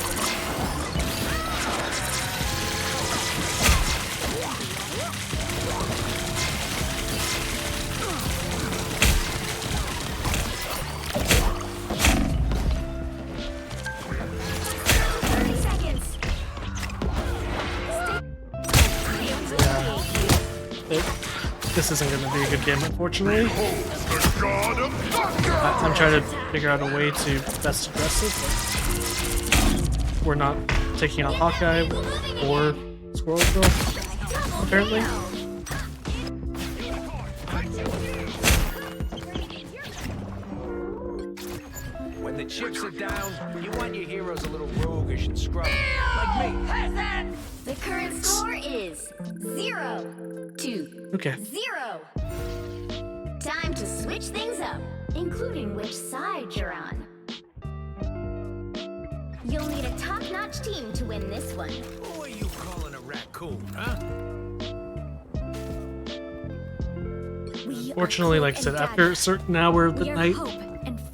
This isn't going to be a good game, unfortunately. I'm trying to figure out a way to best address it, but we're not taking out Hawkeye or Squirrel Girl, apparently. When the chips are down, you want your heroes a little roguish and scrubbed, like me. The current score is 0-2-0. Okay. Time to switch things up, including which side you're on. You'll need a top-notch team to win this one. Who are you calling a raccoon, huh? Fortunately, like I said, after a certain hour of the night,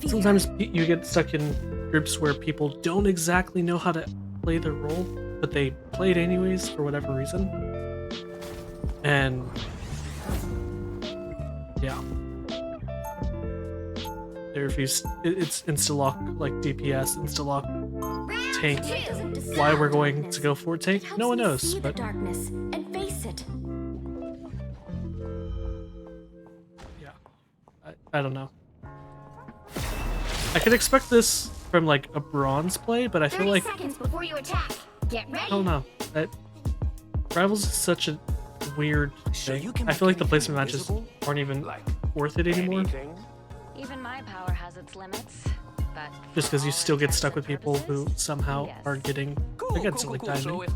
sometimes you get stuck in groups where people don't exactly know how to play their role, but they play it anyways for whatever reason. And yeah, they refuse. It's insta-lock, like DPS, insta-lock tank. Why we're going to go for tank, no one knows. But darkness and face it. yeah, I don't know. I could expect this from like a bronze play, but I feel 30 like seconds before you attack. Get ready. I don't know. That Rivals is such a weird thing. I feel like the placement matches aren't even worth it anymore. Even my power has its limits, but Just because you still get stuck with people who somehow are getting against like diamond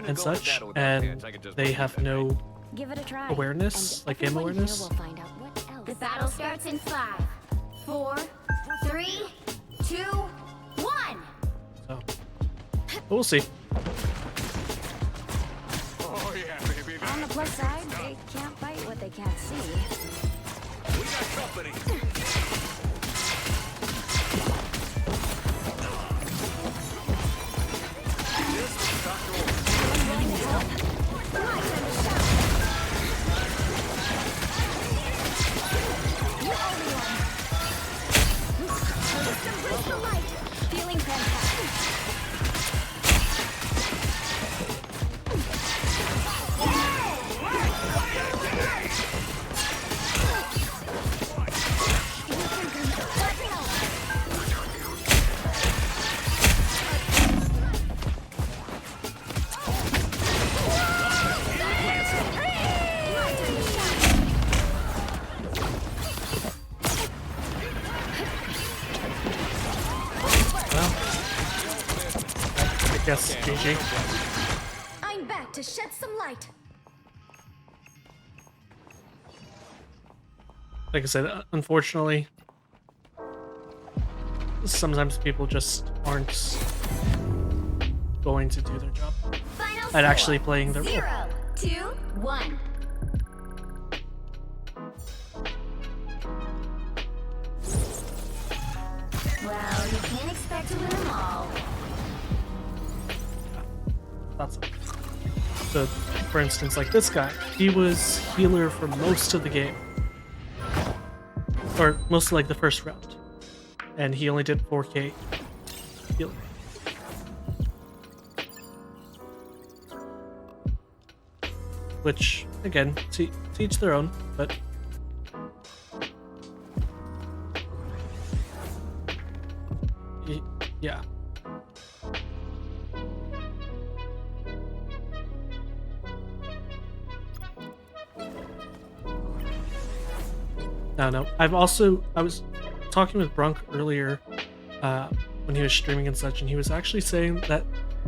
and such, and they have no Give it a try. awareness, like game awareness. We'll find out what else. The battle starts in 5, 4, 3, 2, 1. So, but we'll see. Oh, yeah, baby. On the plus side, they can't fight what they can't see. We got company. Feeling fantastic. I guess GG. I'm back to shed some light. Like I said, unfortunately, sometimes people just aren't going to do their job at actually playing their role. 0, 2, 1. Well, you can't expect to win them all. That's so. For instance, like this guy, he was healer for most of the game, or most of like the first round, and he only did 4k healing. Which, again, to each their own, but yeah. No. I was talking with Brunk earlier when he was streaming and such, and he was actually saying that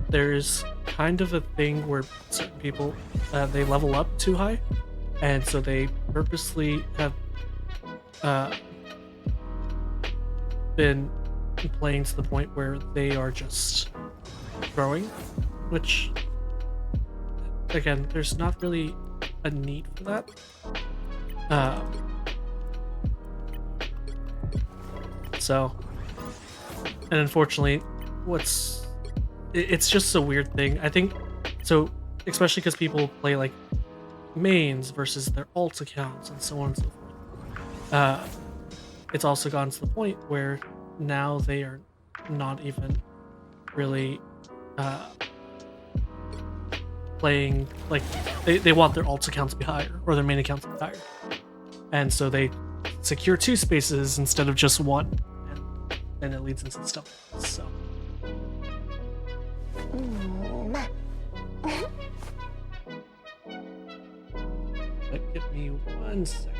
there's kind of a thing where certain people they level up too high, and so they purposely have been playing to the point where they are just growing, which again, there's not really a need for that. So, and unfortunately, it's just a weird thing. I think so, especially because people play like mains versus their alt accounts and so on and so forth. It's also gotten to the point where now they are not even really playing, like they want their alt accounts to be higher or their main accounts to be higher, and so they secure 2 spaces instead of just 1, and it leads into stuff like this, so. But give me 1 second.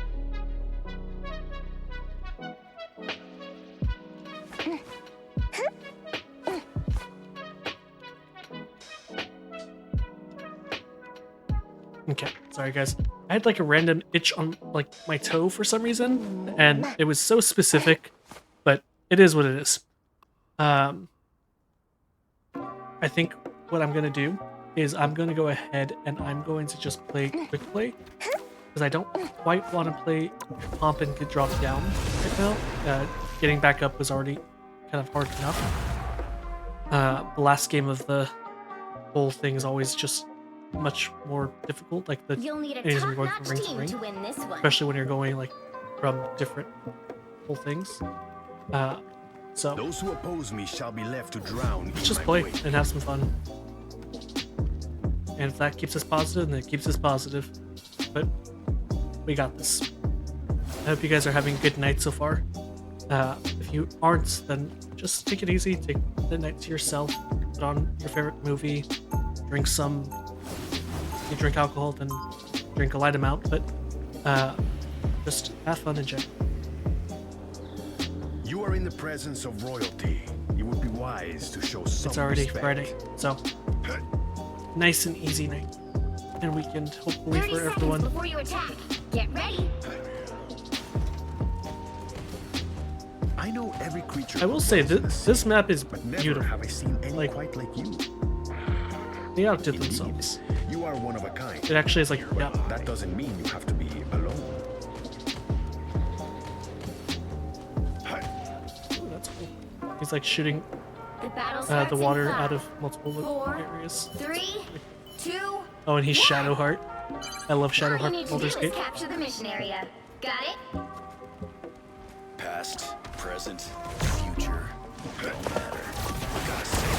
Okay, sorry guys. I had like a random itch on like my toe for some reason, and it was so specific, but it is what it is. I think what I'm gonna do is I'm gonna go ahead and I'm going to just play quick play, because I don't quite want to play Pomp and get dropped down right now. Getting back up was already kind of hard enough. The last game of the whole thing is always just much more difficult, like the You'll need a enemies are going top-notch from ring to team ring, to win this one. especially when you're going like from different whole things. So those who oppose me shall be left to drown. let's just play and have some fun. And if that keeps us positive, then it keeps us positive. But we got this. I hope you guys are having a good night so far. If you aren't, then just take it easy. Take the night to yourself. Put on your favorite movie. Drink some. If you drink alcohol, then drink a light amount. But just have fun and enjoy. You are in the presence of royalty. It would be wise to show some It's already respect. Friday, so nice and easy night and weekend, hopefully 30 for seconds everyone. before you attack. Get ready. I know every creature. I will say this map is Never beautiful. have I seen any quite like you. They outdid themselves. You are one of a kind. It actually is like, yeah. That doesn't mean you have to be alone. Ooh, that's cool. He's like shooting The battle the starts in water 5, out of multiple 4, areas. 3, 2. Oh, and he's Shadowheart. I love All you Shadowheart. need to do Baldur's is Gate. capture the mission area. Got it? Past, present, future. Don't matter. We gotta save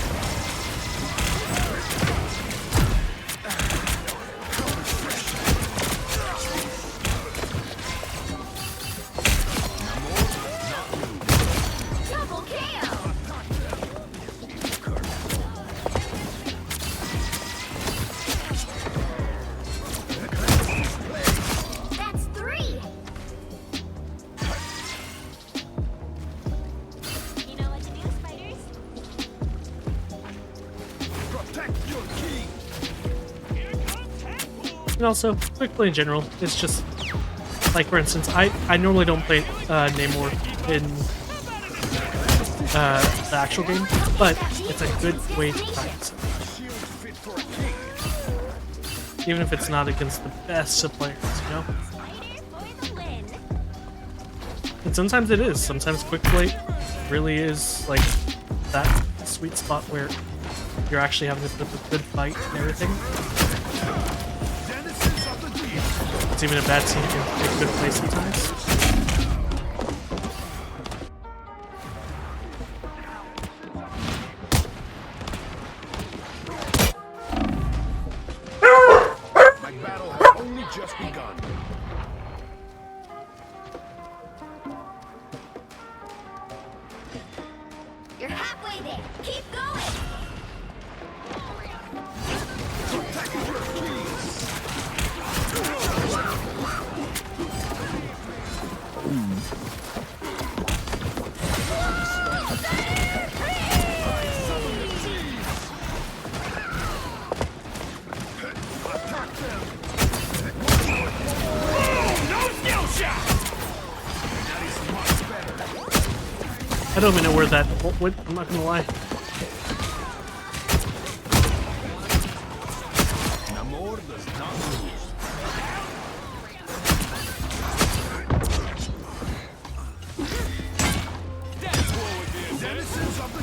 Double KO. That's 3. You know what to do, spiders? Protect your king. And also, quick play in general, it's just like, for instance, I normally don't play Namor in the actual game, but it's a good way to practice it. Even if it's not against the best of players, you know? And sometimes it is. Sometimes quick play really is like that sweet spot where you're actually having to put up a good fight and everything. It's even a bad team can take good play sometimes. My battle has only just begun. You're halfway there. Keep going. I don't even know where that. What? I'm not gonna lie. Namor does not lose. Denizens of the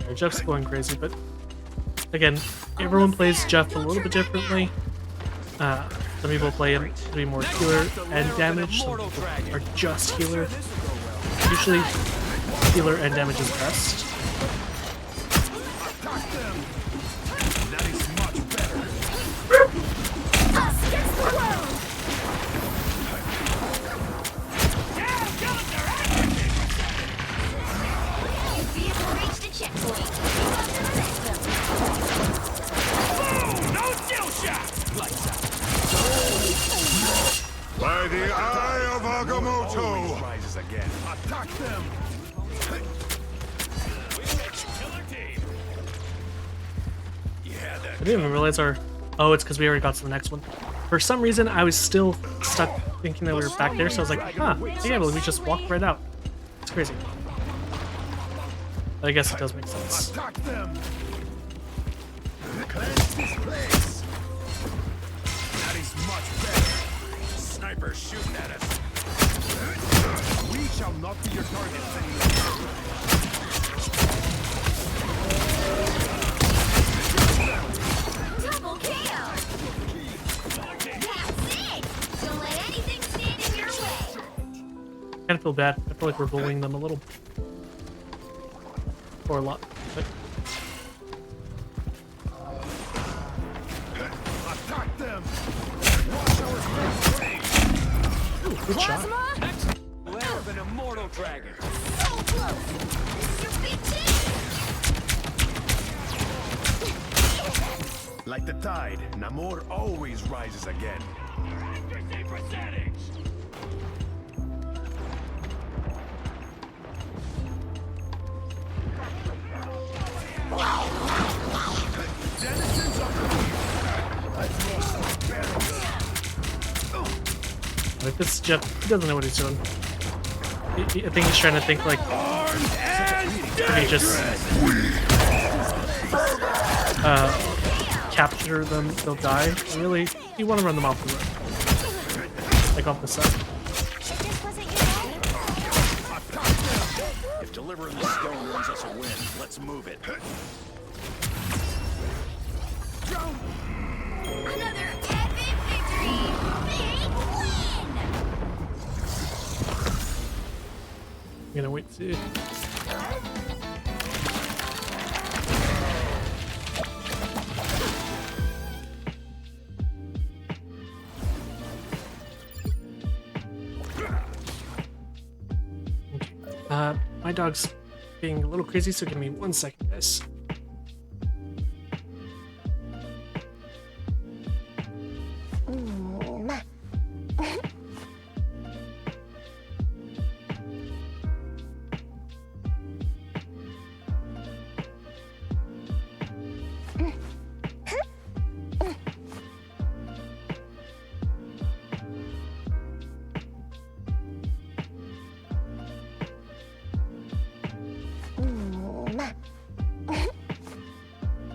deep. Jeff's going crazy, but again, everyone plays Jeff a little bit differently. Some people play him to be more healer and damage. Some people are just healer. Usually, healer and damage is best. That is much better. Vehicle reached the checkpoint. No skill shot. Lights out. By the eye of Agamotto! Rises again. Attack them. I didn't even realize our... Oh, it's because we already got to the next one. For some reason, I was still stuck thinking that we were back there, so I was like, huh, yeah, well, we just walked right out. It's crazy. But I guess it does make sense. Attack them. Cleanse this place. That is much better. Sniper shooting at us. We shall not be your targets anymore. Double KO. That's it. Don't let anything stand in your way. I kind of feel bad. I feel like we're bullying them a little. Or a lot. But Attack Good shot. Lair of an immortal dragon. Like the tide, Namor always rises again. Like this Jeff, he doesn't know what he's doing. I think he's trying to think like if he just capture them, they'll die. Really, you want to run them off the road, like off the side. If delivering the stone earns us a win, let's move it. Another epic victory! Big win! I'm gonna wait to see. My dog's being a little crazy, so give me 1 second, guys.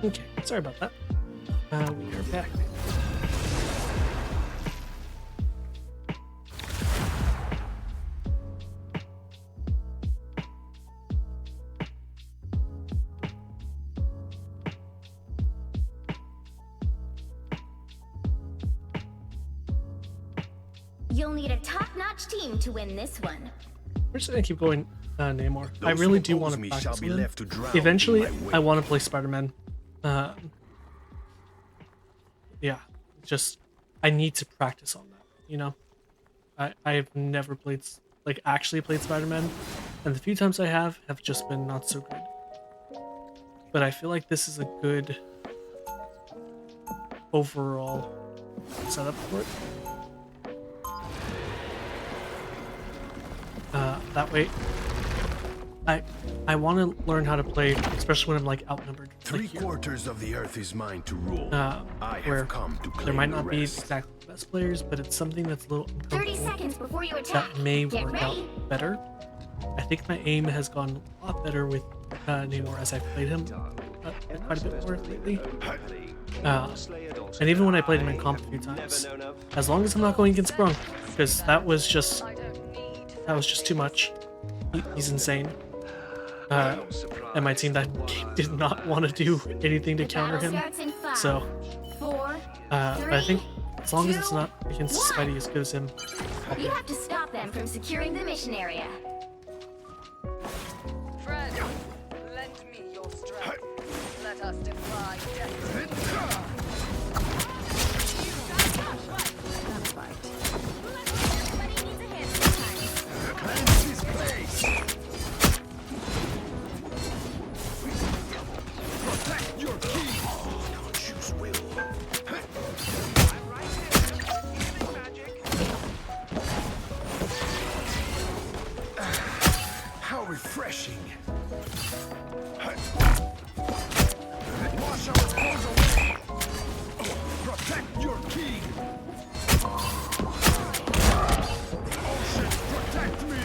Okay, sorry about that. We are back. You'll need a top-notch team to win this one. We're just gonna keep going, Namor. I really do want to practice with him. Eventually, I want to play Spider-Man. Yeah, just I need to practice on that. You know, I have never played actually played Spider-Man, and the few times I have just been not so good. But I feel like this is a good overall setup for it. That way, I want to learn how to play, especially when I'm like outnumbered. Three-quarters of the earth is mine to rule. I Where have come to claim there might the not be rest. exactly the best players, but it's something that's a little 30 uncomfortable seconds before you attack. that may Get work ready. out better. I think my aim has gone a lot better with Namor as I've played him quite a bit more lately. And even when I played him in comp a few times, as long as I'm not going against Sprung, because that was just too much. He's insane. And my team that did not want to do anything to counter him. So, but I think as long as it's not against Spidey as good as him, You have to stop them from securing the mission area. Friend, lend me your strength. Let us defy destiny. Cleanse this place! Protect your key! Don't choose will. How refreshing! Wash our clothes away! Protect your king! Ocean, protect me!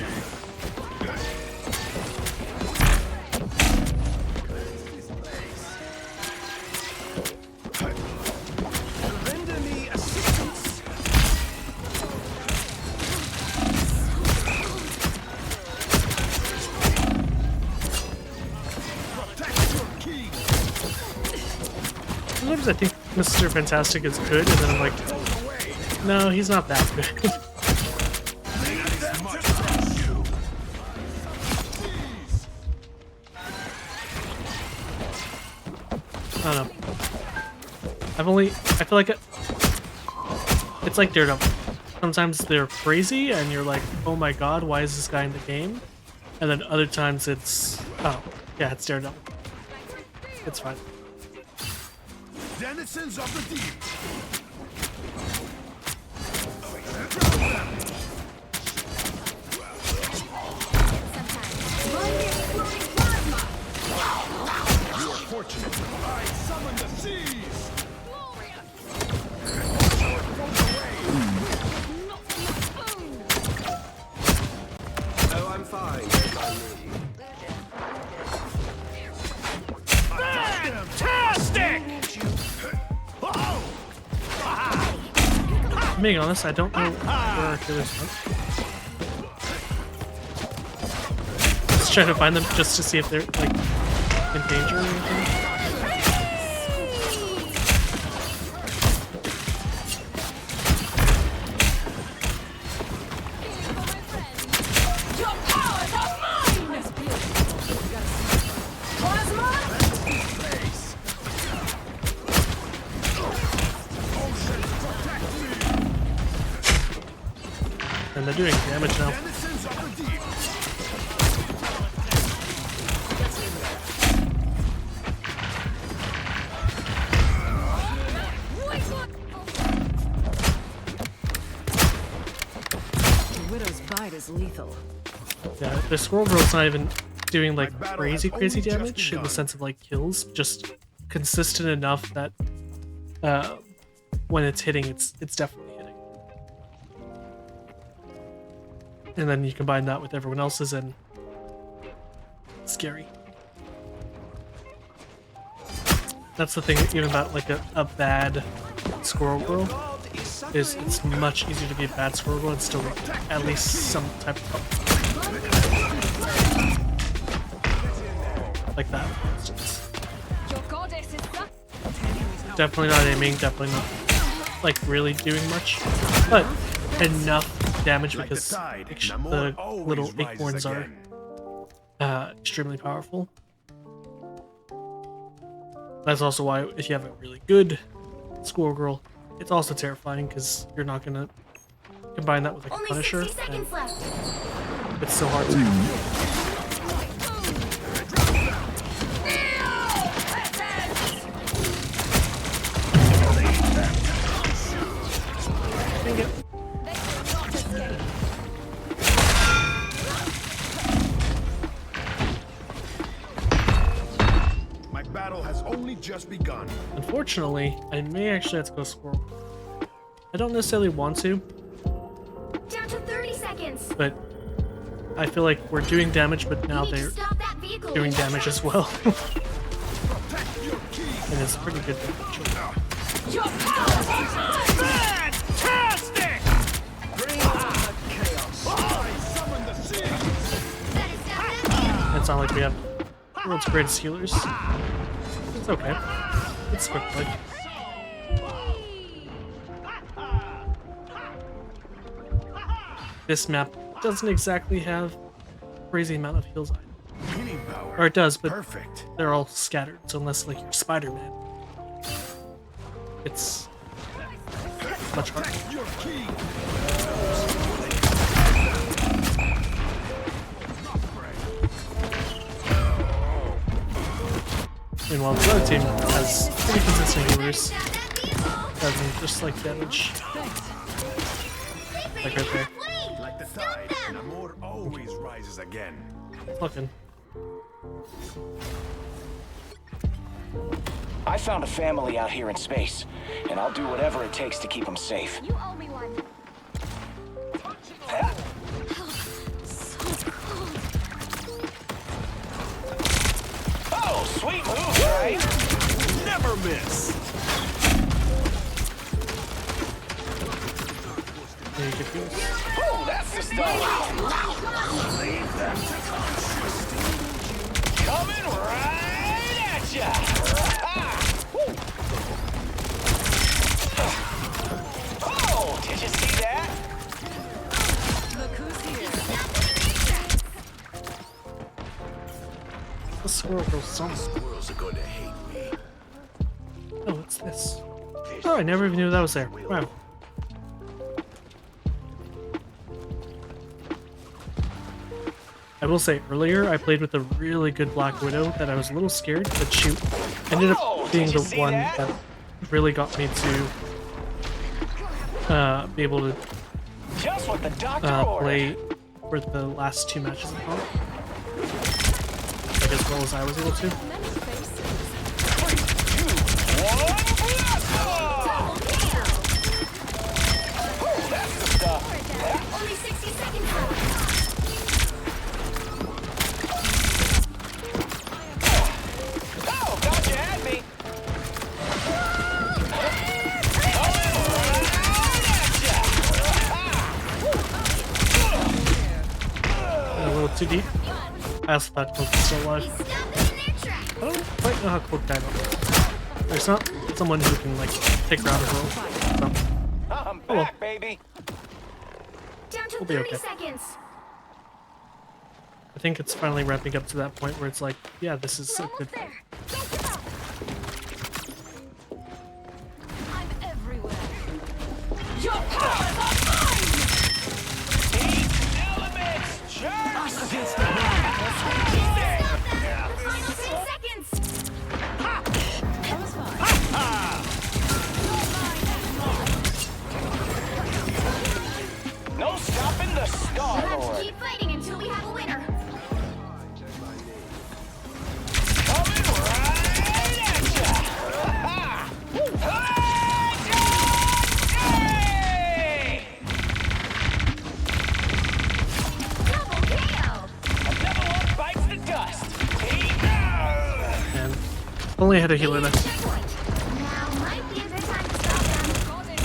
Render me assistance! Protect your king! sometimes I think Mr. Fantastic is good, and then I'm like, no, he's not that good. I don't know. I feel like it's like Daredevil. Sometimes they're crazy and you're like, oh my god, why is this guy in the game? And then other times it's, oh, yeah, it's Daredevil. It's fine. Denizens of the deep. You are fortunate. I summon the seas. Oh, I'm fine. Fantastic! Being honest, I don't know where our killers went. Just trying to find them just to see if they're like in danger or anything. And they're doing damage now. The Widow's bite is lethal. Yeah, the Squirrel Girl's not even doing like crazy damage in the sense of like kills, just consistent enough that when it's hitting, it's definitely hitting. And then you combine that with everyone else's and it's scary. That's the thing even about like a bad Squirrel Girl is it's much easier to be a bad Squirrel Girl and still at least some type of like that, for instance. Definitely not aiming, definitely not like really doing much, but enough damage because the little acorns are extremely powerful. That's also why if you have a really good Squirrel Girl, it's also terrifying because you're not gonna combine that with like a Punisher, and it's so hard to. My battle has only just begun. Unfortunately, I may actually have to go Squirrel. I don't necessarily want to. Down to 30 seconds. But I feel like we're doing damage, but now they're doing damage as well. And it's pretty good damage. Fantastic! Bring on the chaos. I summon the seas. It's not like we have the world's greatest healers. It's okay. It's quick. This map doesn't exactly have a crazy amount of heals either. Or it does, but they're all scattered, so unless like you're Spider-Man, it's much harder. Meanwhile, the other team has pretty consistent healers. Doesn't just like damage. Like right there. Like the tide, Namor always rises again. Looking. I found a family out here in space, and I'll do whatever it takes to keep them safe. You owe me one. Oh, sweet move, right? Never miss. Oh, that's the stuff. Coming right at ya. Oh, did you see that? Look who's here. The Squirrel Girl song. Squirrels are going to hate me. Oh, what's this? Oh, I never even knew that was there. Wow. I will say earlier I played with a really good Black Widow that I was a little scared, but she ended up being the one that really got me to be able to Just what the doctor play for the last 2 matches of Pop. Like as well as I was able to. Only 60 seconds left. Oh, thought you had me. A little too deep. I also thought Cloak was still alive. I don't quite know how Cloak died on this. There's not someone who can like take around the world. So. I'm back, baby. Down to We'll be 30 okay. seconds. I think it's finally ramping up to that point where it's like, yeah, this is a good thing. I'm everywhere. Your powers are mine! Elements, charge! Against the hand. The final 10 seconds. That was fine. No stopping the Star We'll have to Lord. keep fighting until we have a winner. Coming right at ya. Hey! Double KO. Another one bites the dust. And only had a healer left. Checkpoint. Now might be a good time to stop them.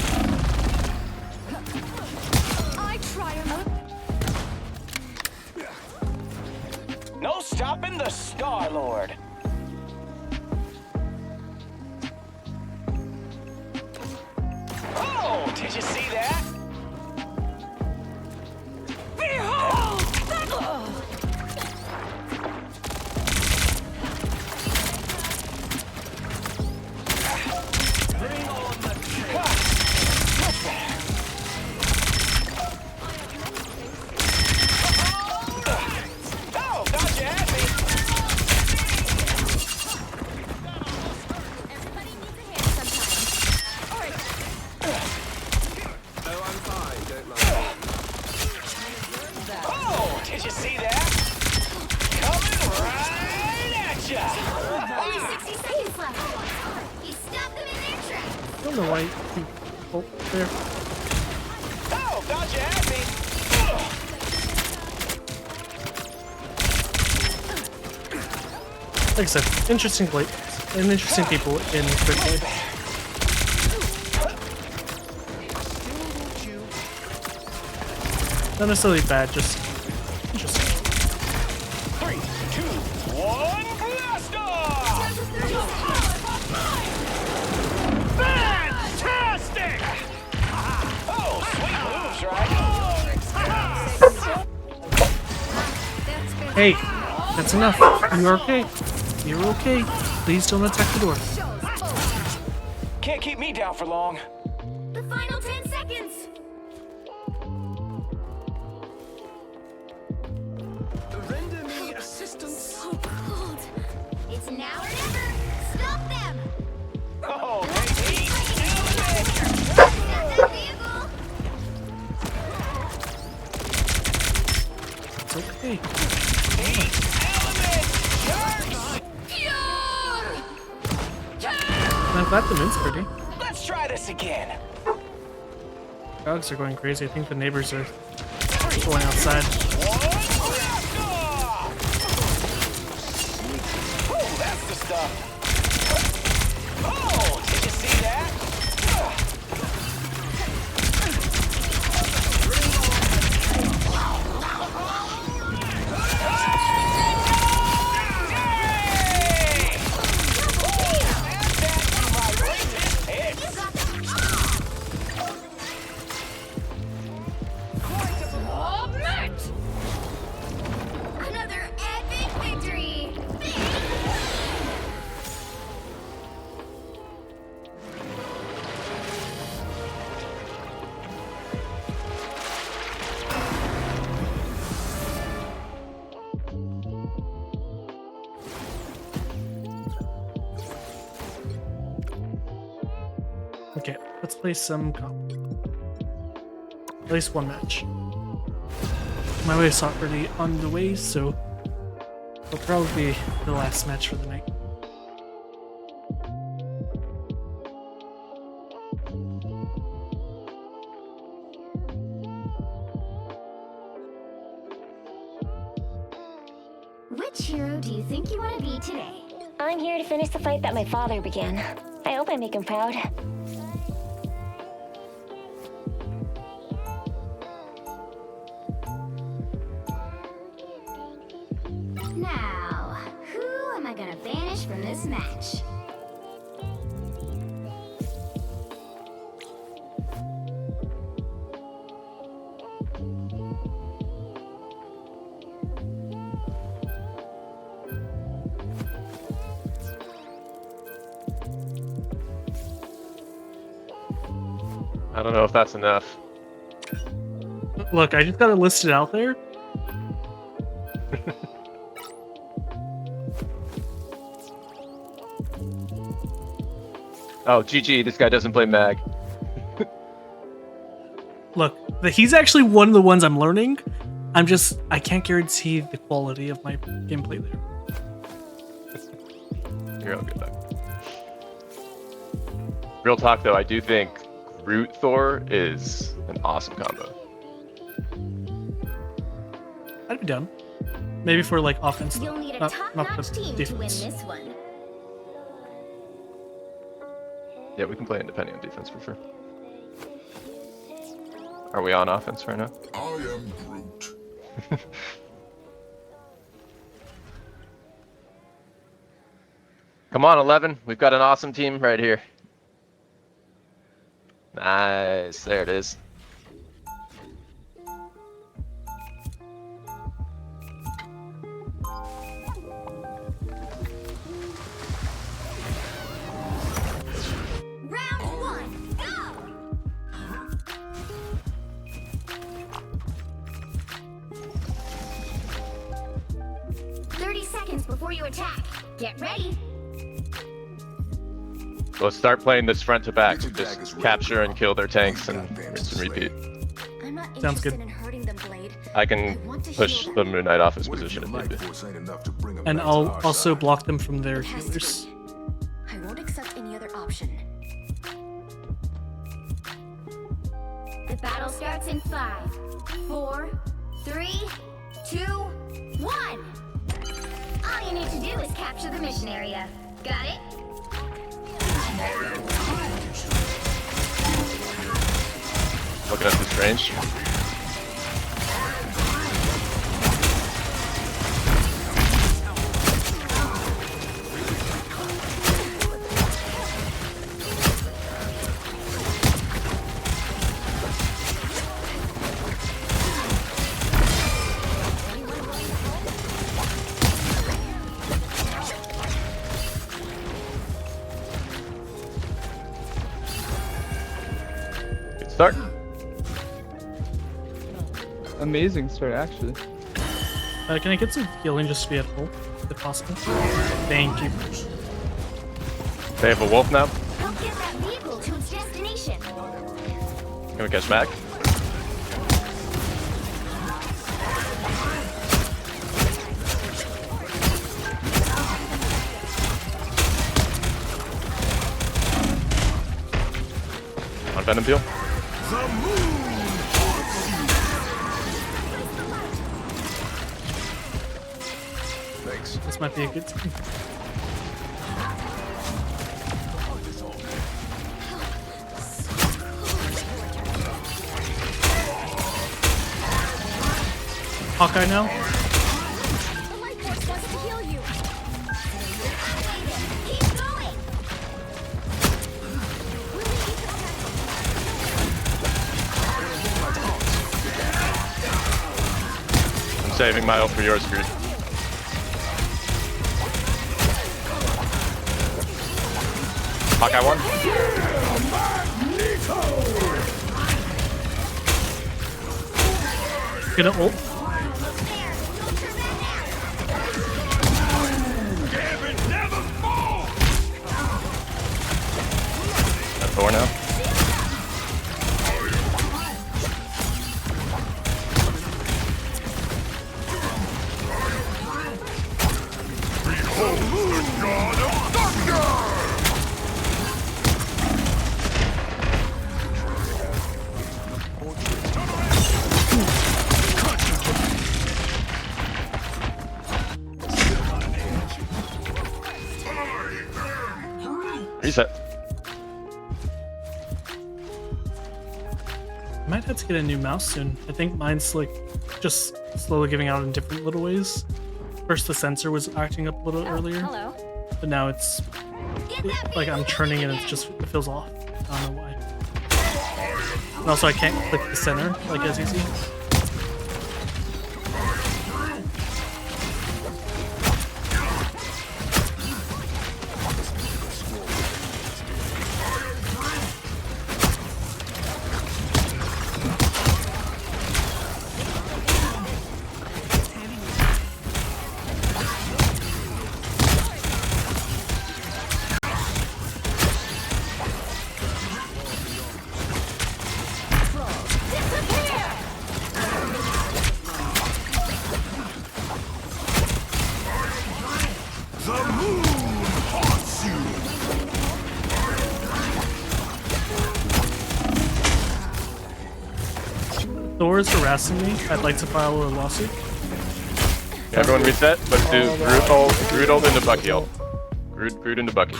I triumph. No stopping the Star Lord. Oh, did you see that? Behold! Bring on the much better. Oh, thought you had me. Everybody needs a hand sometimes. All right. Oh, I'm fine, don't mind. Oh, did you see that? Coming right at ya. Only 60 seconds left. You stopped them in their tracks. I don't know why he ult there. Oh, thought you had me. Like I said, interesting play and interesting people in quick play. Not necessarily bad, just interesting. 3, 2, 1, blast off! Fantastic! Oh, sweet moves, right? Hey, that's enough. You're okay. You're okay. Please don't attack the door. Can't keep me down for long. The final 10 seconds. Render me assistance. So cold. It's now or never. Stop them. Oh, baby! Stop that vehicle. It's okay. And I'm glad the mint's pretty. Let's try this again. Dogs are going crazy. I think the neighbors are going outside. Oh, that's the stuff. Oh, did you see that? Another epic victory. Okay, let's play some comp. At least one match. My wife's already on the way, so it'll probably be the last match for the night. Which hero do you think you want to be today? I'm here to finish the fight that my father began. I hope I make him proud. Now, who am I gonna banish from this match? I don't know if that's enough. Look, I just got it listed out there. Oh, GG, this guy doesn't play Mag. Look, he's actually one of the ones I'm learning. I can't guarantee the quality of my gameplay there. Here, I'll get back. Real talk though, I do think Groot Thor is an awesome combo. I'd be down. Maybe for like offense, You'll need a not top-notch the team defense. to win this one. Yeah, we can play independent on defense for sure. Are we on offense right now? I am Groot. Come on, 11. We've got an awesome team right here. Nice. There it is. Round one, go! 30 seconds before you attack. Get ready. Let's start playing this front to back. Just capture and kill their tanks and rinse and repeat. I'm not Sounds interested good. in hurting them, Blade. I can push the Moon Knight off his position if need be. And I'll also block them from their healers. I won't accept any other option. The battle starts in 5, 4, 3, 2, 1. All you need to do is capture the mission area. Got it? Looking at this range. Good start. Amazing start, actually. Can I get some healing just to be at full, if possible? Thank you. They have a wolf now. Help get that vehicle to its destination. Can we catch Mac? On Venom Peel. Thanks. This might be a good time. Hawkeye now? The light force wants to heal you. Keep going. I'm saving my ult for yours, Groot. Hawkeye one. Gonna ult. Got Thor now. Reset. I might have to get a new mouse soon. I think mine's like just slowly giving out in different little ways. First the sensor was acting up a little earlier. Hello. But now it's like I'm churning and it feels off. I don't know why. And also I can't click the center like as easy. Thor is harassing me. I'd like to file a lawsuit. Everyone reset. Let's do Groot ult into Bucky ult. Groot into Bucky.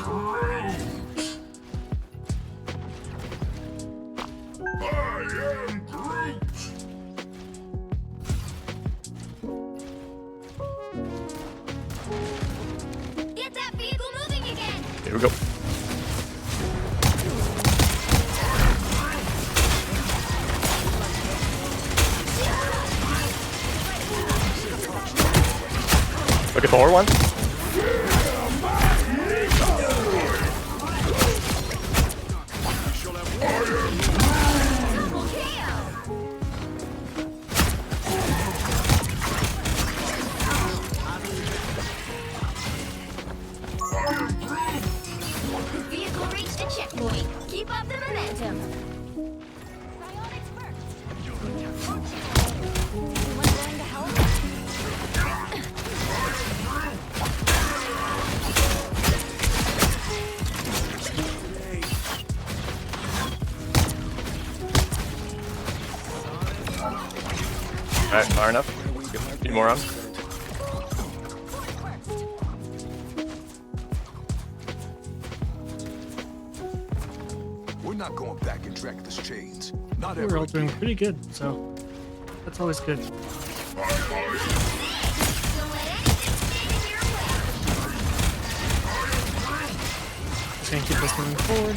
Get that vehicle moving again! Here we go. Look at Thor one. Vehicle reached a checkpoint. Keep up the momentum. Alright, far enough. A few more on. We're not going back in Dracula's chains. Not We're ever. all doing pretty good, so that's always good. Just gonna keep this moving forward.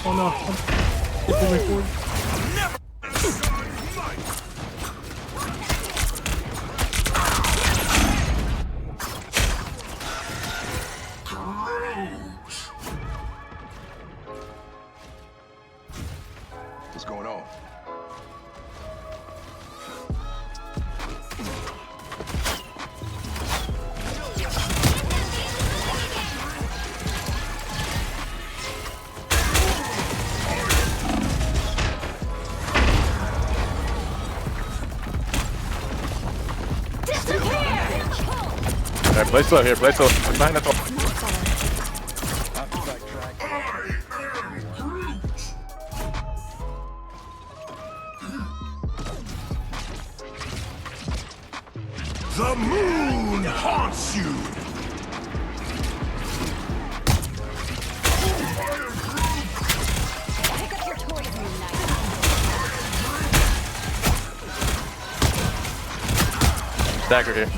Oh no, keep moving forward. What's going on? Alright, play slow here, play slow. Look behind that door. The moon haunts you! Pick up your toys, Moon Knight. Stagger here.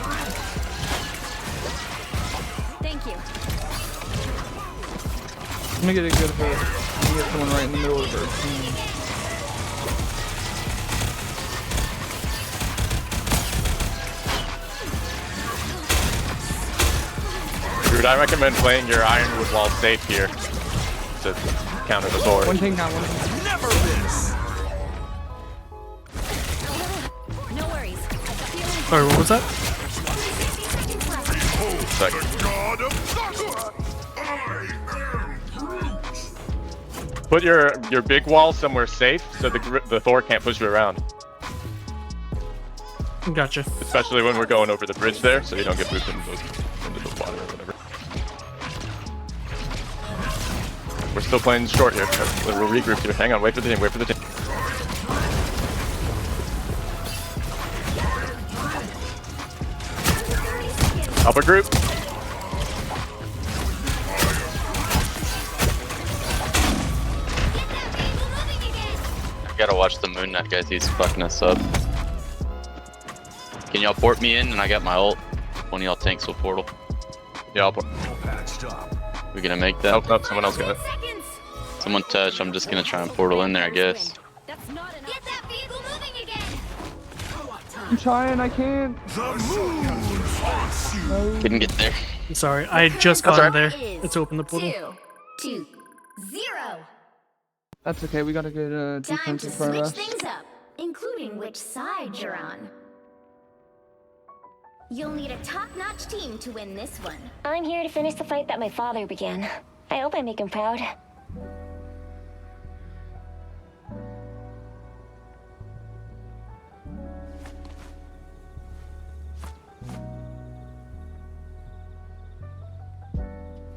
Thank you. I'm gonna get a good hit. I'm gonna get someone right in the middle of her. Groot, I recommend playing your Ironwood wall safe here to counter the Thor. One tank down, one tank down. Never miss! No worries. I've got feelings. Sorry, what was that? Second. God of thunder! Put your big wall somewhere safe so the Thor can't push you around. Gotcha. Especially when we're going over the bridge there, so you don't get moved into the water or whatever. We're still playing short here. We'll regroup here. Hang on, wait for the team, wait for the team. Help a group. gotta watch the Moon Knight guys. He's fucking us up. Can y'all port me in? And I got my ult. One of y'all tanks will portal. Yeah, I'll port. We gonna make that? Nope, nope, someone else got it. Someone touch. I'm just gonna try and portal in there, I guess. Get that vehicle moving again. I'm trying, I can't. Couldn't get there. I'm sorry, I just got in there. Let's open the portal. 2, 0. That's okay, we got a good Time defense to in front of switch us. things up, including which side you're on. You'll need a top-notch team to win this one. I'm here to finish the fight that my father began. I hope I make him proud. I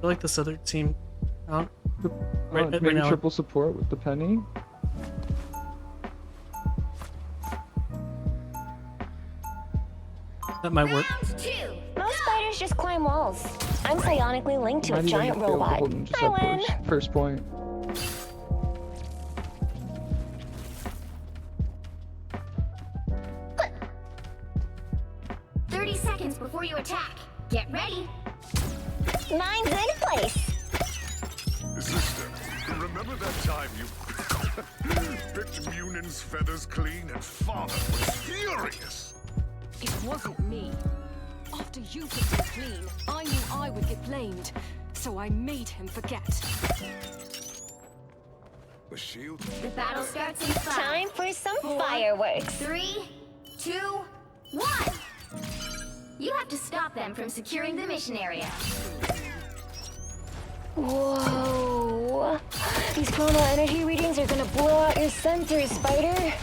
feel like this other team out right Maybe now. triple support with the penny. That might work. Most spiders just climb walls. I'm psionically linked to Might a even giant fail to robot. hold him just I up win. first point. Seconds before you attack. Get ready. Mine's in place. Sister, remember that time you picked Munion's feathers clean and father was furious? It wasn't me. After you picked him clean, I knew I would get blamed. So I made him forget. The shield? The battle starts in 5. Time for some 4, fireworks. 3, 2, 1. You have to stop them from securing the mission area. Whoa. These chrono energy readings are gonna blow out your sensors, Spider.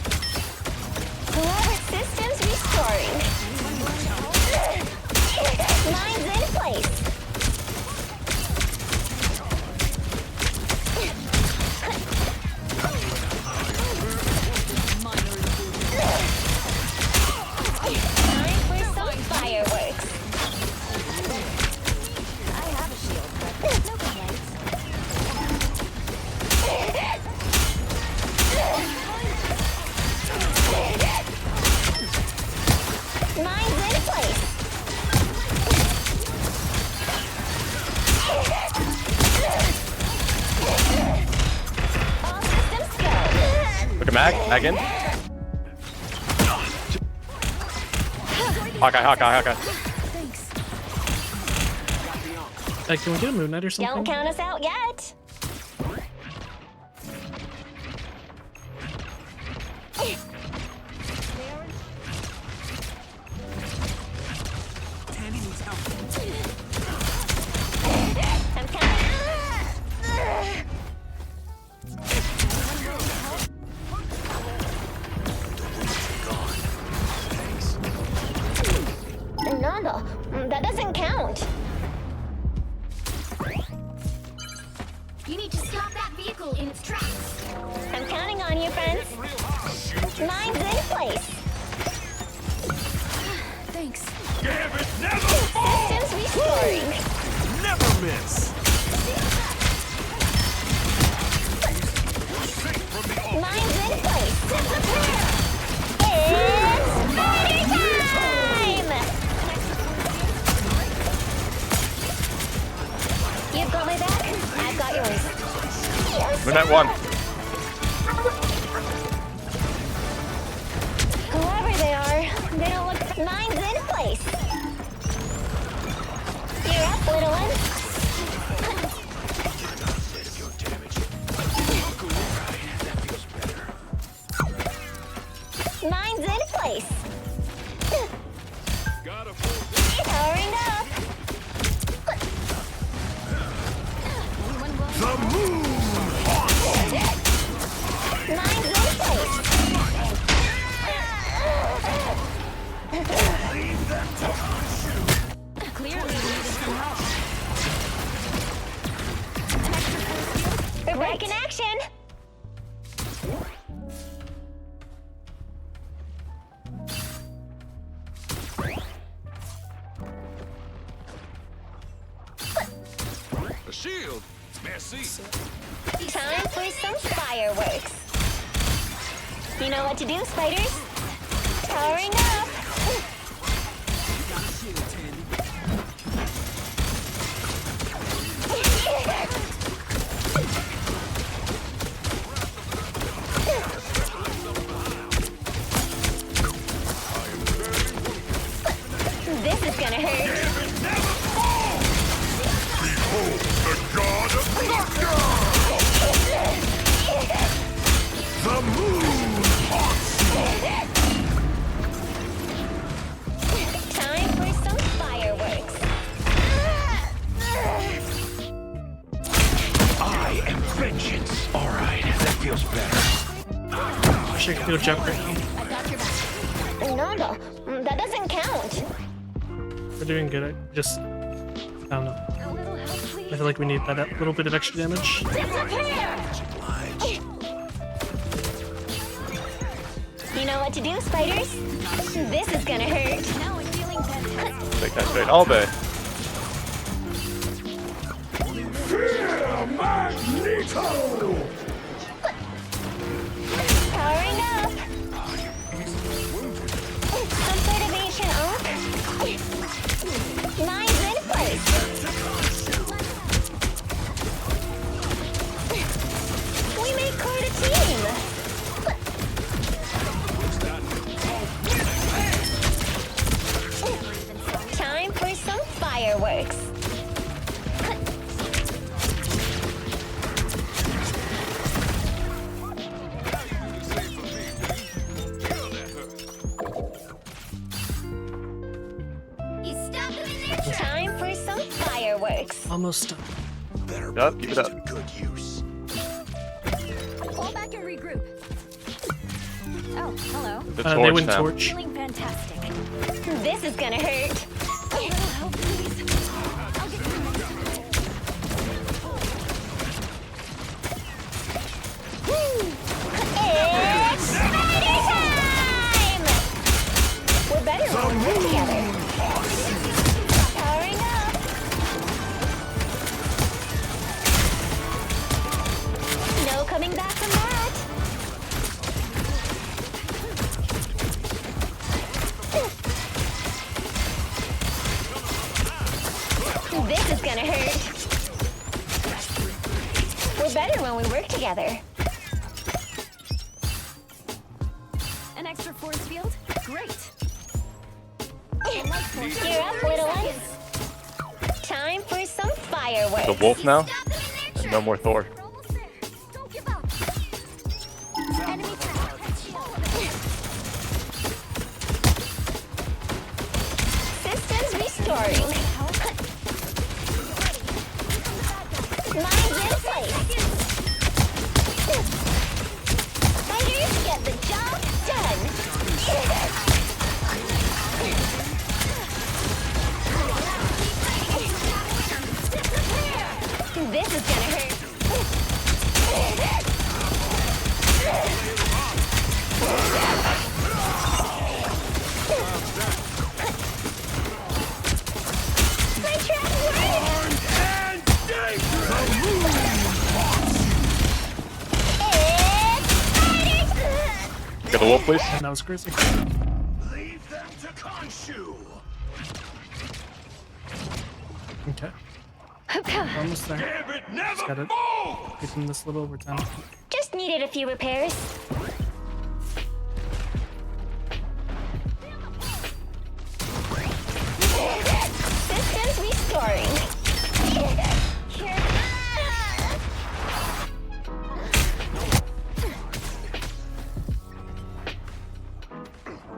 Elaborate systems restoring. Mine's in place. Time for some fireworks. I have a shield, but no complaints. Mine's in place. All systems go. Look at Mag in. Hawkeye. Can we get a Moon Knight or something? Don't count us out yet. I'm counting. Nada. That doesn't count. You need to stop that vehicle in its tracks. I'm counting on you, friends. Mine's in place. Thanks. Gambit never falls! Systems restoring. Never miss! Mine's in place. It's party time! You've got my back. I've got yours. Moon Knight 1. Whoever they are, they don't look. Mine's in place. You're up, little one. Mine's in place. Powering up. The moon Mine's in place. Clearly needed some help. We're back in action. A shield. Merci. Time for some fireworks. You know what to do, spiders. Powering up. This is gonna hurt. Behold the god of lockdown! The moon haunts Time for some fireworks. I am vengeance. All right, that feels better. I should go jump right now. No, that doesn't count. We're doing good. I just, I don't know. I feel like we need that little bit of extra damage. You know what to do, spiders. This is gonna hurt. Now I'm feeling better. Take that straight all day. Magneto! Powering up. Some sort of Asian oak. Mine's in place. We make quite a team. Time for some fireworks. Time for some fireworks. Almost done. Yup, keep it up. Good use. Fall back and regroup. Oh, hello. The They torch went now. torch. Feeling fantastic. This is gonna hurt. A little help, please. I'll get you next time. It's spider time! We're better when we work together. Powering up. No coming back from that. This is gonna hurt. We're better when we work together. An extra force field? Great. Gear up, little ones. Time for some fireworks. The wolf now? And no more Thor. Don't give up. Enemy Systems restoring. Mine's in place. Fighters get the job done. This is gonna hurt. My trap worked! Get the wolf, please. And that was crazy. Leave them to Khonshu. Okay. Almost there. Just gotta give him this little overtime. Just needed a few repairs. Systems restoring.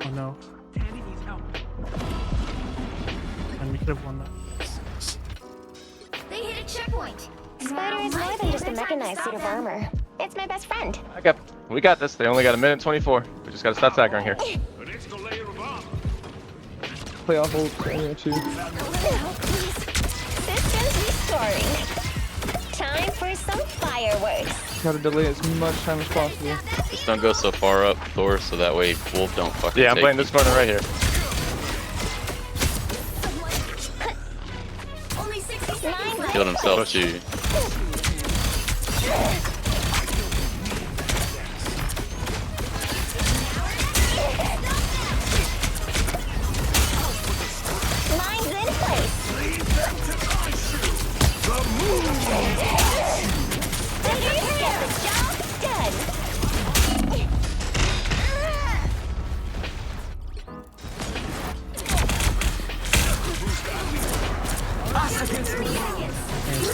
Oh no. And we could have won that. They hit a checkpoint. Spider is more than just a mechanized suit of armor. It's my best friend. We got this. They only got 1:24. We just gotta stop staggering here. Play off ult area 2. Systems restoring. Time for some fireworks. Gotta delay as much time as possible. Just don't go so far up, Thor, so that way Wolf don't fucking Yeah, I'm take playing you. this corner right here. Only 60 Mine's Killed himself too.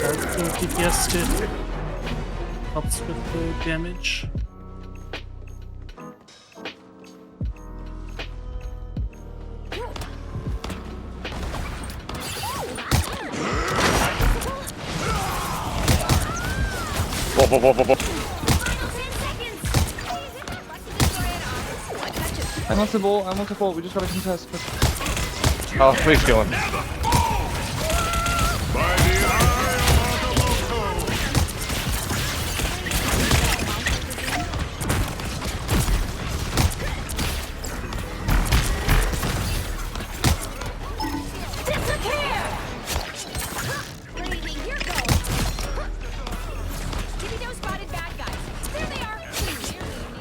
skeletal DPS too. Helps with the damage. Whoa. I'm multiple. We just gotta contest. Oh, please kill him.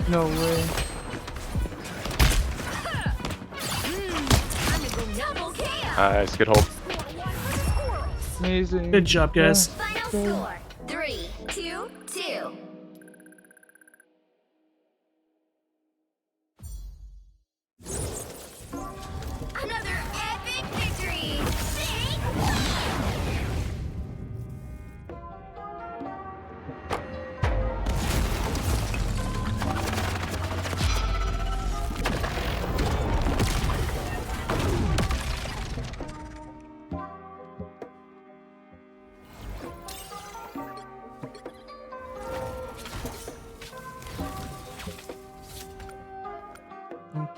No way. Nice, good hold. Amazing. Good job, guys. Final score 3-2-2. Another epic victory!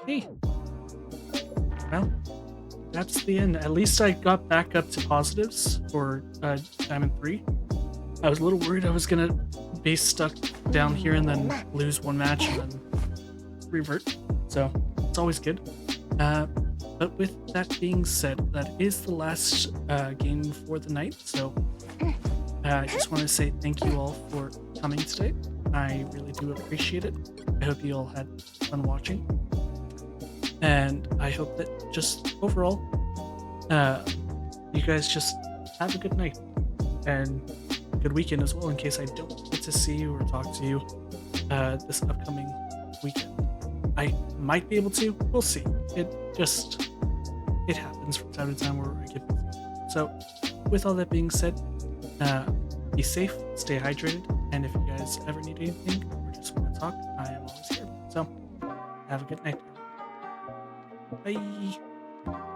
Okay. Well, that's the end. At least I got back up to positives for Diamond 3. I was a little worried I was gonna be stuck down here and then lose one match and then revert. So it's always good. But with that being said, that is the last game for the night. So I just want to say thank you all for coming today. I really do appreciate it. I hope you all had fun watching. And I hope that just overall, you guys just have a good night and a good weekend as well, in case I don't get to see you or talk to you this upcoming weekend. I might be able to. We'll see. It happens from time to time where I get busy. So with all that being said, be safe, stay hydrated, and if you guys ever need anything or just want to talk, I am always here. So have a good night. Bye.